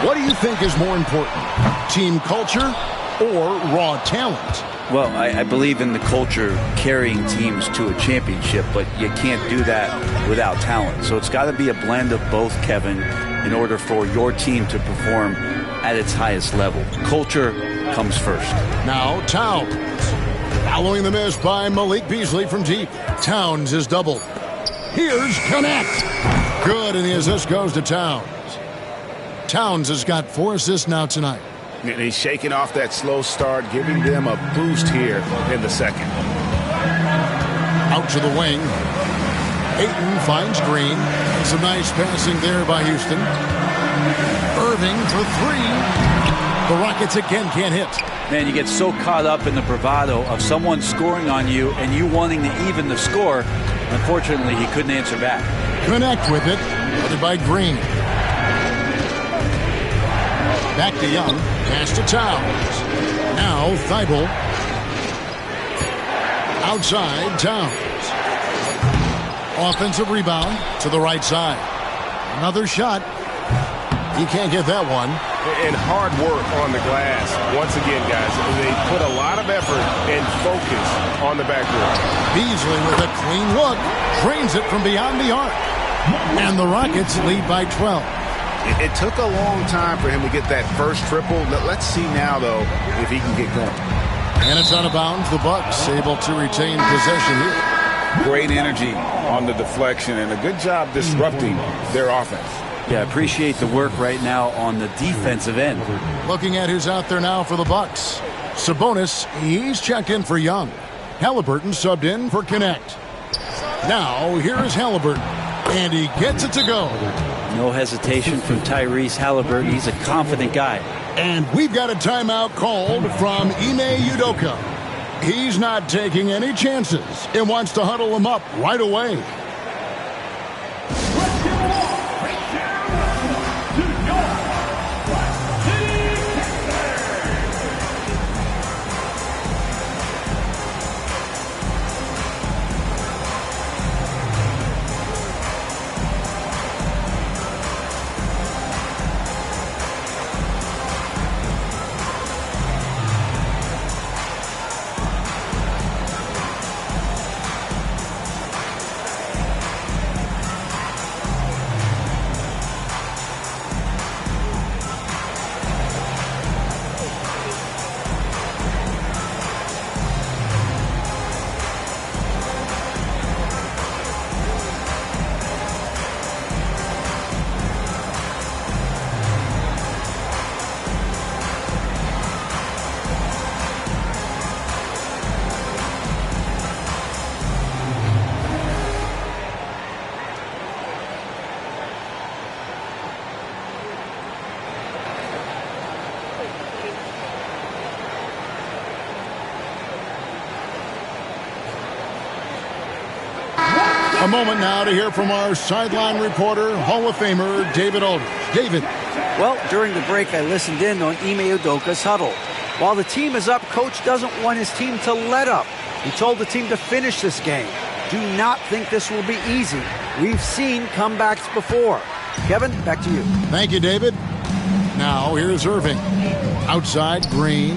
Speaker 1: What do you think is more important, team culture or raw talent?
Speaker 10: Well, I believe in the culture carrying teams to a championship, but you can't do that without talent. So it's got to be a blend of both, Kevin, in order for your team to perform at its highest level. Culture comes first.
Speaker 1: Now Towns. Following the miss by Malik Beasley from deep. Towns is doubled. Here's Connect. Good, and the assist goes to Towns. Towns has got 4 assists now tonight.
Speaker 12: And he's shaking off that slow start, giving them a boost here in the second.
Speaker 1: Out to the wing. Ayton finds Green. Some nice passing there by Houston. Irving for 3. The Rockets again can't hit.
Speaker 10: Man, you get so caught up in the bravado of someone scoring on you and you wanting to even the score. Unfortunately, he couldn't answer back.
Speaker 1: Connect with it. Headed by Green. Back to Young. Pass to Towns. Now Thibault. Outside Towns. Offensive rebound to the right side. Another shot. He can't get that one.
Speaker 12: And hard work on the glass. Once again, guys, they put a lot of effort and focus on the backboard.
Speaker 1: Beasley with a clean look. Drains it from beyond the arc. And the Rockets lead by 12.
Speaker 12: It took a long time for him to get that first triple. Let's see now, though, if he can get going.
Speaker 1: And it's out of bounds. The Bucks able to retain possession here.
Speaker 2: Great energy on the deflection and a good job disrupting their offense.
Speaker 10: Yeah, appreciate the work right now on the defensive end.
Speaker 1: Looking at who's out there now for the Bucks. Sabonis, he's checked in for Young. Halliburton subbed in for Connect. Now, here is Halliburton. And he gets it to go.
Speaker 10: No hesitation from Tyrese Halliburton. He's a confident guy.
Speaker 1: And we've got a timeout called from Ime Udoka. He's not taking any chances and wants to huddle him up right away. A moment now to hear from our sideline reporter, Hall of Famer David Aldridge. David.
Speaker 11: Well, during the break, I listened in on Ime Udoka's huddle. While the team is up, Coach doesn't want his team to let up. He told the team to finish this game. Do not think this will be easy. We've seen comebacks before. Kevin, back to you.
Speaker 1: Thank you, David. Now, here's Irving. Outside, Green.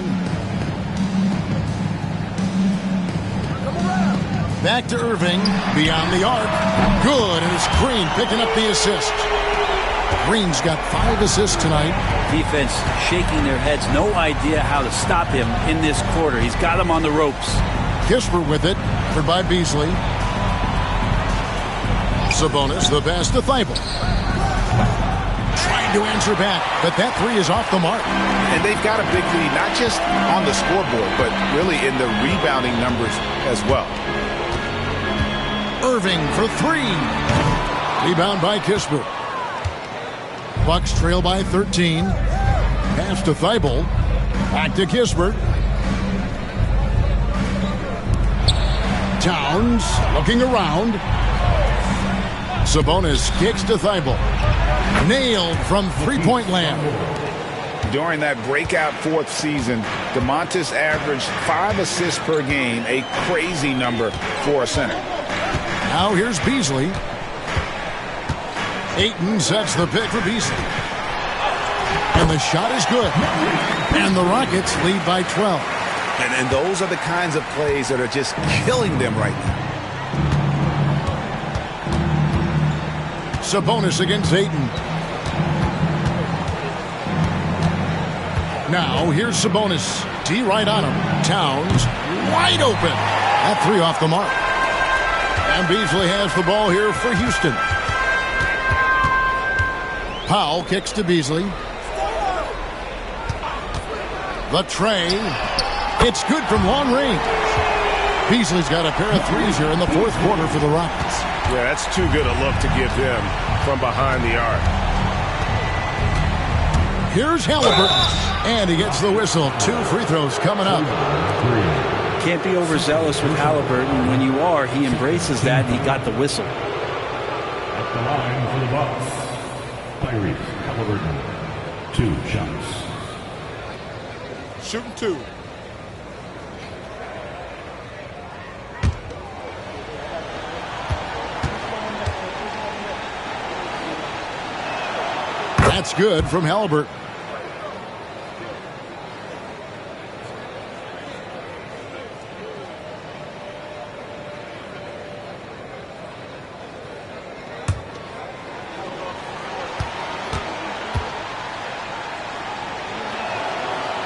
Speaker 1: Back to Irving, beyond the arc. Good, and it's Green picking up the assist. Green's got 5 assists tonight.
Speaker 10: Defense shaking their heads, no idea how to stop him in this quarter. He's got him on the ropes.
Speaker 1: Kispert with it, covered by Beasley. Sabonis, the pass to Thibault. Trying to answer back, but that 3 is off the mark.
Speaker 12: And they've got a big lead, not just on the scoreboard, but really in the rebounding numbers as well.
Speaker 1: Irving for 3. Rebound by Kispert. Bucks trail by 13. Pass to Thibault. Back to Kispert. Towns looking around. Sabonis kicks to Thibault. Nailed from three-point land.
Speaker 2: During that breakout fourth season, DeMontis averaged 5 assists per game, a crazy number for a center.
Speaker 1: Now here's Beasley. Ayton sets the pick for Beasley. And the shot is good. And the Rockets lead by 12.
Speaker 2: And those are the kinds of plays that are just killing them right now.
Speaker 1: Sabonis against Ayton. Now here's Sabonis. D right on him. Towns wide open. That three off the mark. And Beasley has the ball here for Houston. Powell kicks to Beasley. The tray. It's good from long range. Beasley's got a pair of threes here in the fourth quarter for the Rockets.
Speaker 12: Yeah, that's too good a look to give him from behind the arc.
Speaker 1: Here's Halliburton. And he gets the whistle. 2 free throws coming up.
Speaker 10: Can't be overzealous with Halliburton. When you are, he embraces that, and he got the whistle.
Speaker 5: At the line for the Bucks, Tyrese Halliburton, 2 shots.
Speaker 15: Shooting 2.
Speaker 1: That's good from Halliburton.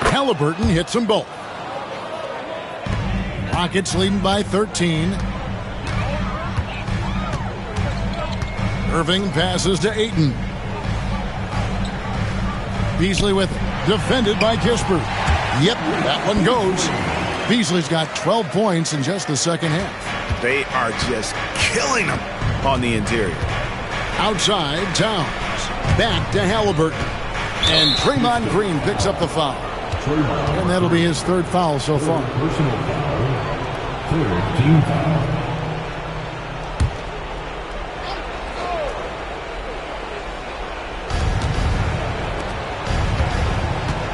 Speaker 1: Halliburton hits them both. Rockets leading by 13. Irving passes to Ayton. Beasley with it. Defended by Kispert. Yep, that one goes. Beasley's got 12 points in just the second half.
Speaker 2: They are just killing them on the interior.
Speaker 1: Outside, Towns. Back to Halliburton. And Draymond Green picks up the foul. And that'll be his 3rd foul so far.
Speaker 5: Personal foul. 3rd team foul.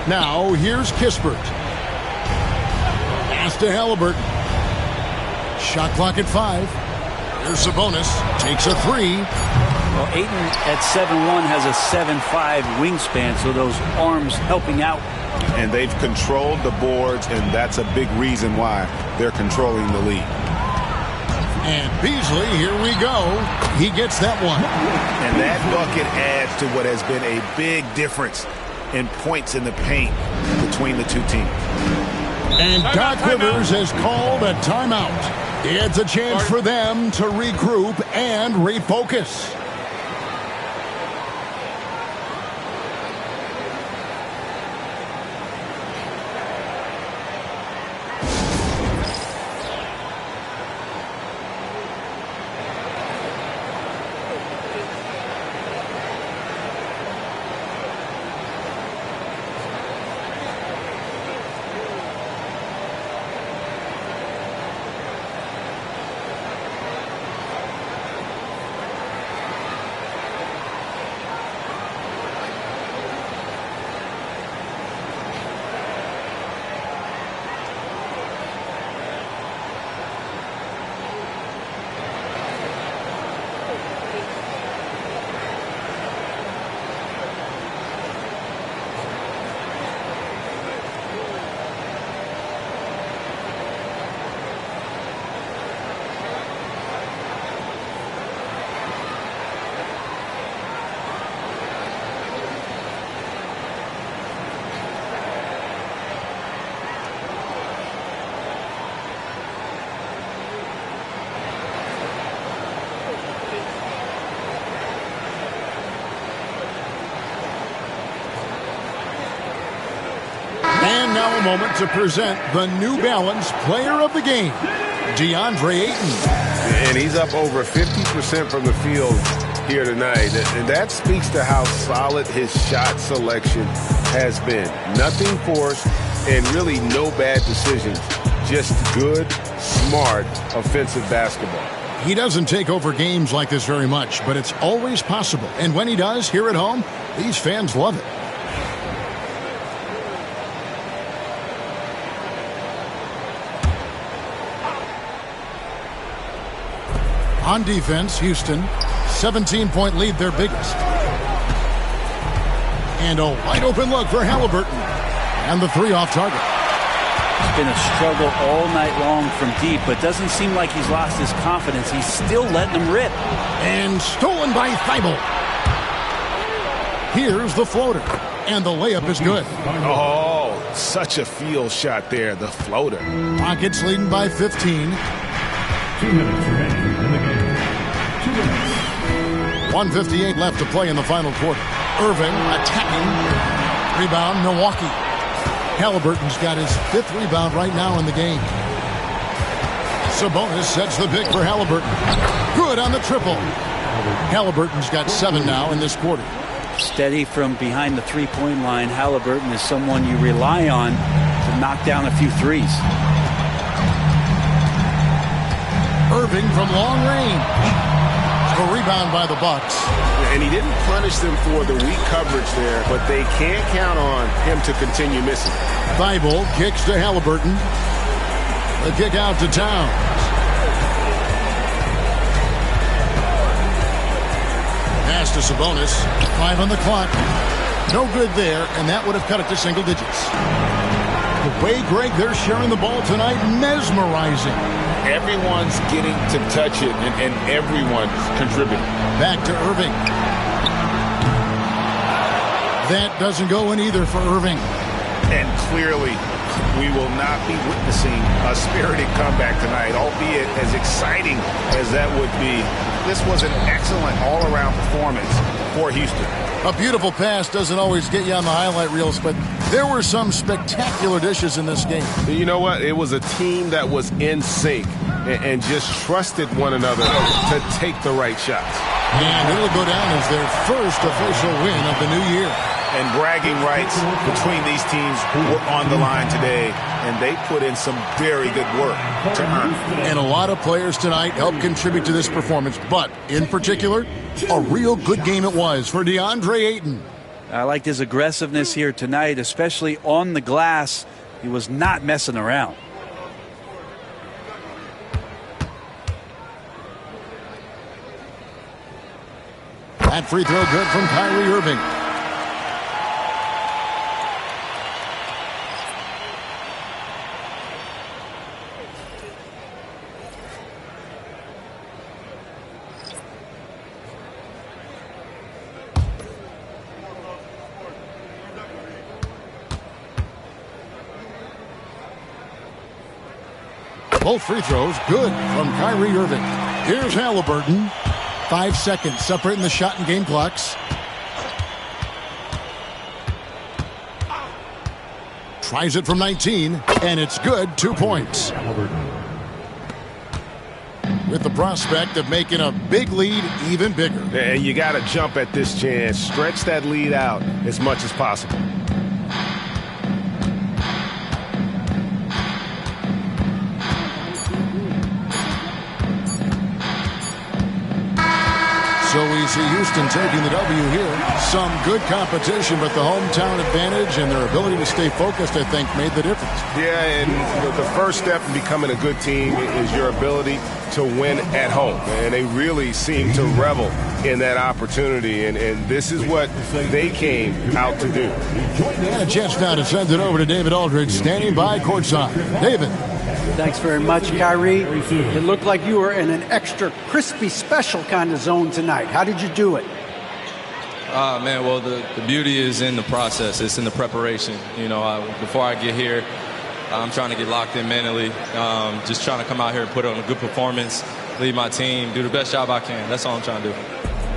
Speaker 1: Now, here's Kispert. Pass to Halliburton. Shot clock at 5. Here's Sabonis. Takes a 3.
Speaker 10: Well, Ayton at 7'1" has a 7'5" wingspan, so those arms helping out.
Speaker 2: And they've controlled the boards, and that's a big reason why they're controlling the lead.
Speaker 1: And Beasley, here we go. He gets that one.
Speaker 2: And that bucket adds to what has been a big difference in points in the paint between the two teams.
Speaker 1: And Doc Rivers has called a timeout. It's a chance for them to regroup and refocus. Now a moment to present the New Balance Player of the Game, DeAndre Ayton.
Speaker 12: And he's up over 50% from the field here tonight. And that speaks to how solid his shot selection has been. Nothing forced and really no bad decisions. Just good, smart, offensive basketball.
Speaker 1: He doesn't take over games like this very much, but it's always possible. And when he does, here at home, these fans love it. On defense, Houston, 17-point lead, their biggest. And a wide open look for Halliburton. And the three off target.
Speaker 10: It's been a struggle all night long from deep, but doesn't seem like he's lost his confidence. He's still letting them rip.
Speaker 1: And stolen by Thibault. Here's the floater. And the layup is good.
Speaker 4: Oh, such a field shot there, the floater.
Speaker 1: Rockets leading by 15.
Speaker 5: 2 minutes remaining in the game. 2 minutes.
Speaker 1: 1:58 left to play in the final quarter. Irving attacking. Rebound, Milwaukee. Halliburton's got his 5th rebound right now in the game. Sabonis sets the pick for Halliburton. Good on the triple. Halliburton's got 7 now in this quarter.
Speaker 10: Steady from behind the three-point line. Halliburton is someone you rely on to knock down a few threes.
Speaker 1: Irving from long range. A rebound by the Bucks.
Speaker 12: And he didn't punish them for the weak coverage there, but they can't count on him to continue missing.
Speaker 1: Thibault kicks to Halliburton. The kick out to Towns. Pass to Sabonis. 5 on the clock. No good there, and that would have cut it to single digits. The way, Greg, they're sharing the ball tonight, mesmerizing.
Speaker 2: Everyone's getting to touch it, and everyone's contributing.
Speaker 1: Back to Irving. That doesn't go in either for Irving.
Speaker 4: And clearly, we will not be witnessing a spirited comeback tonight, albeit as exciting as that would be. This was an excellent all-around performance for Houston.
Speaker 1: A beautiful pass doesn't always get you on the highlight reels, but there were some spectacular dishes in this game.
Speaker 12: You know what? It was a team that was in sync and just trusted one another to take the right shots.
Speaker 1: And it'll go down as their first official win of the new year.
Speaker 4: And bragging rights between these teams were on the line today, and they put in some very good work to earn it.
Speaker 1: And a lot of players tonight helped contribute to this performance, but in particular, a real good game it was for DeAndre Ayton.
Speaker 10: I liked his aggressiveness here tonight, especially on the glass. He was not messing around.
Speaker 1: That free throw good from Kyrie Irving. Both free throws good from Kyrie Irving. Here's Halliburton. 5 seconds separating the shot and game clocks. Tries it from 19, and it's good. 2 points. With the prospect of making a big lead even bigger.
Speaker 12: And you got to jump at this chance. Stretch that lead out as much as possible.
Speaker 1: So we see Houston taking the W here. Some good competition, but the hometown advantage and their ability to stay focused, I think, made the difference.
Speaker 12: Yeah, and the first step in becoming a good team is your ability to win at home. And they really seem to revel in that opportunity, and this is what they came out to do.
Speaker 1: And a chance now to send it over to David Aldridge, standing by courtside. David.
Speaker 11: Thanks very much, Kyrie. It looked like you were in an extra crispy special kind of zone tonight. How did you do it?
Speaker 16: Man, well, the beauty is in the process. It's in the preparation. You know, before I get here, I'm trying to get locked in mentally. Just trying to come out here and put on a good performance, lead my team, do the best job I can. That's all I'm trying to do.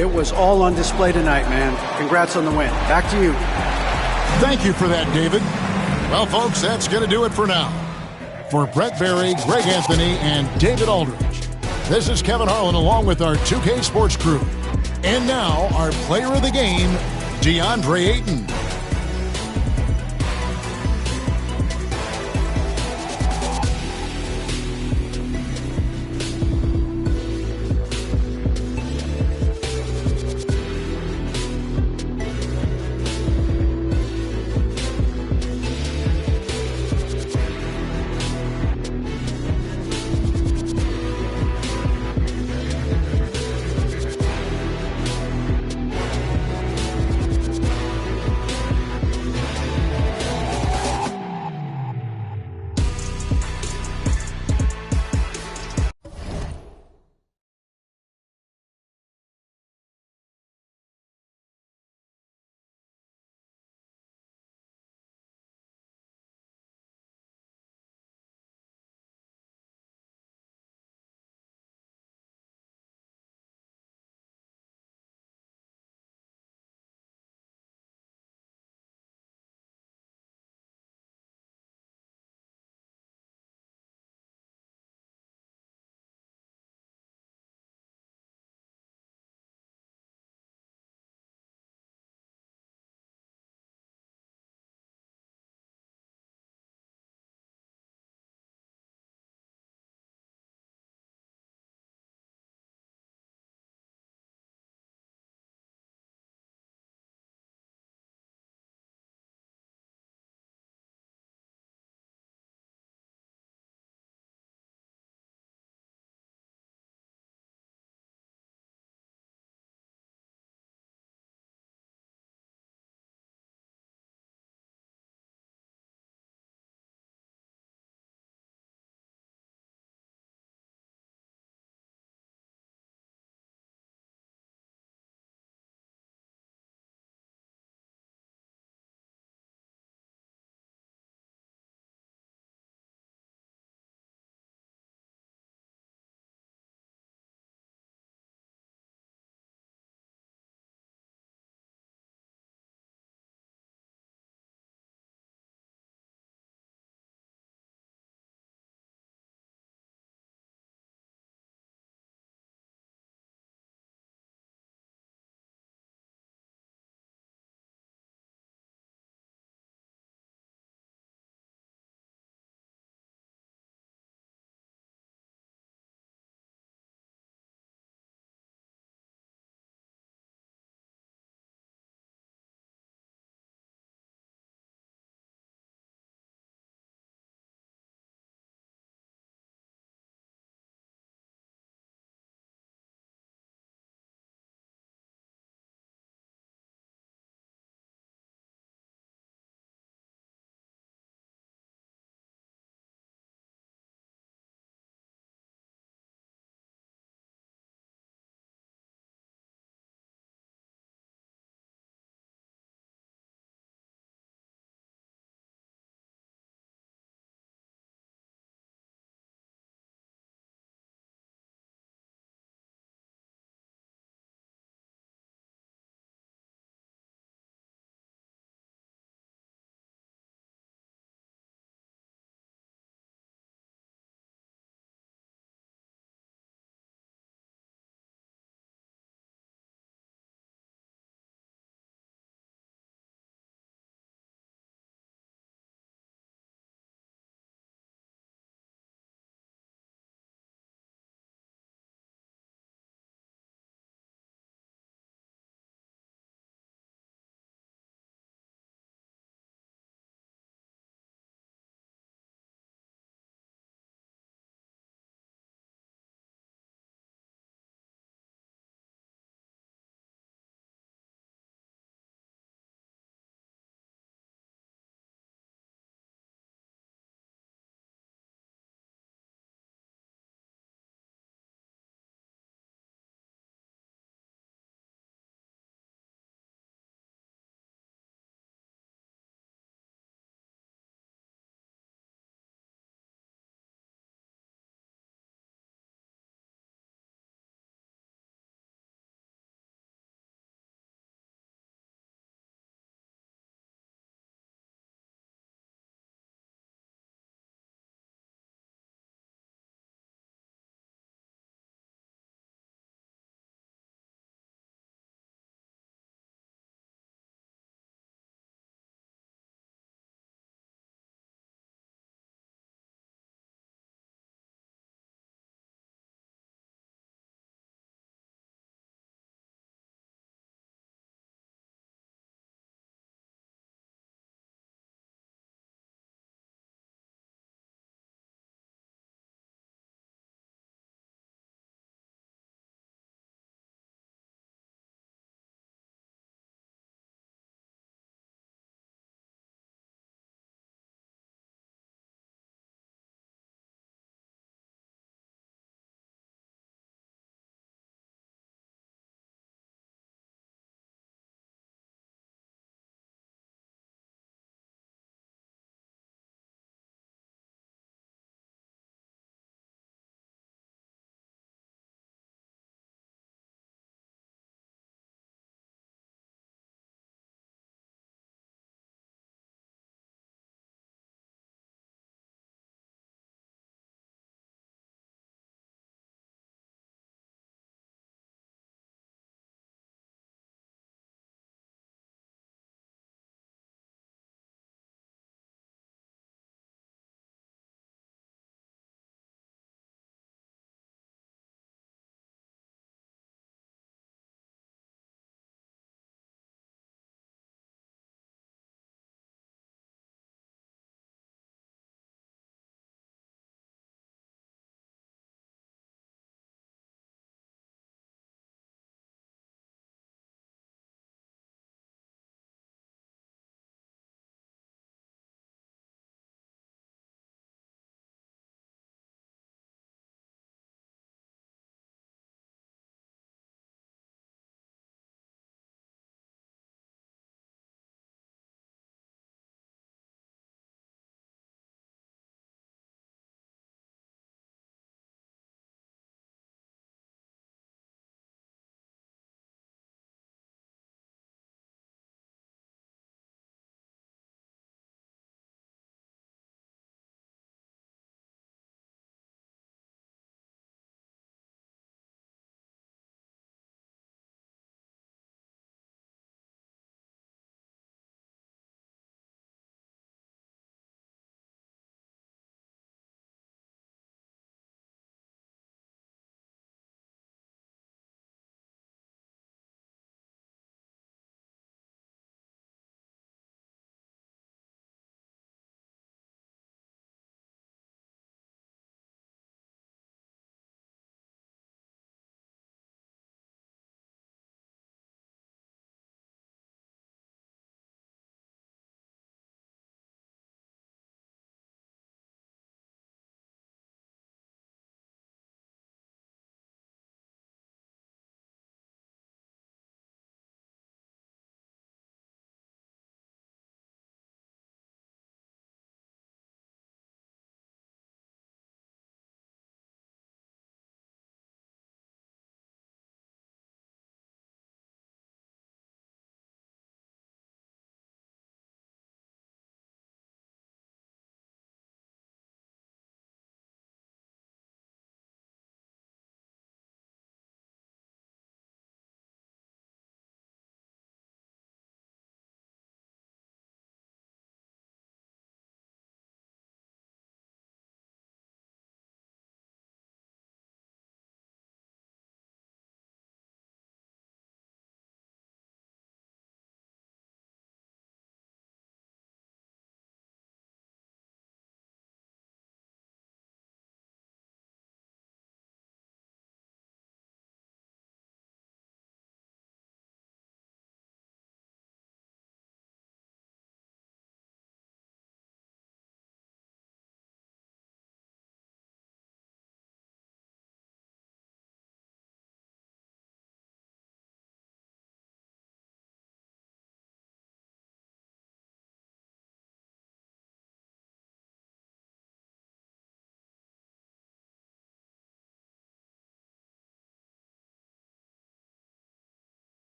Speaker 11: It was all on display tonight, man. Congrats on the win. Back to you.
Speaker 1: Thank you for that, David. Well, folks, that's going to do it for now. For Brett Berry, Greg Anthony, and David Aldridge, this is Kevin Harlan along with our 2K Sports crew. And now, our player of the game, DeAndre Ayton.